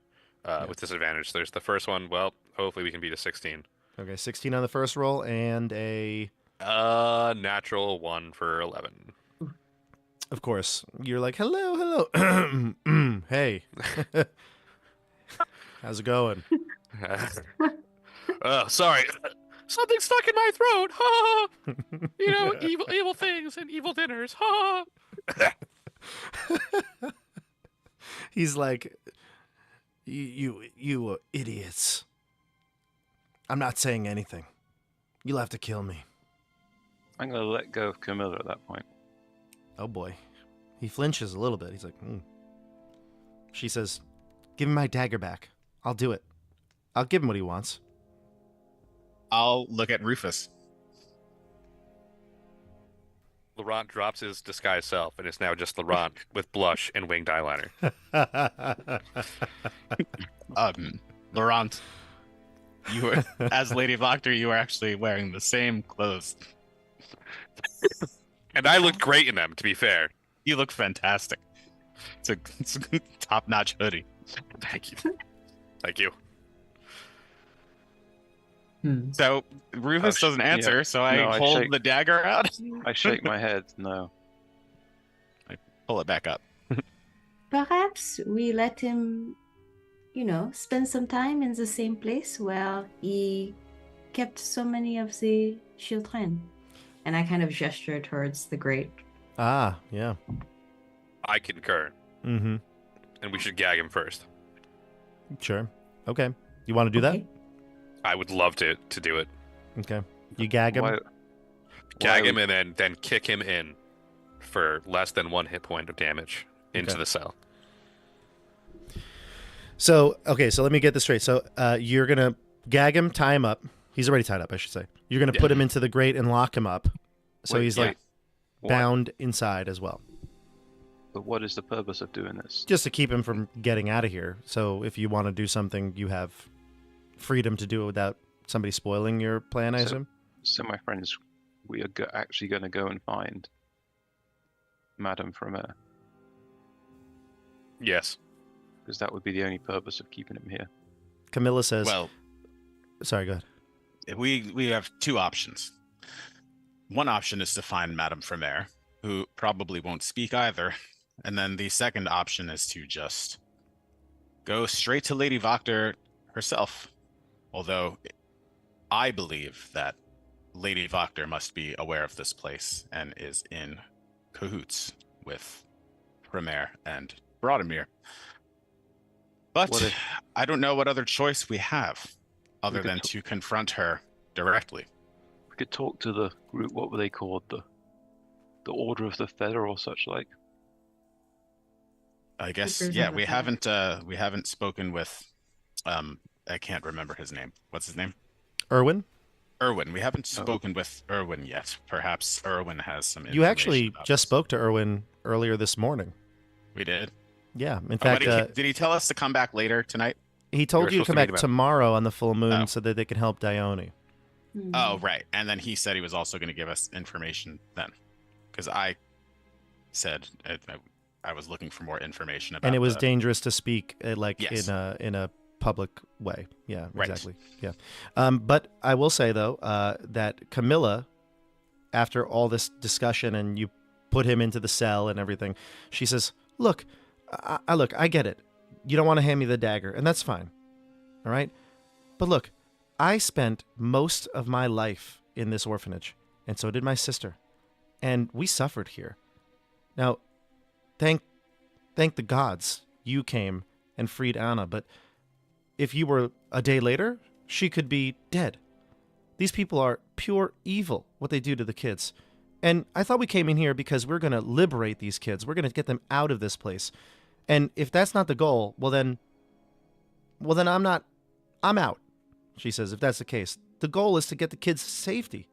with disadvantage. There's the first one. Well, hopefully we can beat a 16. Okay, 16 on the first roll and a natural 1 for 11. Of course, you're like, hello. Hey. How's it going? Oh, sorry. Something stuck in my throat. Ha! Evil things and evil dinners. Ha! He's like, you idiots. I'm not saying anything. You'll have to kill me. I'm going to let go of Camilla at that point. Oh boy. He flinches a little bit. He's like, She says, give me my dagger back. I'll do it. I'll give him what he wants. I'll look at Rufus. Laurent drops his disguised self, and it's now just Laurent with blush and winged eyeliner. Laurent, you were, as Lady Voctor, you were actually wearing the same clothes. And I looked great in them, to be fair. You look fantastic. It's a top-notch hoodie. Thank you. Thank you. So Rufus doesn't answer, so I hold the dagger out. I shake my head. No. I pull it back up. Perhaps we let him, spend some time in the same place where he kept so many of the children. And I kind of gesture towards the grate. Ah, yeah. I concur. Mm-hmm. And we should gag him first. Sure. Okay. You want to do that? I would love to do it. Okay. You gag him? Gag him and then kick him in for less than 1 hit point of damage into the cell. So let me get this straight. So you're going to gag him, tie him up. He's already tied up, I should say. You're going to put him into the grate and lock him up. So he's bound inside as well. But what is the purpose of doing this? Just to keep him from getting out of here. So if you want to do something, you have freedom to do it without somebody spoiling your plan, I assume? So, my friends, we are actually going to go and find Madame Fromere. Yes. Because that would be the only purpose of keeping him here. Camilla says... Well... Sorry, go ahead. We have 2 options. One option is to find Madame Fromere, who probably won't speak either. And then the second option is to just go straight to Lady Voctor herself. Although I believe that Lady Voctor must be aware of this place and is in cahoots with Fromere and Broademere. But I don't know what other choice we have other than to confront her directly. We could talk to the group. What were they called? The Order of the Feather or such like. I guess we haven't spoken with I can't remember his name. What's his name? Irwin? Irwin. We haven't spoken with Irwin yet. Perhaps Irwin has some information. You actually about just this. spoke to Irwin earlier this morning. We did. Yeah. In Oh, fact, did he tell us to come back later tonight? he told You you were to come supposed to meet back him at- tomorrow on the full moon Oh. so that they can help Dione. Oh, right. And then he said he was also going to give us information then, because I said I was looking for more information about. And it was the- dangerous to speak Yes. in a public way. Yeah, Right. exactly. Yeah. But I will say though that Camilla, after all this discussion and you put him into the cell and everything, she says, "Look, I get it. You don't want to hand me the dagger, and that's fine. All right, but look, I spent most of my life in this orphanage, and so did my sister, and we suffered here. Now, thank the gods you came and freed Anna, but if you were a day later, she could be dead. These people are pure evil, what they do to the kids. And I thought we came in here because we're going to liberate these kids. We're going to get them out of this place. And if that's not the goal, well then I'm out." She says, "If that's the case, the goal is to get the kids to safety.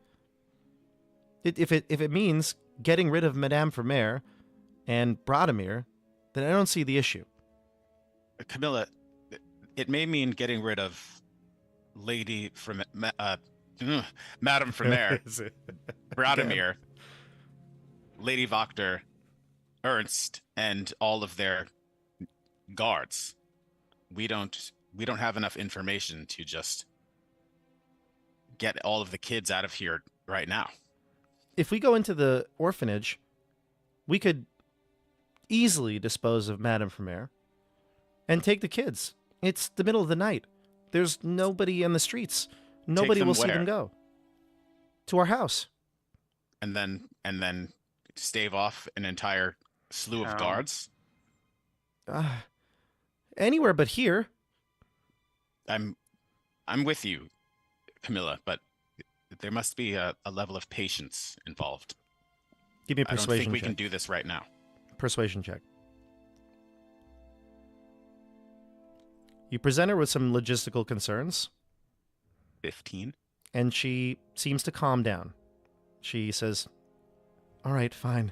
If it means getting rid of Madame Vermeer and Brodimir, then I don't see the issue." Camilla, it may mean getting rid of Lady from Madame Vermeer, Brodimir, Lady Voctor, Ernst, and all of their guards. We don't have enough information to just get all of the kids out of here right now. If we go into the orphanage, we could easily dispose of Madame Vermeer and take the kids. It's the middle of the night. There's nobody in the streets. Nobody them will see where? them go. To our house. And then stave off an entire slew of guards. Anywhere but here. I'm with you, Camilla, but there must be a level of patience involved. Give me a I don't think persuasion we check. can do this right now. Persuasion check. You present her with some logistical concerns, 15. and she seems to calm down. She says, "All right, fine.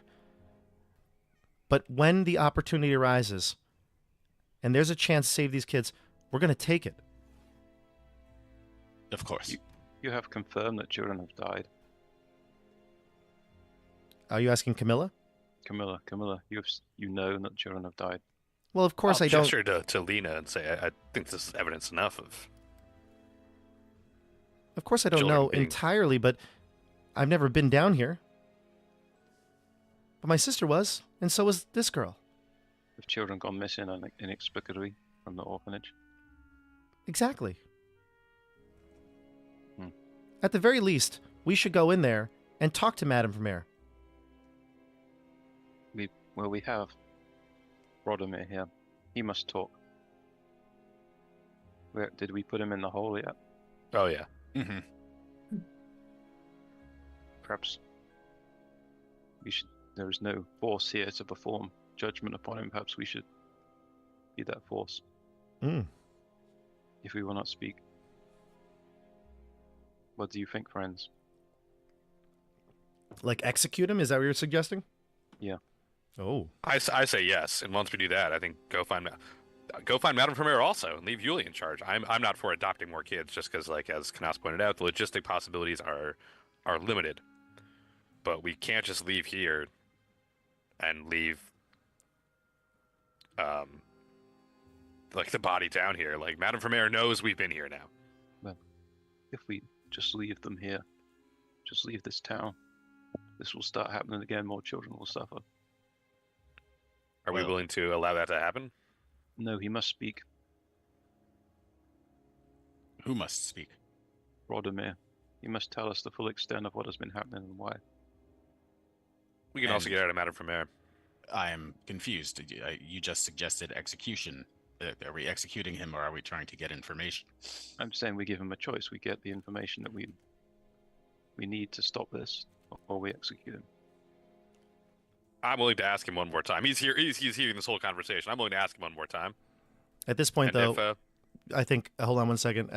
But when the opportunity arises, and there's a chance to save these kids, we're going to take it." Of course. You have confirmed that children have died. Are you asking Camilla? Camilla, you know that children have died. Well, of course I'll I don't. gesture to Lena and say, I think this is evidence enough of. Of course I don't Children know being- entirely, but I've never been down here. But my sister was, and so was this girl. Have children gone missing inexplicably from the orphanage? Exactly. Hmm. At the very least, we should go in there and talk to Madame Vermeer. We have Brodimir here. He must talk. Did we put him in the hole yet? Oh yeah. Mm-hmm. Perhaps we should. There is no force here to perform judgment upon him. Perhaps we should be that force. Mm. If we will not speak. What do you think, friends? Like execute him? Is that what you're suggesting? Yeah. Oh. I say yes, and once we do that, I think go find Madame Vermeer also, and leave Yuli in charge. I'm not for adopting more kids, just because, like as Canas pointed out, the logistic possibilities are limited. But we can't just leave here and leave like the body down here. Like Madame Vermeer knows we've been here now. If we just leave them here, just leave this town, this will start happening again. More children will suffer. Are we willing to allow that to happen? No, he must speak. Who must speak? Brodimir. He must tell us the full extent of what has been happening and why. We can also get out of Madame Vermeer. I am confused. You just suggested execution. Are we executing him, or are we trying to get information? I'm saying we give him a choice. We get the information that we need to stop this, or we execute him. I'm willing to ask him one more time. He's here. He's hearing this whole conversation. I'm willing to ask him one more time. At this point, And though, if, I think. Hold on one second.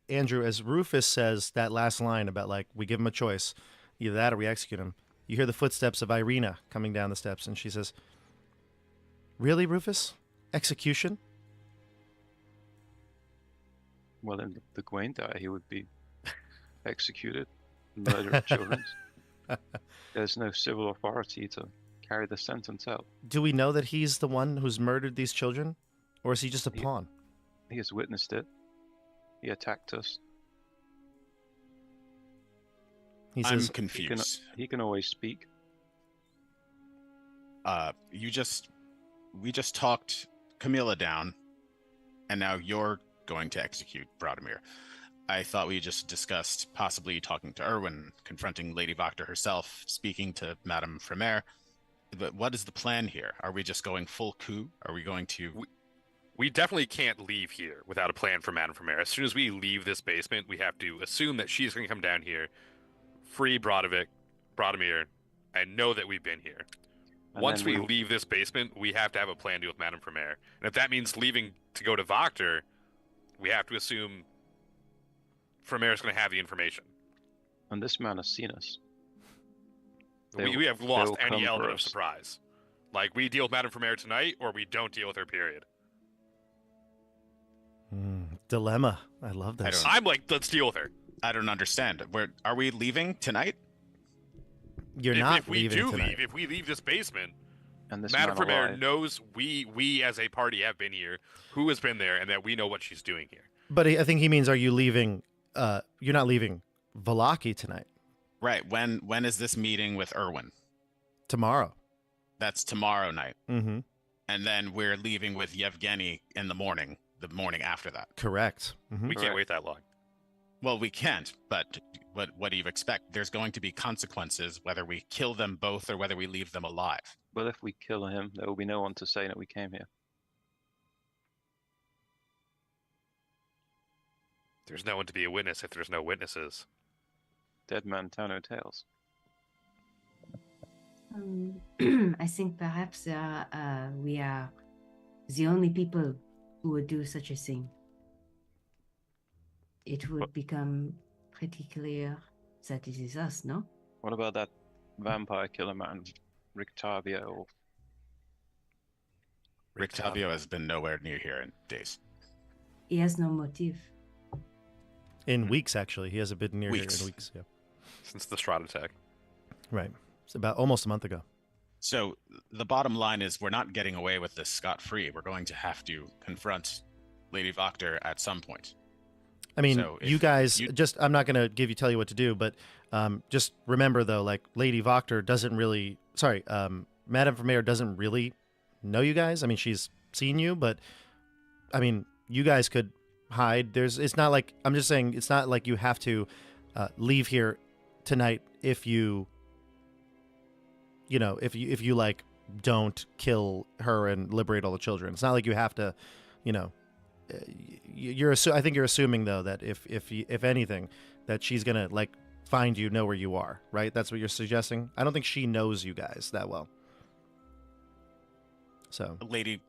Andrew, as Rufus says that last line about like we give him a choice, either that or we execute him. You hear the footsteps of Irina coming down the steps, and she says, "Really, Rufus? Execution?" Well, in the Gwaindire, he would be executed. Murder of children. There's no civil authority to carry the sentence out. Do we know that he's the one who's murdered these children, or is he just a pawn? He has witnessed it. He attacked us. He I'm says, confused. He can always speak. We just talked Camilla down, and now you're going to execute Brodimir. I thought we just discussed possibly talking to Erwin, confronting Lady Voctor herself, speaking to Madame Fremer. But what is the plan here? Are we just going full coup? Are we going to... We definitely can't leave here without a plan for Madame Fremer. As soon as we leave this basement, we have to assume that she's going to come down here, free Brodimir, and know that we've been here. And Once we leave this basement, we have to have a plan to deal with Madame Fremer. And if that means leaving to go to Voctor, we have to assume Fremer's going to have the information. And this man has seen us. We have lost they'll any come for element of us. surprise. Like, we deal with Madame Fremer tonight, or we don't deal with her, period. dilemma. I love this. I'm like, let's deal with her. I don't understand. Are we leaving tonight? You're not if we leaving do tonight. leave, if we leave this basement, And this Madame man Fremer alive. knows we as a party have been here, who has been there, and that we know what she's doing here. But I think he means, are you leaving? You're not leaving Vallaki tonight. Right. When is this meeting with Erwin? Tomorrow. That's tomorrow night. Mm-hmm. And then we're leaving with Yevgeny in the morning after that. Correct. Mm-hmm. We can't wait that long. Well, we can't, but what do you expect? There's going to be consequences whether we kill them both or whether we leave them alive. But if we kill him, there will be no one to say that we came here. There's no one to be a witness if there's no witnesses. Dead man tell no tales. I think perhaps we are the only people who would do such a thing. It would become pretty clear that it is us, no? What about that vampire killer man, Rictavio? Rictavio has been nowhere near here in days. He has no motive. In weeks, actually. He has a bit near here Weeks. in weeks. Yeah. Since the Strahd attack. Right. It's about almost a month ago. So the bottom line is we're not getting away with this scot-free. We're going to have to confront Lady Voctor at some point. I mean, So if you guys you- just, I'm not going to tell you what to do, but just remember though, like Lady Voctor doesn't really, Madame Vermeer doesn't really know you guys. I mean, she's seen you, but I mean, you guys could hide. It's not like, I'm just saying, it's not like you have to leave here tonight if you like don't kill her and liberate all the children. It's not like you have to, I think you're assuming though that if anything, that she's gonna like find you, know where you are, right? That's what you're suggesting. I don't think she knows you guys that well. So Lady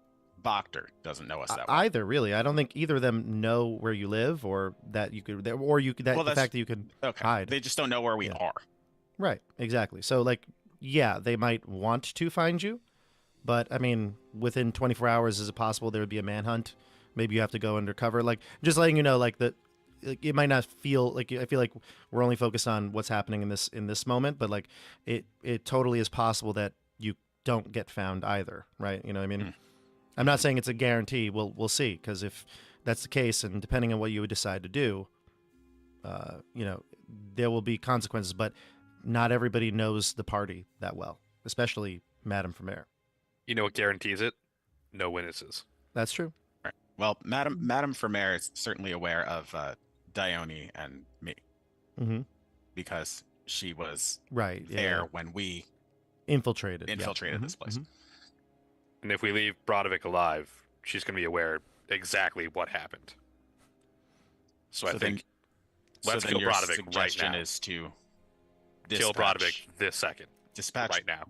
Voctor doesn't know us that well. either really, I don't think either of them know where you live or that you could, or you could the fact that you could hide. They just don't know where we are. Right, exactly. So like, yeah, they might want to find you, but I mean, within 24 hours, is it possible there would be a manhunt? Maybe you have to go undercover. Like, just letting you know, like that, like, it might not feel like, I feel like we're only focused on what's happening in this moment, but like it totally is possible that you don't get found either, right? You know what I mean? I'm not saying it's a guarantee. We'll see, because if that's the case, and depending on what you would decide to do, there will be consequences. But not everybody knows the party that well, especially Madame Vermeer. You know what guarantees it? No witnesses. That's true. Right. Well, Madame Vermeer is certainly aware of Dione and me Mm-hmm. because she was Right. there when we Infiltrated this place. And if we leave Brodovik alive, she's going to be aware exactly what happened. So I think let's kill your Brodovik right suggestion now. is to Kill dispatch- Brodovik this second, dispatch right now.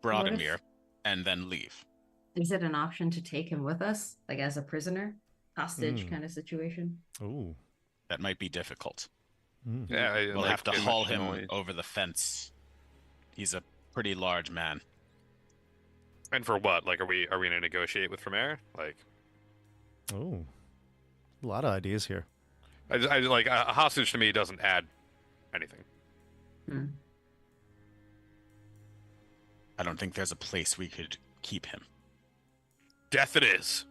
Brodimir, and then leave. Is it an option to take him with us, like as a prisoner, hostage kind of situation? Ooh. That might be difficult. Mm. Yeah, We'll like, have to too haul much him noise. over the fence. He's a pretty large man. And for what? Like, are we gonna negotiate with Vermeer? Like, Oh, a lot of ideas here. I like a hostage to me doesn't add anything. Hmm. I don't think there's a place we could keep him. Death it is.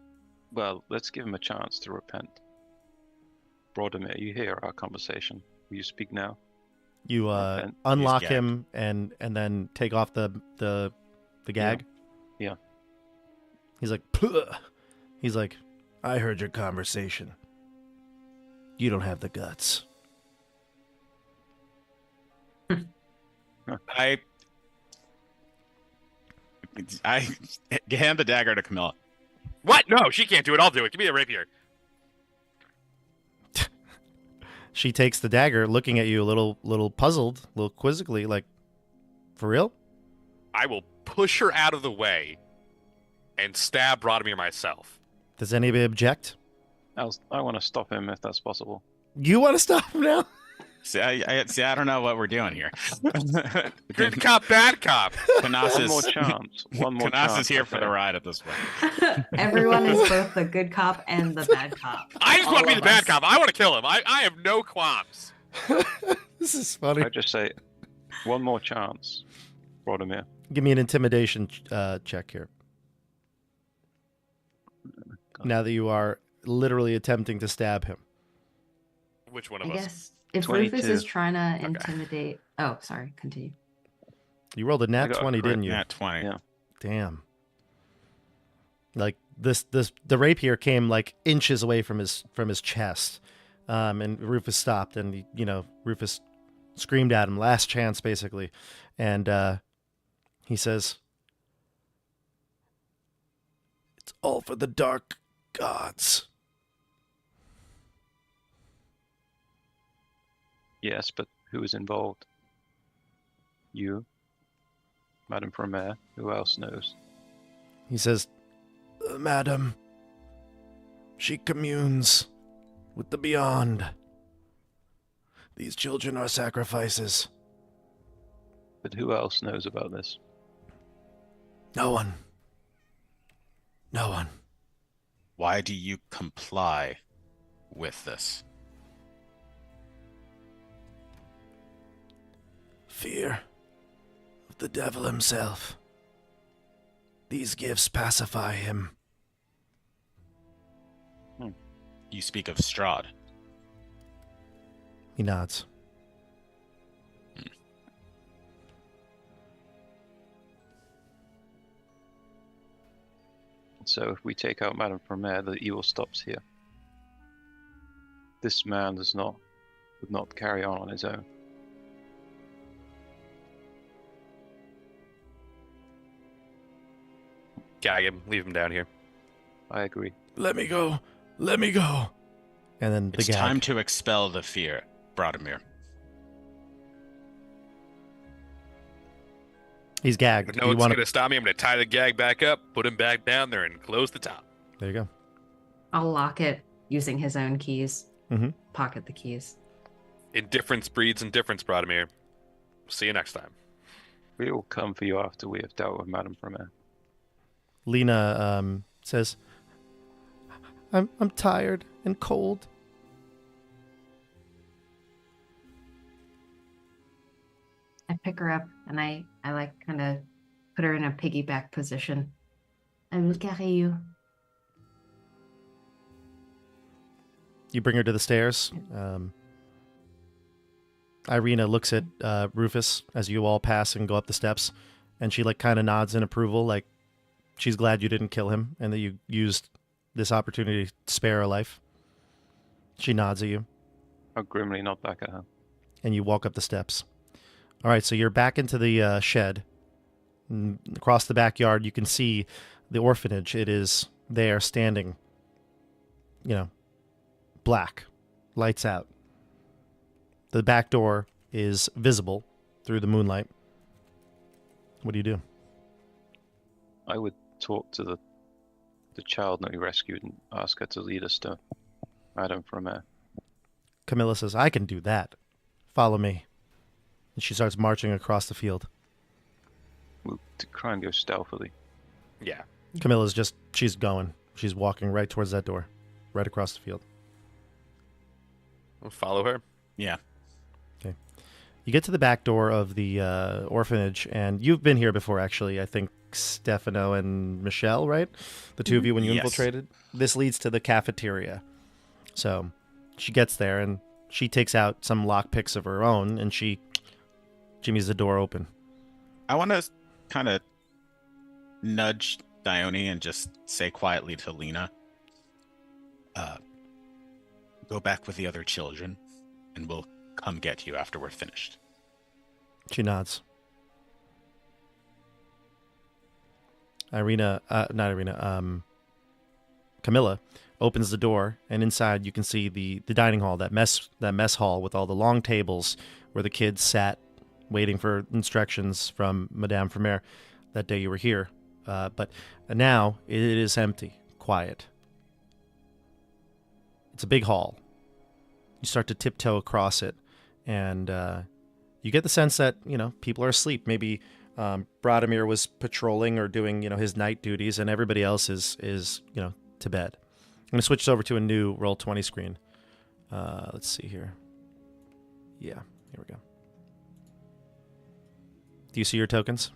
Well, let's give him a chance to repent. Brodemir, you hear our conversation. Will you speak now? You Repent. unlock He's him and then take off the gag. Yeah. He's like, "Puh." He's like, I heard your conversation. You don't have the guts. I hand the dagger to Camilla. What? No, she can't do it. I'll do it. Give me a rapier. She takes the dagger, looking at you a little puzzled, a little quizzically, like, for real? I will push her out of the way and stab Brodemir myself. Does anybody object? I want to stop him if that's possible. You want to stop him now? See, I don't know what we're doing here. Good cop, bad cop. Canas One more is, chance. One more Canas chance. is here for the okay. ride at this point. Everyone is both the good cop and the bad cop. I just want to be All the of bad us. cop. I want to kill him. I have no qualms. This is funny. I just say, one more chance, Brodemir. Give me an intimidation check here. Now that you are literally attempting to stab him. Which one I of us? guess if 22. Rufus is trying to intimidate. Oh, sorry. Continue. You rolled a I nat got a 20, crit. didn't you? Nat 20. Yeah. Damn. Like the rapier came like inches away from his chest, and Rufus stopped, and Rufus screamed at him, last chance basically, and he says, "It's all for the dark gods." Yes, but who is involved? You, Madame Vermeer. Who else knows? He says, "Madam, she communes with the beyond. These children are sacrifices. But who else knows about this? No one. No one." Why do you comply with this? Fear of the devil himself. These gifts pacify him. You speak of Strahd. He nods. So if we take out Madame Vermeer, the evil stops here. This man would not carry on his own. Gag him. Leave him down here. I agree. Let me go. Let me go. And then the It's gag. time to expel the fear, Brodemir. He's gagged. If Do no you one's wanna- going to stop me, I'm going to tie the gag back up, put him back down there, and close the top. There you go. I'll lock it using his own keys. Mhm. Pocket the keys. Indifference breeds indifference, Brodemir. See you next time. We will come for you after we have dealt with Madame Vermeer. Lena says, I'm tired and cold. I pick her up and I like kind of put her in a piggyback position. I will carry you. You bring her to the stairs. Irina looks at Rufus as you all pass and go up the steps, and she like kind of nods in approval, like she's glad you didn't kill him and that you used this opportunity to spare her life. She nods at you, I'll grimly nod back at her. and you walk up the steps. All right, so you're back into the shed. And across the backyard, you can see the orphanage. It is there, standing, black, lights out. The back door is visible through the moonlight. What do you do? I would talk to the child that we rescued and ask her to lead us to Madame Vermeer. Camilla says, I can do that. Follow me. And she starts marching across the field. We'll try and go stealthily. Yeah. Camilla's just, she's going. She's walking right towards that door, right across the field. We'll follow her. Yeah. You get to the back door of the orphanage, and you've been here before, actually. I think Stefano and Michelle, right? The two of you when you Yes. infiltrated. This leads to the cafeteria. So she gets there, and she takes out some lockpicks of her own, and she jimmies the door open. I want to kind of nudge Dione and just say quietly to Lena, go back with the other children, and we'll come get you after we're finished. She nods. Camilla opens the door, and inside you can see the dining hall, that mess hall with all the long tables where the kids sat waiting for instructions from Madame Vermeer that day you were here. But now it is empty, quiet. It's a big hall. You start to tiptoe across it, and you get the sense that, people are asleep. Maybe Brodimir was patrolling or doing, his night duties, and everybody else is to bed. I'm going to switch over to a new Roll20 screen. Let's see here. Yeah, here we go. Do you see your tokens?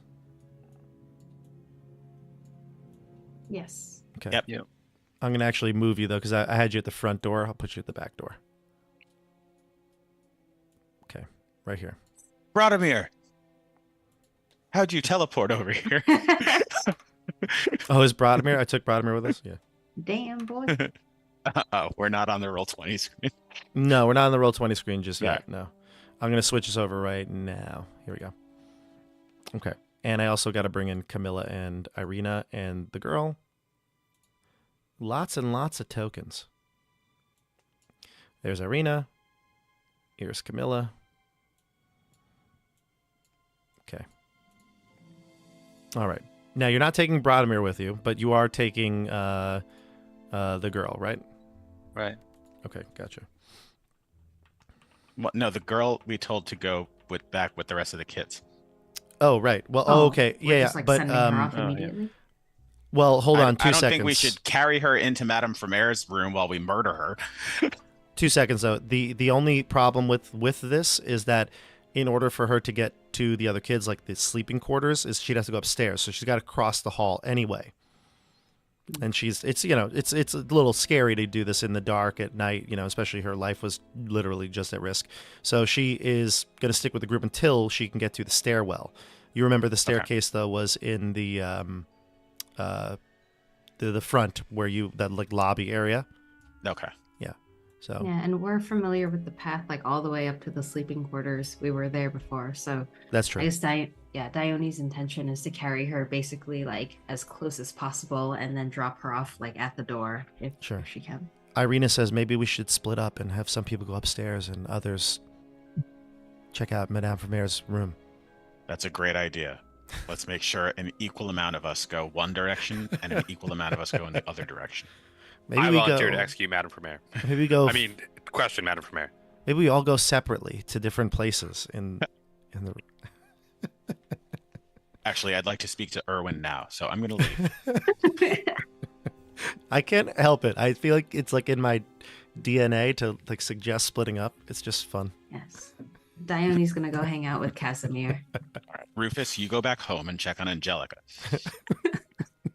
Yes. Okay. Yep. I'm going to actually move you, though, because I had you at the front door. I'll put you at the back door. Okay, right here. Brodimir, how'd you teleport over here? Oh, is Brodimir? I took Brodimir with us? Yeah. Damn, boy. Oh, we're not on the Roll20 screen. No, we're not on the Roll20 screen just yet. Yeah. No. I'm going to switch this over right now. Here we go. Okay. And I also got to bring in Camilla and Irina and the girl. Lots and lots of tokens. There's Irina. Here's Camilla. Okay. All right. Now, you're not taking Brodimir with you, but you are taking the girl, right? Right. Okay, gotcha. Well, no, the girl we told to go back with the rest of the kids. Oh, right. Well, okay. We're Yeah, just, yeah. like, But, sending her off Oh, yeah. immediately. well, hold on 2 I don't seconds. think we should carry her into Madame Vermeer's room while we murder her. 2 seconds, though. The only problem with this is that in order for her to get to the other kids, like the sleeping quarters, is she'd have to go upstairs. So she's got to cross the hall anyway. And it's a little scary to do this in the dark at night, especially her life was literally just at risk. So she is going to stick with the group until she can get to the stairwell. You remember the staircase, though, was in the front where that like lobby area. Okay. So Yeah, and we're familiar with the path, like all the way up to the sleeping quarters. We were there before, so that's true. I guess Dione's intention is to carry her basically like as close as possible, and then drop her off like at the door if she can. Irina says maybe we should split up and have some people go upstairs and others check out Madame Vermeer's room. That's a great idea. Let's make sure an equal amount of us go one direction and an equal amount of us go in the other direction. Maybe I we volunteer go. to execute Madame Vermeer. Maybe we go. Question, Madame Vermeer. Maybe we all go separately to different places in the. Actually, I'd like to speak to Erwin now, so I'm going to leave. I can't help it. I feel like it's like in my DNA to like suggest splitting up. It's just fun. Yes. Dione's gonna go hang out with Casimir. All right, Rufus, you go back home and check on Angelica.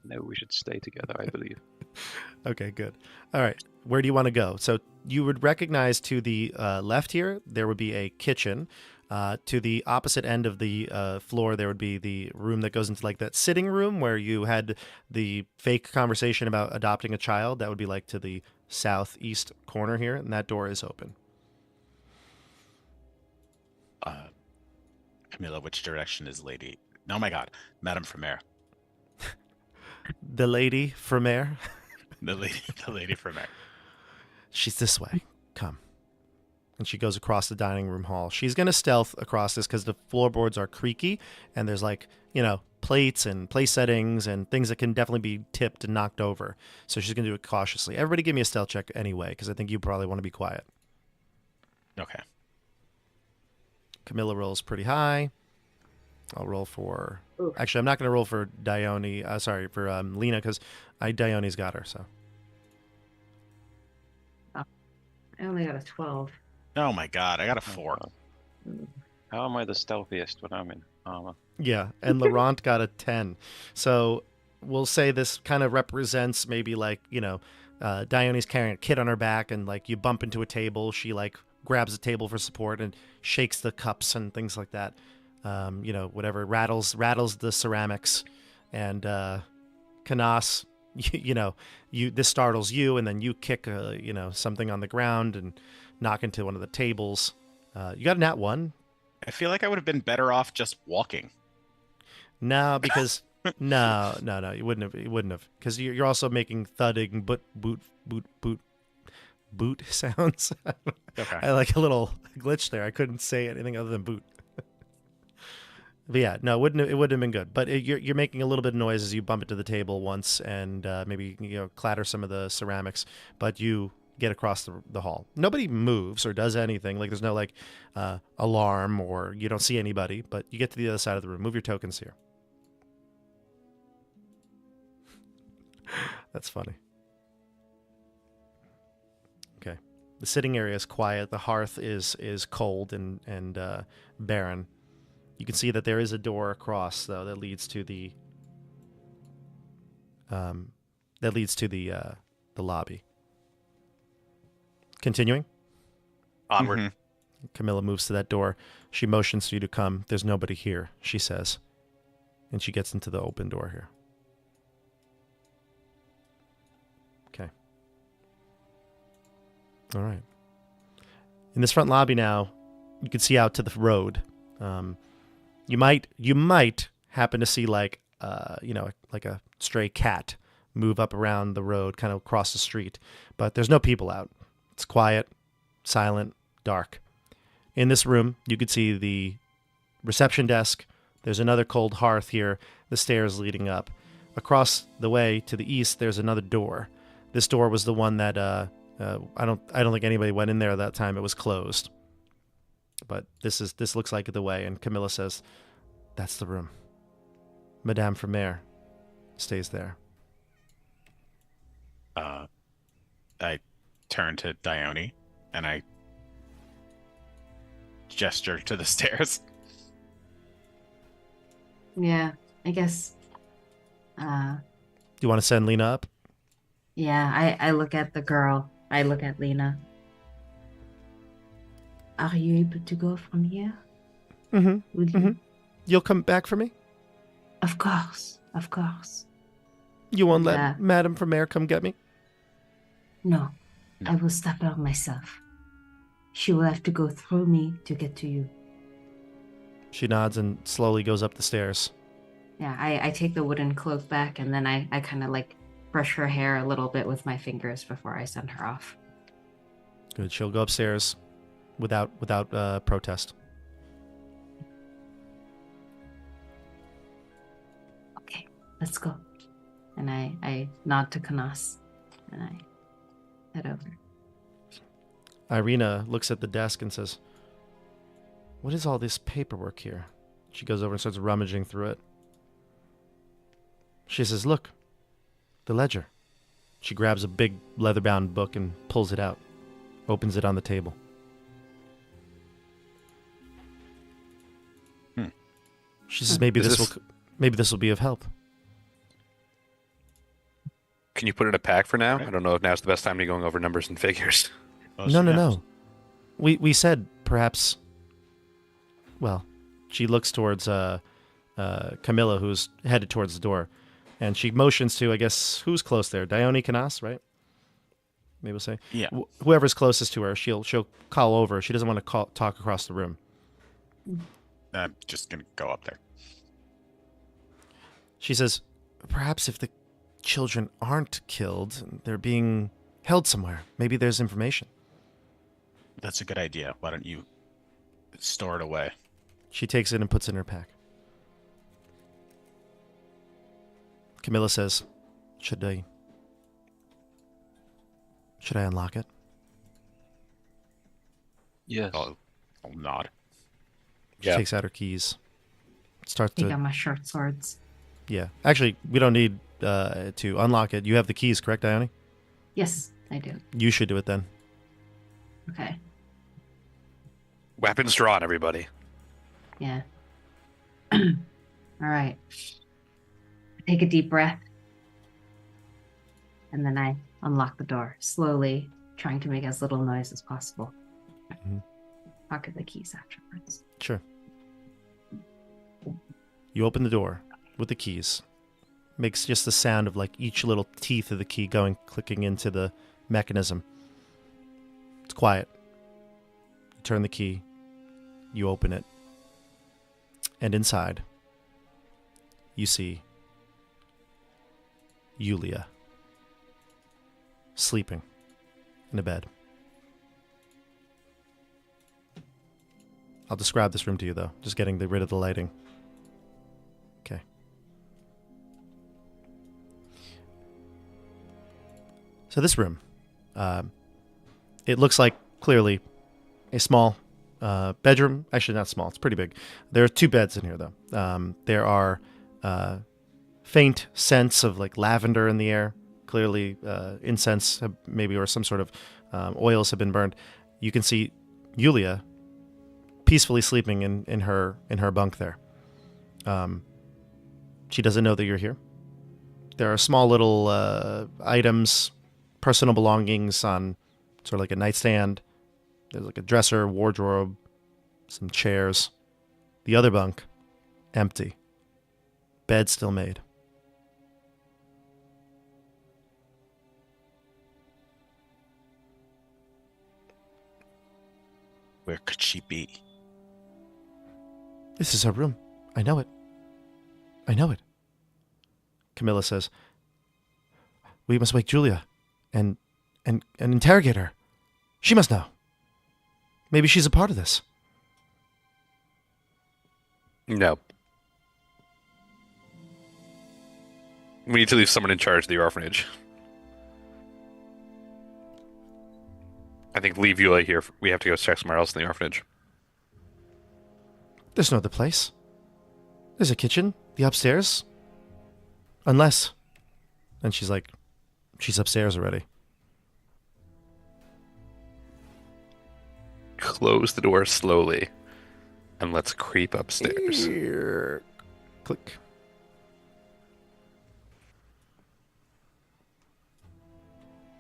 No, we should stay together, I believe. Okay, good. All right. Where do you want to go? So you would recognize to the left here, there would be a kitchen. To the opposite end of the floor, there would be the room that goes into like that sitting room where you had the fake conversation about adopting a child. That would be like to the southeast corner here, and that door is open. Camilla, which direction is Lady? Oh my God, Madame Vermeer. The lady Vermeer. The lady Vermeer. She's this way. Come. And she goes across the dining room hall. She's going to stealth across this because the floorboards are creaky and there's like, plates and place settings and things that can definitely be tipped and knocked over. So she's going to do it cautiously. Everybody give me a stealth check anyway because I think you probably want to be quiet. Okay. Camilla rolls pretty high. I'll roll for... Oof. Actually, I'm not going to roll for Dione. Sorry, for Lena, because Dione's got her, so... I only got a 12. Oh my god, I got a 4. How am I the stealthiest when I'm in armor? Yeah, and Laurent got a 10. So we'll say this kind of represents maybe like, Dione's carrying a kid on her back and like you bump into a table. She like grabs a table for support and shakes the cups and things like that. Whatever, rattles the ceramics. And Canas, this startles you and then you kick, something on the ground and knock into one of the tables. You got a nat 1. I feel like I would have been better off just walking. No, because no, you wouldn't have, because you're also making thudding boot sounds. Okay. I like a little glitch there. I couldn't say anything other than boot. But yeah, no, it wouldn't have been good. But you're making a little bit of noise as you bump into the table once and maybe clatter some of the ceramics, but you get across the hall. Nobody moves or does anything. Like there's no like alarm or you don't see anybody, but you get to the other side of the room. Move your tokens here. That's funny. Okay. The sitting area is quiet. The hearth is cold and barren. You can see that there is a door across though that leads to the lobby. Continuing. Onward. Mhm. Camilla moves to that door. She motions for you to come. There's nobody here, she says. And she gets into the open door here. Okay. All right. In this front lobby now, you can see out to the road. You might happen to see like a stray cat move up around the road, kind of across the street. But there's no people out. It's quiet, silent, dark. In this room, you could see the reception desk. There's another cold hearth here, the stairs leading up. Across the way to the east, there's another door. This door was the one that I don't think anybody went in there at that time. It was closed. But this looks like the way, and Camilla says, "That's the room. Madame Vermeer stays there." I turn to Dione and I gesture to the stairs. Yeah, I guess. Do you want to send Lena up? Yeah, I look at the girl. I look at Lena. Are you able to go from here? Mm-hmm. Will you? Mm-hmm. You'll come back for me? Of course, of course. You won't Yeah. let Madame Vermeer come get me? No, I will stop her myself. She will have to go through me to get to you. She nods and slowly goes up the stairs. Yeah, I take the wooden cloak back and then I kind of like brush her hair a little bit with my fingers before I send her off. Good. She'll go upstairs without protest. Okay, let's go. And I nod to Canas and I head over. Irina looks at the desk and says, "What is all this paperwork here?" She goes over and starts rummaging through it. She says, "Look, the ledger." She grabs a big leather-bound book and pulls it out, opens it on the table. She says, "Maybe this will be of help." Can you put it in a pack for now? I don't know if now's the best time to be going over numbers and figures. Oh, No. We said perhaps. Well, she looks towards Camilla, who's headed towards the door, and she motions to, I guess, who's close there? Dione, Canas, right? Maybe we'll say. Yeah. Whoever's closest to her, she'll call over. She doesn't want to talk across the room. I'm just gonna go up there. She says, "Perhaps if the children aren't killed, they're being held somewhere. Maybe there's information." That's a good idea. Why don't you store it away? She takes it and puts it in her pack. Camilla says, Should I unlock it?" Yes. I'll nod. She Yeah. takes out her keys. Starts Take to out my short swords. yeah. Actually, we don't need to unlock it. You have the keys, correct, Dione? Yes, I do. You should do it then. Okay. Weapons drawn, everybody. Yeah. All right. Take a deep breath. And then I unlock the door, slowly, trying to make as little noise as possible. Mhm. Pocket the keys afterwards. Sure. You open the door with the keys. Makes just the sound of like each little teeth of the key clicking into the mechanism. It's quiet. You turn the key. You open it. And inside, you see Yulia sleeping in a bed. I'll describe this room to you, though. Just getting rid of the lighting. Okay. So this room, it looks like clearly a small bedroom. Actually, not small. It's pretty big. There are 2 beds in here, though. There are faint scents of like lavender in the air. Clearly, incense maybe or some sort of oils have been burned. You can see Yulia peacefully sleeping in her bunk there. She doesn't know that you're here. There are small little items, personal belongings on sort of like a nightstand. There's like a dresser, wardrobe, some chairs. The other bunk, empty. Bed still made. Where could she be? This is her room. I know it. I know it. Camilla says, we must wake Julia and interrogate her. She must know. Maybe she's a part of this. No. We need to leave someone in charge of the orphanage. I think leave Yulia here. We have to go check somewhere else in the orphanage. There's no other place. There's a kitchen, the upstairs. Unless. And she's like, she's upstairs already. Close the door slowly, and let's creep upstairs. Here. Click.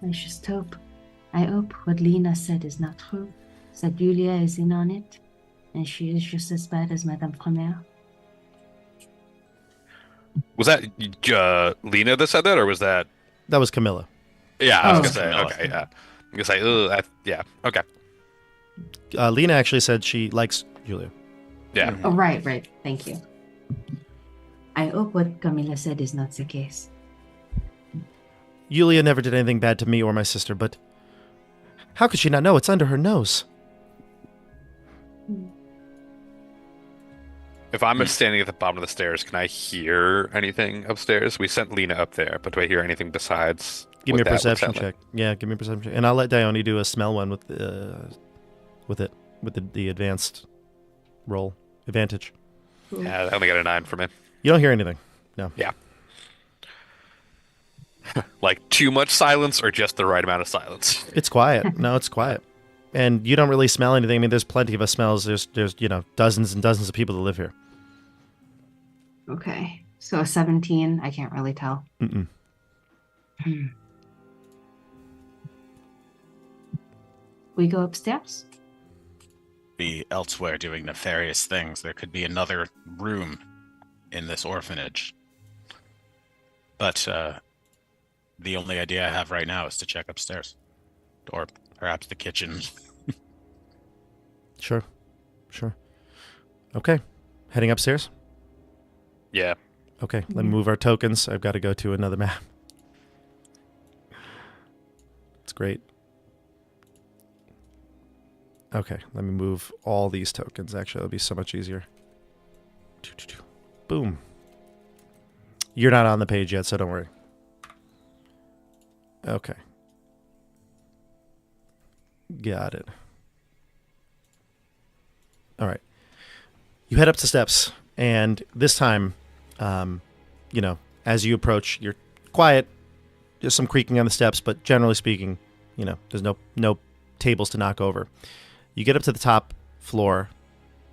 I just hope. I hope what Lena said is not true. That Julia is in on it, and she is just as bad as Madame Première. Was that Lena that said that, or was that? That was Camilla. Yeah, I was Oh. gonna say. Camilla. Okay, yeah. I'm gonna say. Ugh, yeah. Okay. Lena actually said she likes Julia. Yeah. Oh, right. Thank you. I hope what Camilla said is not the case. Yulia never did anything bad to me or my sister, but how could she not know? It's under her nose. If I'm standing at the bottom of the stairs, can I hear anything upstairs? We sent Lena up there, but do I hear anything besides? Give me a what that would perception sound like? check. Yeah, give me a perception check. And I'll let Dione do a smell one with the advanced roll. Advantage. Yeah, I only got a 9 for me. You don't hear anything. No. Like too much silence or just the right amount of silence? It's quiet. No, it's quiet. And you don't really smell anything. I mean, there's plenty of us smells. There's dozens and dozens of people that live here. Okay. So a 17, I can't really tell. Mm-mm. We go upstairs? Be elsewhere doing nefarious things. There could be another room in this orphanage. But the only idea I have right now is to check upstairs. Or perhaps the kitchen. Sure. Okay. Heading upstairs? Yeah. Okay, let me move our tokens. I've got to go to another map. It's great. Okay, let me move all these tokens. Actually, it'll be so much easier. Boom. You're not on the page yet, so don't worry. Okay. Got it. All right. You head up the steps, and this time, as you approach, you're quiet. There's some creaking on the steps, but generally speaking, there's no tables to knock over. You get up to the top floor,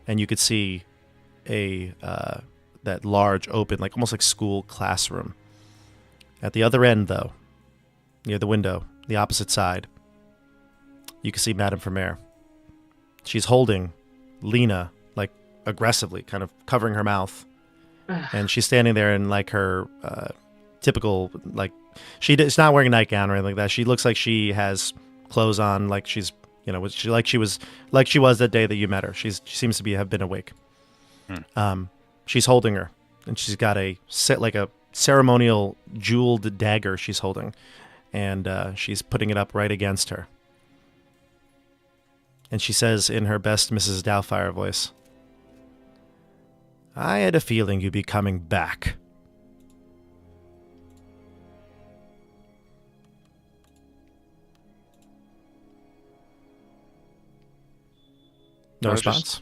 and you could see that large open, like almost like school classroom. At the other end, though, near the window, the opposite side, you can see Madame Vermeer. She's holding Lena, like aggressively, kind of covering her mouth, and she's standing there in like her typical, like she's not wearing a nightgown or anything like that. She looks like she has clothes on, like she's she was that day that you met her. She seems to have been awake. She's holding her, and she's got a ceremonial jeweled dagger she's holding, and she's putting it up right against her. And she says in her best Mrs. Doubtfire voice, "I had a feeling you'd be coming back." No response?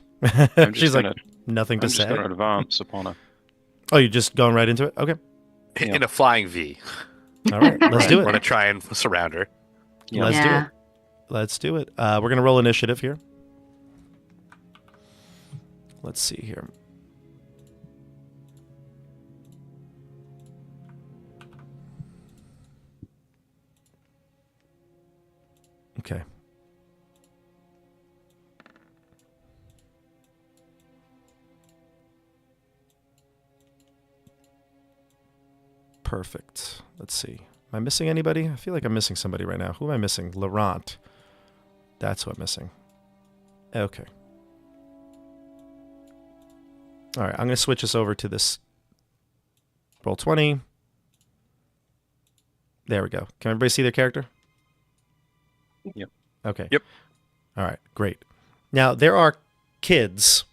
She's like, nothing to say. I'm just going to advance upon her. Oh, you're just going right into it? Okay. In a flying V. All right, let's do We're it. going to try and surround her. Let's do it. Let's do it. We're going to roll initiative here. Let's see here. Okay. Perfect. Let's see. Am I missing anybody? I feel like I'm missing somebody right now. Who am I missing? Laurent. That's what I'm missing. Okay. All right. I'm going to switch us over to this roll 20. There we go. Can everybody see their character? Yep. Okay. Yep. All right. Great. Now, there are kids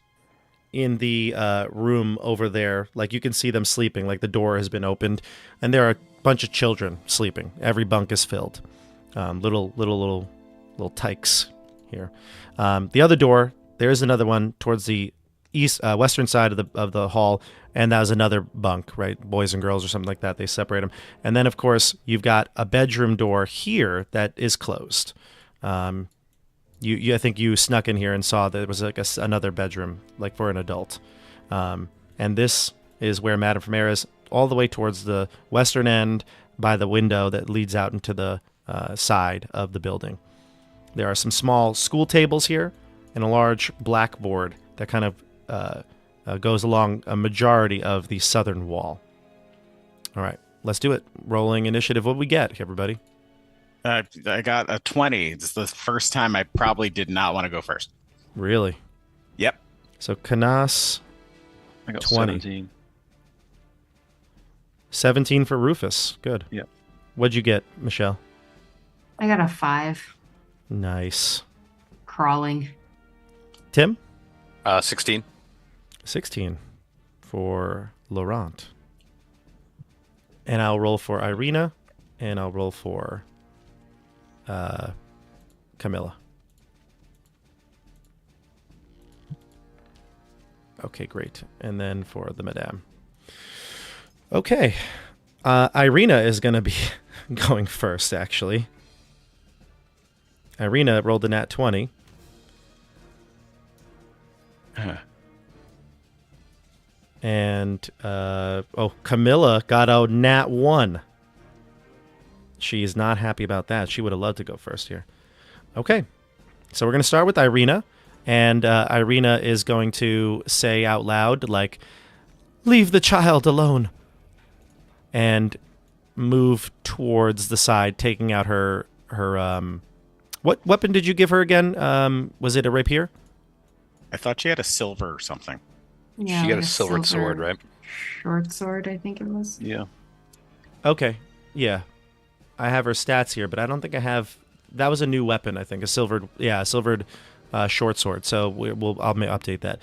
in the room over there. Like, you can see them sleeping. Like, the door has been opened, and there are a bunch of children sleeping. Every bunk is filled. Little tykes here. The other door, there is another one towards the western side of the hall, and that was another bunk, right? Boys and girls or something like that. They separate them. And then, of course, you've got a bedroom door here that is closed. I think you snuck in here and saw that it was like another bedroom, like for an adult. And this is where Madame Vermeer is, all the way towards the western end by the window that leads out into the side of the building. There are some small school tables here and a large blackboard that kind of goes along a majority of the southern wall. All right, let's do it. Rolling initiative. What do we get, everybody? I got a 20. It's the first time I probably did not want to go first. Really? Yep. So Canas, I got 20. 17. 17 for Rufus. Good. Yep. What'd you get, Michelle? I got a 5. Nice. Crawling. Tim? 16. 16 for Laurent. And I'll roll for Irina, and I'll roll for Camilla. Okay, great. And then for the Madame. Okay. Irina is going to be going first, actually. Irina rolled a nat 20. And, Camilla got a nat 1. She's not happy about that. She would have loved to go first here. Okay. So we're going to start with Irina. And Irina is going to say out loud, like, "Leave the child alone." And move towards the side, taking out her what weapon did you give her again? Was it a rapier? I thought she had a silver or something. Yeah, She got like a silvered sword, right? Short sword, I think it was. Yeah. Okay. Yeah. I have her stats here, but I don't think I have. That was a new weapon, I think. A silvered short sword. So I'll update that.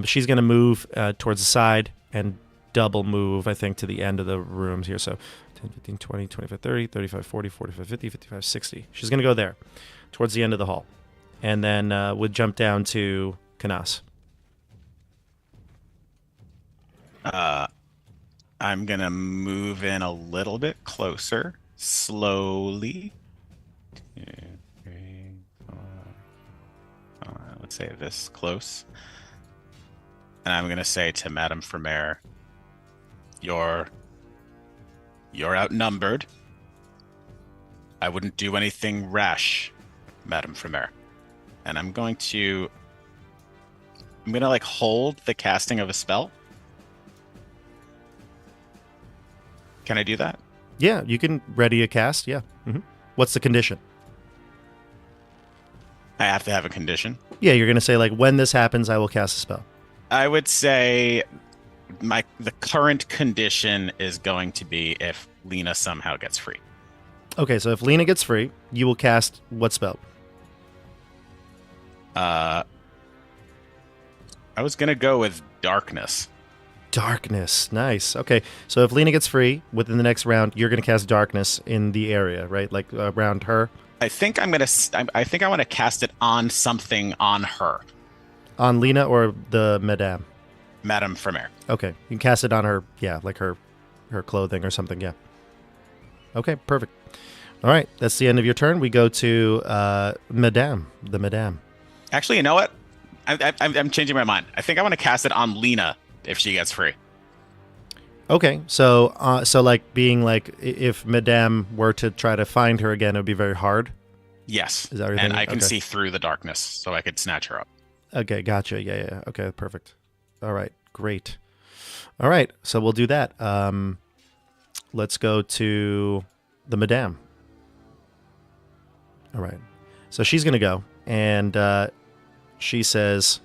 She's going to move towards the side and double move, I think, to the end of the rooms here. So 10, 15, 20, 25, 30, 35, 40, 45, 50, 55, 60. She's going to go there towards the end of the hall. And then would jump down to Canas. I'm gonna move in a little bit closer, slowly. 2, 3, 4, 5, let's say this close. And I'm gonna say to Madame Vermeer, you're outnumbered. I wouldn't do anything rash, Madame Vermeer. And I'm gonna like hold the casting of a spell. Can I do that? Yeah, you can ready a cast. Yeah. What's the condition? I have to have a condition. Yeah, you're going to say, like, when this happens, I will cast a spell. I would say the current condition is going to be if Lena somehow gets free. Okay, so if Lena gets free, you will cast what spell? I was going to go with darkness. Darkness. Nice. Okay, so if Lena gets free within the next round, you're going to cast darkness in the area, right? Like around her? I think I want to cast it on something on her. On Lena or the Madame? Madame Vermeer. Okay, you can cast it on her, yeah, like her clothing or something, yeah. Okay, perfect. All right, that's the end of your turn. We go to the Madame. Actually, you know what? I'm changing my mind. I think I want to cast it on Lena if she gets free. Okay, so like being like if Madame were to try to find her again, it would be very hard. Yes, is that what you're and thinking? I can Okay. see through the darkness, so I could snatch her up. Okay, gotcha. Yeah. Okay, perfect. All right, great. All right, so we'll do that. Let's go to the Madame. All right, so she's gonna go, and she says,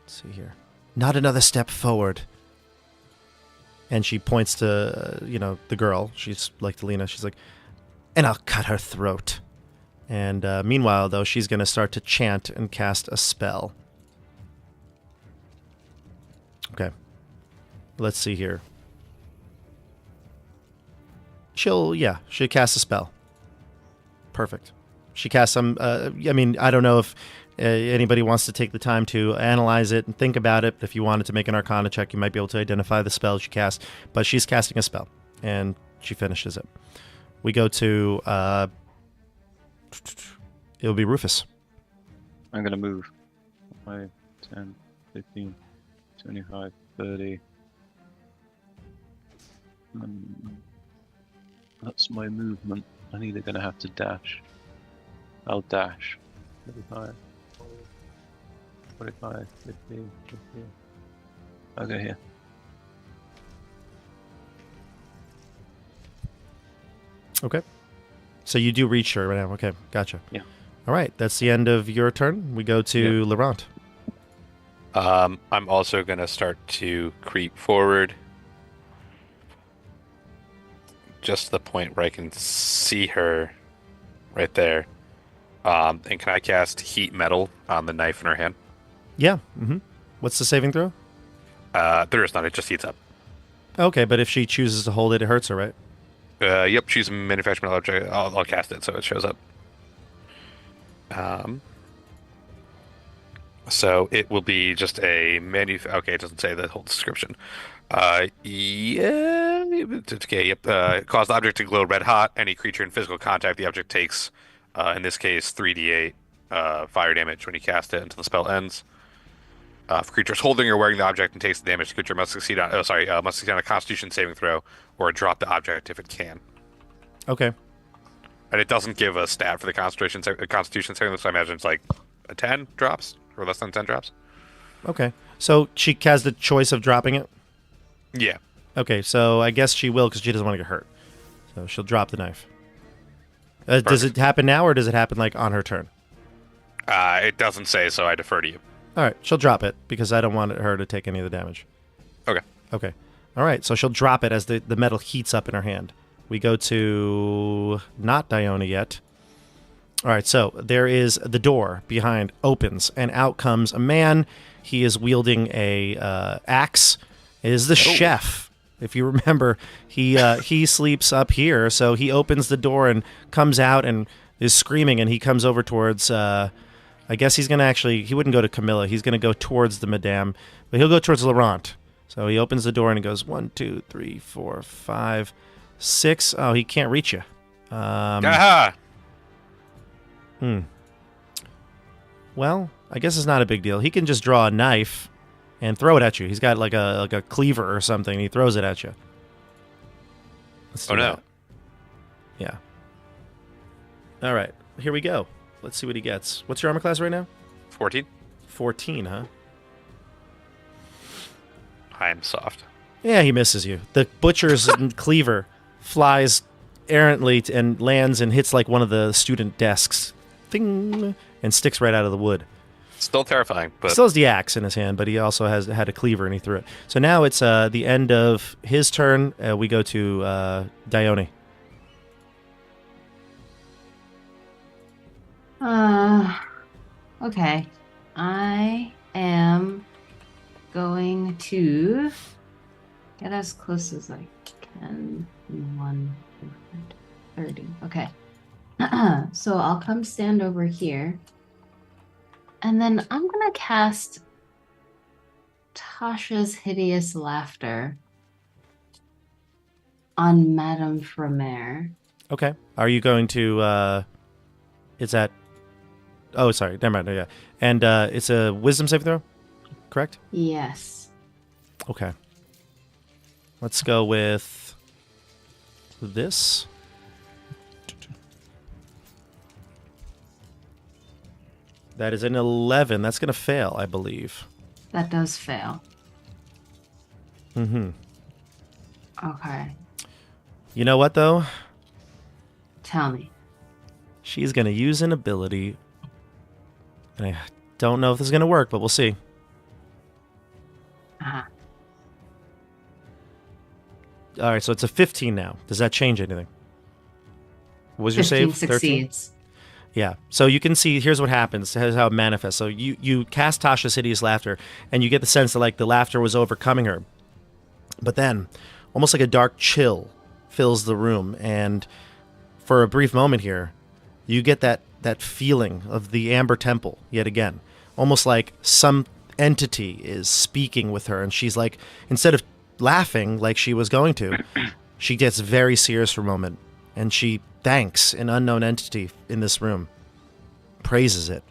"Let's see here, not another step forward." And she points to the girl. She's like to Lena. She's like, "And I'll cut her throat." And meanwhile, though, she's going to start to chant and cast a spell. Okay. Let's see here. She'll cast a spell. Perfect. She casts some, I don't know if anybody wants to take the time to analyze it and think about it. If you wanted to make an Arcana check, you might be able to identify the spell she casts. But she's casting a spell, and she finishes it. We go to... it'll be Rufus. I'm going to move 5, 10, 15, 25, 30. That's my movement. I'm either going to have to dash. I'll dash. 35, 45, 50, 50. I'll go here. Okay. So you do reach her right now. Okay, gotcha. Yeah. All right, that's the end of your turn. We go to Laurent. I'm also going to start to creep forward. Just to the point where I can see her right there. And can I cast Heat Metal on the knife in her hand? Yeah. What's the saving throw? There is none. It just heats up. Okay, but if she chooses to hold it, it hurts her, right? Yep, choose a manufactured metal object. I'll cast it so it shows up. So it will be just a Okay, it doesn't say the whole description. Yeah, it's okay. Yep. Cause the object to glow red hot. Any creature in physical contact the object takes, in this case, 3d8 fire damage when you cast it until the spell ends. If creatures holding or wearing the object and takes the damage, the creature must succeed on a Constitution saving throw or drop the object if it can. Okay. And it doesn't give a stat for the Constitution saving, so I imagine it's like a 10 drops or less than 10 drops. Okay. So she has the choice of dropping it? Yeah. Okay, so I guess she will because she doesn't want to get hurt. So she'll drop the knife. Does it happen now or does it happen like on her turn? It doesn't say, so I defer to you. All right, she'll drop it because I don't want her to take any of the damage. Okay. Okay. All right, so she'll drop it as the metal heats up in her hand. We go to not Dione yet. All right, so there is the door behind opens, and out comes a man. He is wielding a axe. It is the chef. If you remember, he sleeps up here, so he opens the door and comes out and is screaming, and he comes over towards I guess he's going to actually, he wouldn't go to Camilla. He's going to go towards the Madame, but he'll go towards Laurent. So he opens the door and he goes 1, 2, 3, 4, 5, 6. Oh, he can't reach you. Aha! Well, I guess it's not a big deal. He can just draw a knife and throw it at you. He's got like a cleaver or something. And he throws it at you. Let's do that. Yeah. All right. Here we go. Let's see what he gets. What's your armor class right now? 14. 14, huh? I'm soft. Yeah, he misses you. The butcher's cleaver flies errantly and lands and hits like one of the student desks. Ding! And sticks right out of the wood. Still terrifying, but Still has the axe in his hand, but he also had a cleaver and he threw it. So now it's the end of his turn. We go to Dione. Okay. I am going to get as close as I can. 1, 30. Okay. So I'll come stand over here. And then I'm going to cast Tasha's Hideous Laughter on Madame Fromere. Okay. Are you going to... is that... Oh, sorry. Never mind. Yeah. And it's a wisdom saving throw, correct? Yes. Okay. Let's go with this. That is an 11. That's going to fail, I believe. That does fail. Mm-hmm. Okay. You know what, though? Tell me. She's going to use an ability. And I don't know if this is going to work, but we'll see. Uh-huh. All right, so it's a 15 now. Does that change anything? What was your 15 save? 13? succeeds. Yeah. So you can see, here's what happens. Here's how it manifests. So you cast Tasha's Hideous Laughter, and you get the sense that like the laughter was overcoming her. But then, almost like a dark chill fills the room, and for a brief moment here, you get that feeling of the Amber Temple yet again. Almost like some entity is speaking with her, and she's like, instead of laughing like she was going to, she gets very serious for a moment, and she thanks an unknown entity in this room, praises it,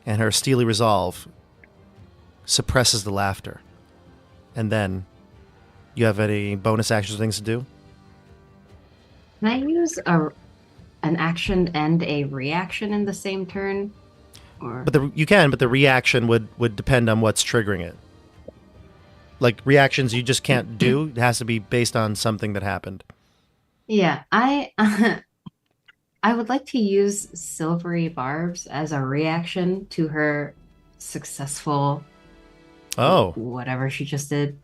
and her steely resolve suppresses the laughter. And then, you have any bonus actions or things to do? Can I use an action and a reaction in the same turn? Or But you can, but the reaction would depend on what's triggering it. Like, reactions you just can't do. It has to be based on something that happened. yeah, I would like to use Silvery Barbs as a reaction to her successful whatever she just did.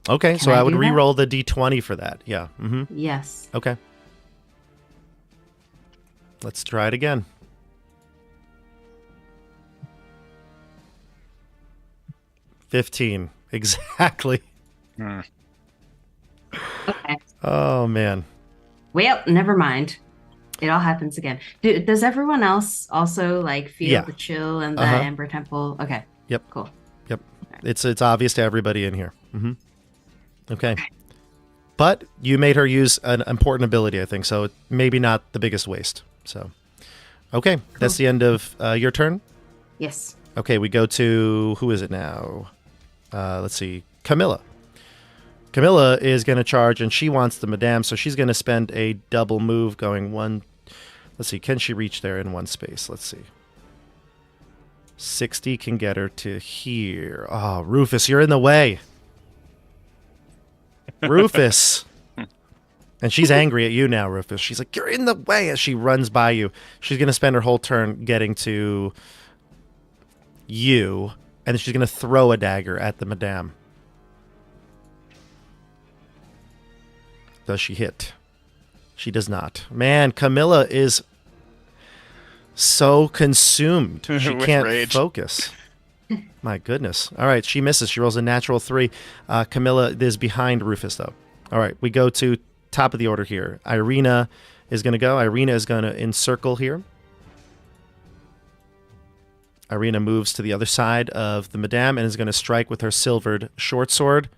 Okay, Can so I I would do that? re-roll the d20 for that. Yeah. Mm-hmm. Yes. Okay. Let's try it again. $15. Exactly. Okay. Oh, man. Well, never mind. It all happens again. Does everyone else also like feel Yeah. the chill and the Uh-huh. Amber Temple? Okay. Yep. Cool. Yep. It's obvious to everybody in here. Mm-hmm. Okay. But you made her use an important ability, I think, so maybe not the biggest waste. So, okay. That's the end of your turn. Yes. Okay, we go to, who is it now? Let's see, Camilla. Camilla is going to charge, and she wants the Madame, so she's going to spend a double move going one. Let's see, can she reach there in one space? Let's see. 60 can get her to here. Oh, Rufus, you're in the way. Rufus. And she's angry at you now, Rufus. She's like, you're in the way as she runs by you. She's going to spend her whole turn getting to you, and then she's going to throw a dagger at the Madame. Does she hit? She does not. Man, Camilla is so consumed. She With can't rage. focus. My goodness. All right, she misses. She rolls a natural 3. Camilla is behind Rufus, though. All right, we go to top of the order here. Irina is going to go. Irina is going to encircle here. Irina moves to the other side of the Madame and is going to strike with her silvered short sword.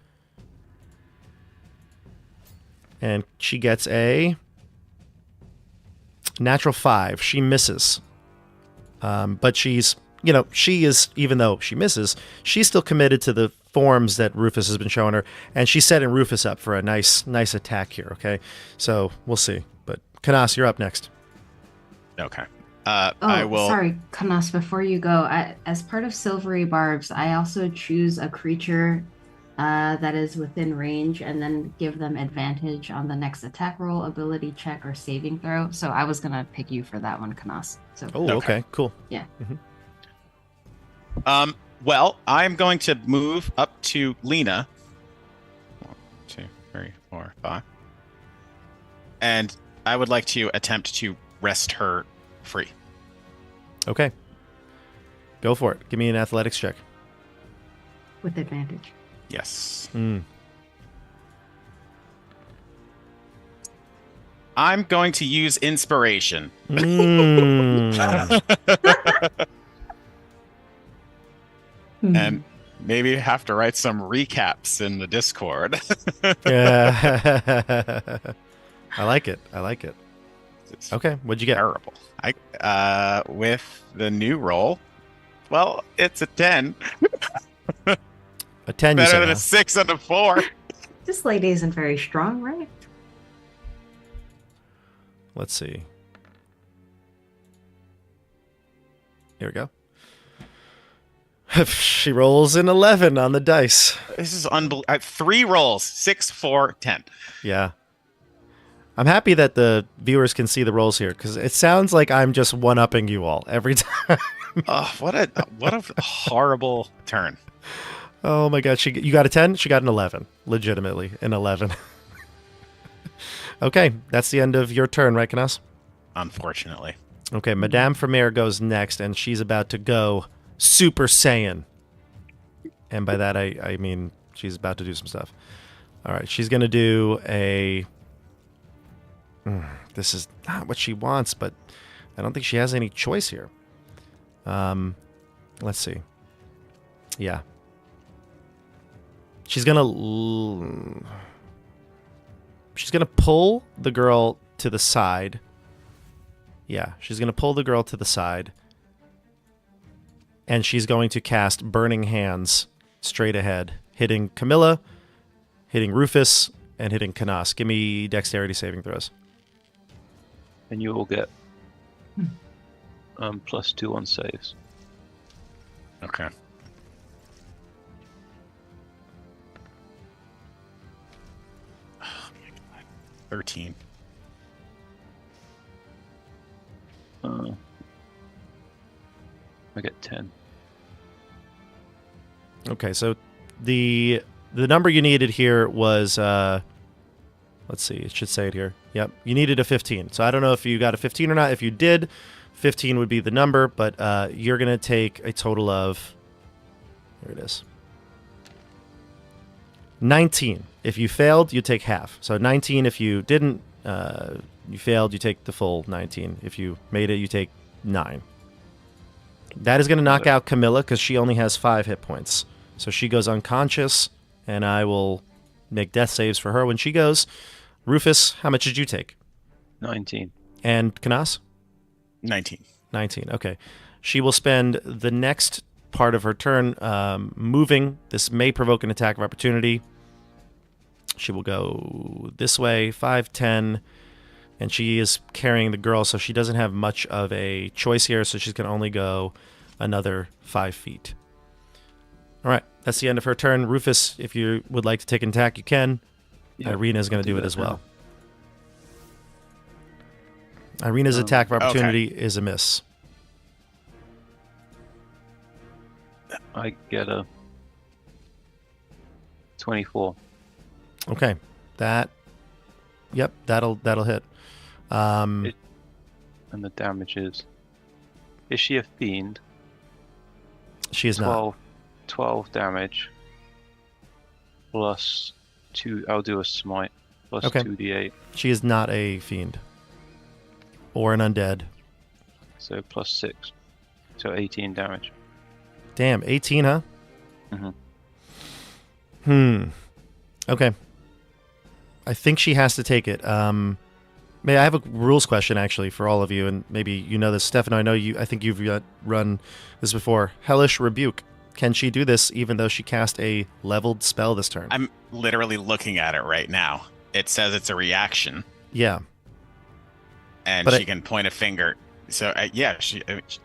And she gets a natural 5. She misses. But she's, she is, even though she misses, she's still committed to the forms that Rufus has been showing her. And she's setting Rufus up for a nice attack here, okay? So we'll see. But Canas, you're up next. Okay. I will. Sorry, Canas, before you go, as part of Silvery Barbs, I also choose a creature that is within range and then give them advantage on the next attack roll, ability check, or saving throw. So I was going to pick you for that one, Canas. So, okay, cool. Yeah. Mm-hmm. Well, I'm going to move up to Lena. 1, 2, 3, 4, 5. And I would like to attempt to wrest her free. Okay. Go for it. Give me an athletics check. With advantage. Yes. Mm. I'm going to use inspiration. And maybe have to write some recaps in the Discord. Yeah. I like it. It's Okay, what'd you get? terrible. With the new roll, well, it's a 10. A 10, you Better said, than huh? a 6 and a 4. This lady isn't very strong, right? Let's see. Here we go. She rolls an 11 on the dice. This is unbelievable. 3 rolls, 6, 4, 10. Yeah. I'm happy that the viewers can see the rolls here, because it sounds like I'm just one-upping you all every time. Oh, what a horrible turn. Oh my god, you got a 10? She got an 11. Legitimately, an 11. Okay, that's the end of your turn, right, Canas? Unfortunately. Okay, Madame Vermeer goes next, and she's about to go Super Saiyan. And by that, I mean she's about to do some stuff. All right, she's going to do a... This is not what she wants, but I don't think she has any choice here. Let's see. Yeah. She's going to pull the girl to the side. Yeah, she's going to pull the girl to the side. And she's going to cast Burning Hands straight ahead, hitting Camilla, hitting Rufus, and hitting Canas. Give me dexterity saving throws. And you all get +2 on saves. Okay. Oh my god. 13. I get 10. Okay, so the number you needed here was let's see, it should say it here. Yep, you needed a 15. So I don't know if you got a 15 or not. If you did, 15 would be the number, but you're going to take a total of, here it is, 19. If you failed, you take half. So 19 if you didn't, you failed, you take the full 19. If you made it, you take 9. That is going to knock out Camilla because she only has 5 hit points. So she goes unconscious, and I will make death saves for her when she goes. Rufus, how much did you take? 19. And Canas? 19. 19, okay. She will spend the next part of her turn moving. This may provoke an attack of opportunity. She will go this way, 5, 10, and she is carrying the girl, so she doesn't have much of a choice here, so she's going to only go another 5 feet. All right, that's the end of her turn. Rufus, if you would like to take an attack, you can. Yeah, Irina's going to do it as now. well. Irina's attack of opportunity is a miss. I get a 24. Okay, that'll hit. And the damage is she a fiend? She is not. 12 damage plus 2. I'll do a smite plus Okay. 2d8. She is not a fiend or an undead. So plus 6. So 18 damage. Damn, 18, huh? Mhm. Okay. I think she has to take it. May I have a rules question actually for all of you, and maybe you know this, Stefano. I think you've run this before. Hellish Rebuke. Can she do this even though she cast a leveled spell this turn? I'm literally looking at it right now. It says it's a reaction, Yeah. and But she can point a finger. So yeah,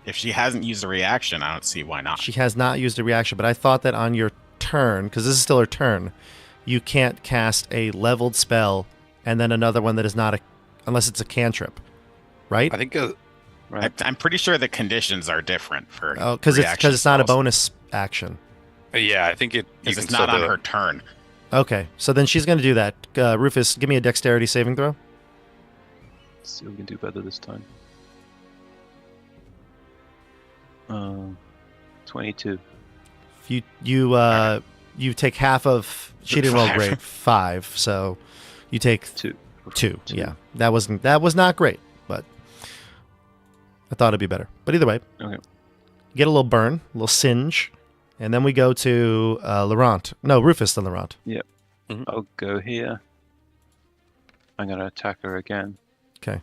if she hasn't used a reaction, I don't see why not. She has not used a reaction, but I thought that on your turn, because this is still her turn, you can't cast a leveled spell and then another one that is not unless it's a cantrip, right? I think Right. I'm pretty sure the conditions are different for. Oh, because it's not a spells. bonus action. yeah, I think it. You Because can it's not still on do her it. turn. Okay, so then she's going to do that. Rufus, give me a dexterity saving throw. Let's see if we can do better this time. 22. You take half of. She didn't roll 5. great. 5, so you take 2. 2. Yeah, that was not great, but I thought it'd be better. But either way, Okay. you get a little burn, a little singe, and then we go to Laurent. No, Rufus then Laurent. I'll go here. I'm gonna attack her again. Okay.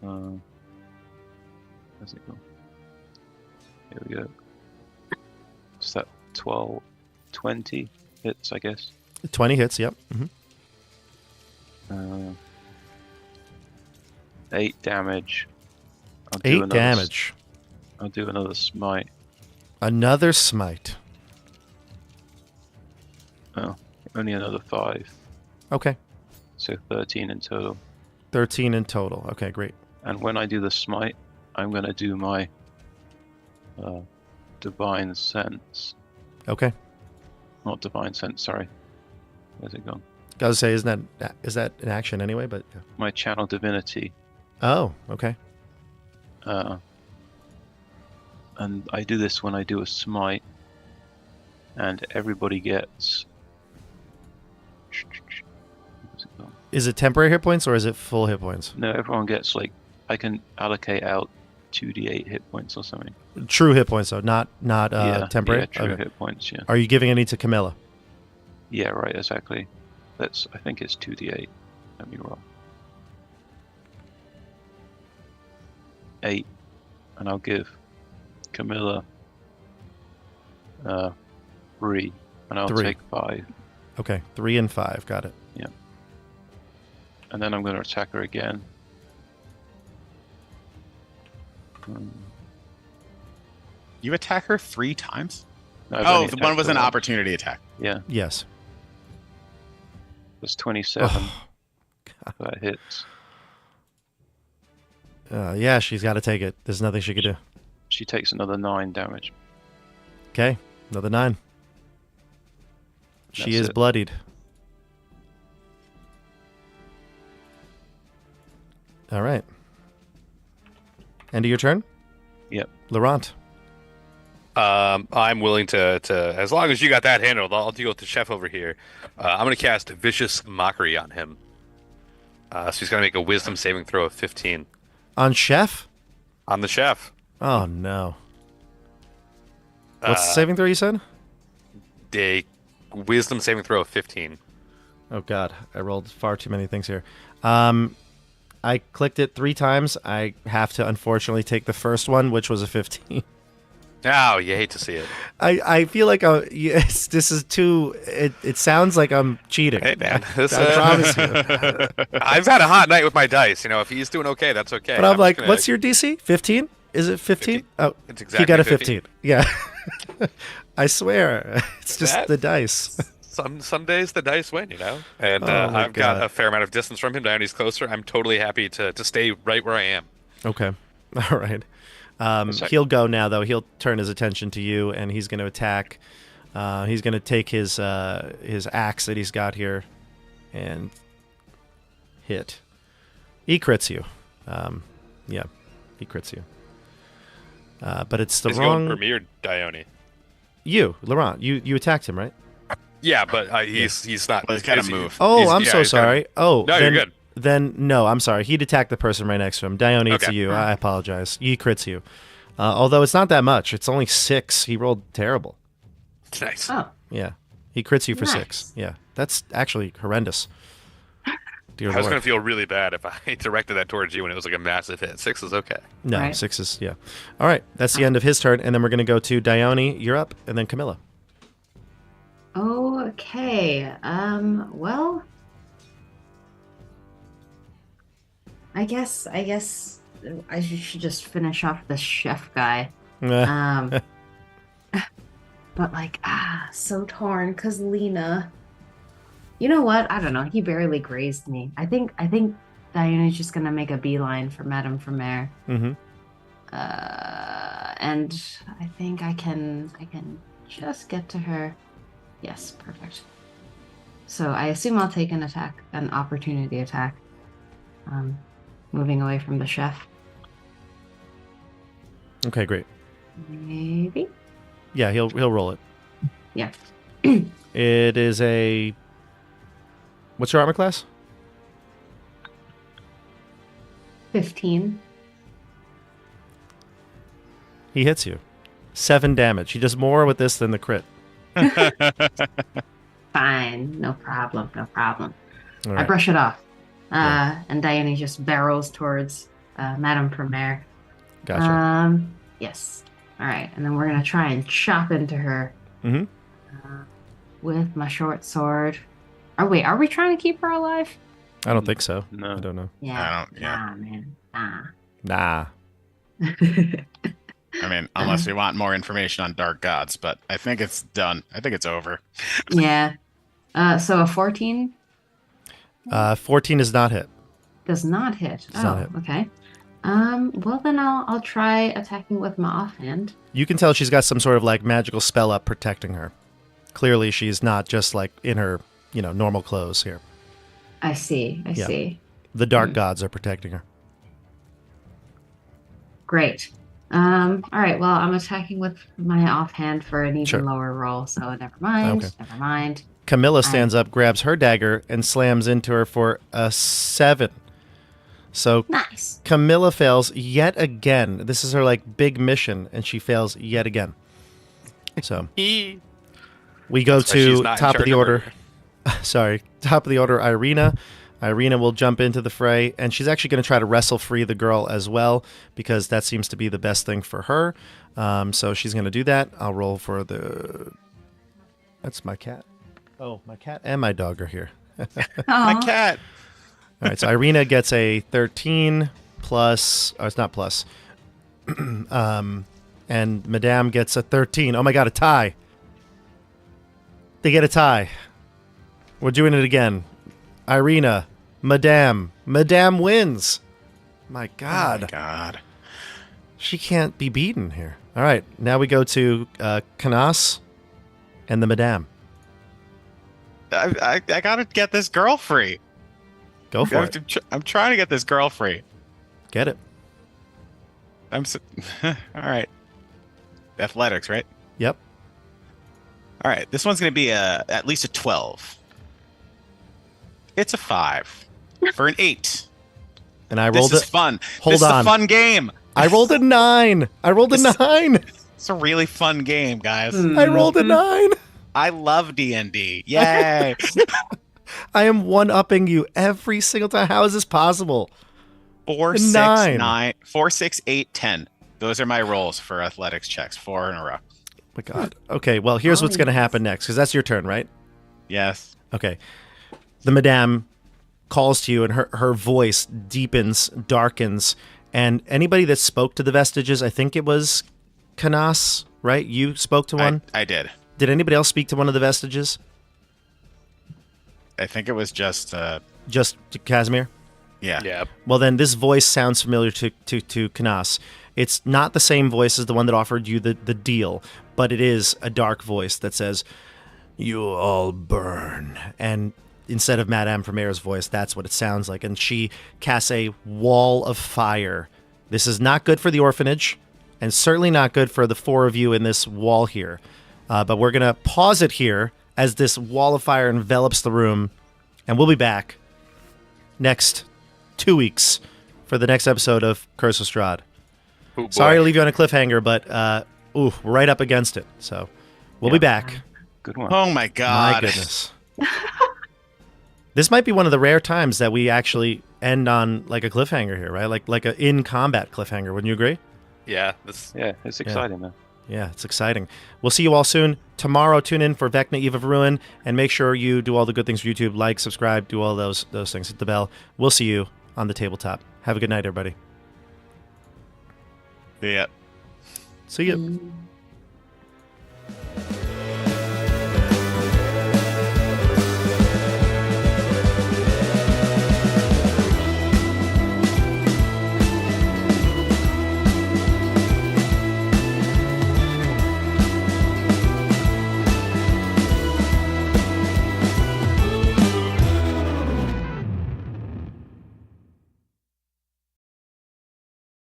Where's it go? Here we go. Is that 12, 20 hits, I guess? 20 hits. Yep. 8 damage. I'll do 8 another damage. I'll do another smite. Another smite. Oh, only another 5. Okay. So 13 in total. 13 in total. Okay, great. And when I do the smite, I'm going to do my divine sense. Okay. Not divine sense, sorry. Where's it gone? I was gonna say, is that an action anyway? But yeah. My channel divinity. Oh, okay. And I do this when I do a smite, and everybody gets. Where's it gone? Is it temporary hit points or is it full hit points? No, everyone gets like I can allocate out 2d8 hit points or something. True hit points though, not temporary. Yeah, true Okay. hit points. Yeah. Are you giving any to Camilla? Yeah, right. Exactly. I think it's 2d8. Let me roll. 8, and I'll give Camilla 3, and I'll 3. take 5, Okay, 3 and 5. Got it. and then I'm going to attack her again. You attack her 3 times? No, I've Oh, only the one attacked was her an once. opportunity attack. Yeah, Yes. it's 27. Oh, That hits. yeah, she's got to take it. There's nothing she could do. She takes another 9 damage. Okay, another 9. She That's is it. bloodied. All right. End of your turn? Yep. Laurent. I'm willing to as long as you got that handled, I'll deal with the chef over here. I'm gonna cast Vicious Mockery on him. So he's gonna make a Wisdom saving throw of 15 On Chef? on the chef. Oh, no. What's the Uh, saving throw you said? A Wisdom saving throw of 15. Oh, God. I rolled far too many things here. I clicked it 3 times. I have to, unfortunately, take the first one, which was a 15. Oh, you hate to see it. I feel like yes, this is too. It sounds like I'm cheating. Hey man, I promise you. I've had a hot night with my dice. You know, if he's doing okay, that's okay. But I'm just like, gonna- what's your DC? 15? Is it 15? 15. Oh, It's he exactly got a 15. 15. Yeah. I swear, it's just That- the dice. Some days the dice win, you know. And Oh my I've got God. a fair amount of distance from him. Downey's closer. I'm totally happy to stay right where I am. Okay. All right. sec. He'll go now, though. He'll turn his attention to you, and he's going to attack. He's going to take his axe that he's got here and hit. He crits you. Yeah, he crits you. But it's the He's wrong. going Premier Dione. You, Laurent. You attacked him, right? Yeah, but he's not. Well, he's gotta is he- move. Oh, he's- I'm yeah, so he's gotta- sorry. Oh, No, then, you're good. Then no, I'm sorry. He'd attack the person right next to him. Dione, it's Okay. you. I apologize. He crits you. Although it's not that much. It's only 6. He rolled terrible. Nice. Oh, Yeah. He crits you for 6. Nice. Yeah. That's actually horrendous. Dear I was Lord. going to feel really bad if I directed that towards you and it was like a massive hit. 6 is okay. No, Right. 6 is, yeah. All right. That's the end of his turn. And then we're going to go to Dione. You're up. And then Camilla. okay. Well, I guess I should just finish off the chef guy. But like, so torn because Lena. You know what? I don't know. He barely grazed me. I think Diane is just gonna make a beeline for Madame Vermeer. Mm-hmm. And I think I can just get to her. Yes, perfect. So I assume I'll take an opportunity attack. Moving away from the chef. Okay, great. Maybe. Yeah, he'll roll it. Yeah. It is a... What's your armor class? 15. He hits you. 7 damage. He does more with this than the crit. Fine. No problem. No problem. All I right. brush it off. Yeah. And Diane just barrels towards Madame Vermeer. Gotcha. Yes. All right. And then we're going to try and chop into her Mm-hmm. with my short sword. Are we trying to keep her alive? I don't think so. No. I don't know. Yeah. Yeah. Nah, man. Nah. Nah. I mean, unless we want more information on Dark Gods, but I think it's done. I think it's over. Yeah. So a 14 14 is not hit. does not hit. Does not hit. Okay. Well then I'll try attacking with my offhand. You can tell she's got some sort of like magical spell up protecting her. Clearly, she's not just like in her, normal clothes here. I see. I Yeah. see. The dark gods are protecting her. Great. All right. Well, I'm attacking with my offhand for an even Sure. lower roll, so never mind. Okay. Never mind. Camilla stands up, grabs her dagger, and slams into her for a 7. So Nice. Camilla fails yet again. This is her like big mission, and she fails yet again. So we go That's why she's to not in top of charge the of order. her. Sorry, top of the order, Irina. Irina will jump into the fray, and she's actually going to try to wrestle free the girl as well, because that seems to be the best thing for her. So she's going to do that. I'll roll for the... That's my cat. Oh, my cat and my dog are here. My Aw. cat. All right, so Irina gets a 13 plus... Oh, it's not plus. And Madame gets a 13. Oh my god, a tie. They get a tie. We're doing it again. Irina, Madame wins. My God. Oh my God. She can't be beaten here. All right, now we go to Canas and the Madame. I gotta get this girl free. Go for it. I'm trying to get this girl free. Get it. All right. Athletics, right? Yep. All right. This one's gonna be at least a 12. It's a 5 for an 8. And I This rolled is it. fun. Hold this on. is a fun game. I rolled a 9. I rolled a This- 9. It's a really fun game, guys. I rolled a 9. I love D&D. Yay! I am one-upping you every single time. How is this possible? 4, 6, Nine. 9, 4, 6, 8, 10. Those are my rolls for athletics checks. 4 in a row. My God. Okay, well, here's what's going to happen next, because that's your turn, right? Yes. Okay. The Madame calls to you, and her voice deepens, darkens, and anybody that spoke to the vestiges, I think it was Canas, right? You spoke to one? I did. Did anybody else speak to one of the vestiges? I think it was just Just to Casimir? yeah. Yeah. Well, then this voice sounds familiar to Canas. It's not the same voice as the one that offered you the deal, but it is a dark voice that says, "You all burn." And instead of Madame Vermeer's voice, that's what it sounds like. And she casts a wall of fire. This is not good for the orphanage, and certainly not good for the 4 of you in this wall here. But we're going to pause it here as this wall of fire envelops the room, and we'll be back next 2 weeks for the next episode of Curse of Strahd. Oh, Sorry boy. to leave you on a cliffhanger, but we're right up against it. So we'll be back. Good one. Oh my god. My goodness. This might be one of the rare times that we actually end on like a cliffhanger here, right? Like a in combat cliffhanger. Wouldn't you agree? Yeah, this. Yeah, it's exciting, man. Yeah, it's exciting. We'll see you all soon. Tomorrow, tune in for Vecna Eve of Ruin, and make sure you do all the good things for YouTube. Like, subscribe, do all those things. Hit the bell. We'll see you on the tabletop. Have a good night, everybody. Yeah. See you. Mm.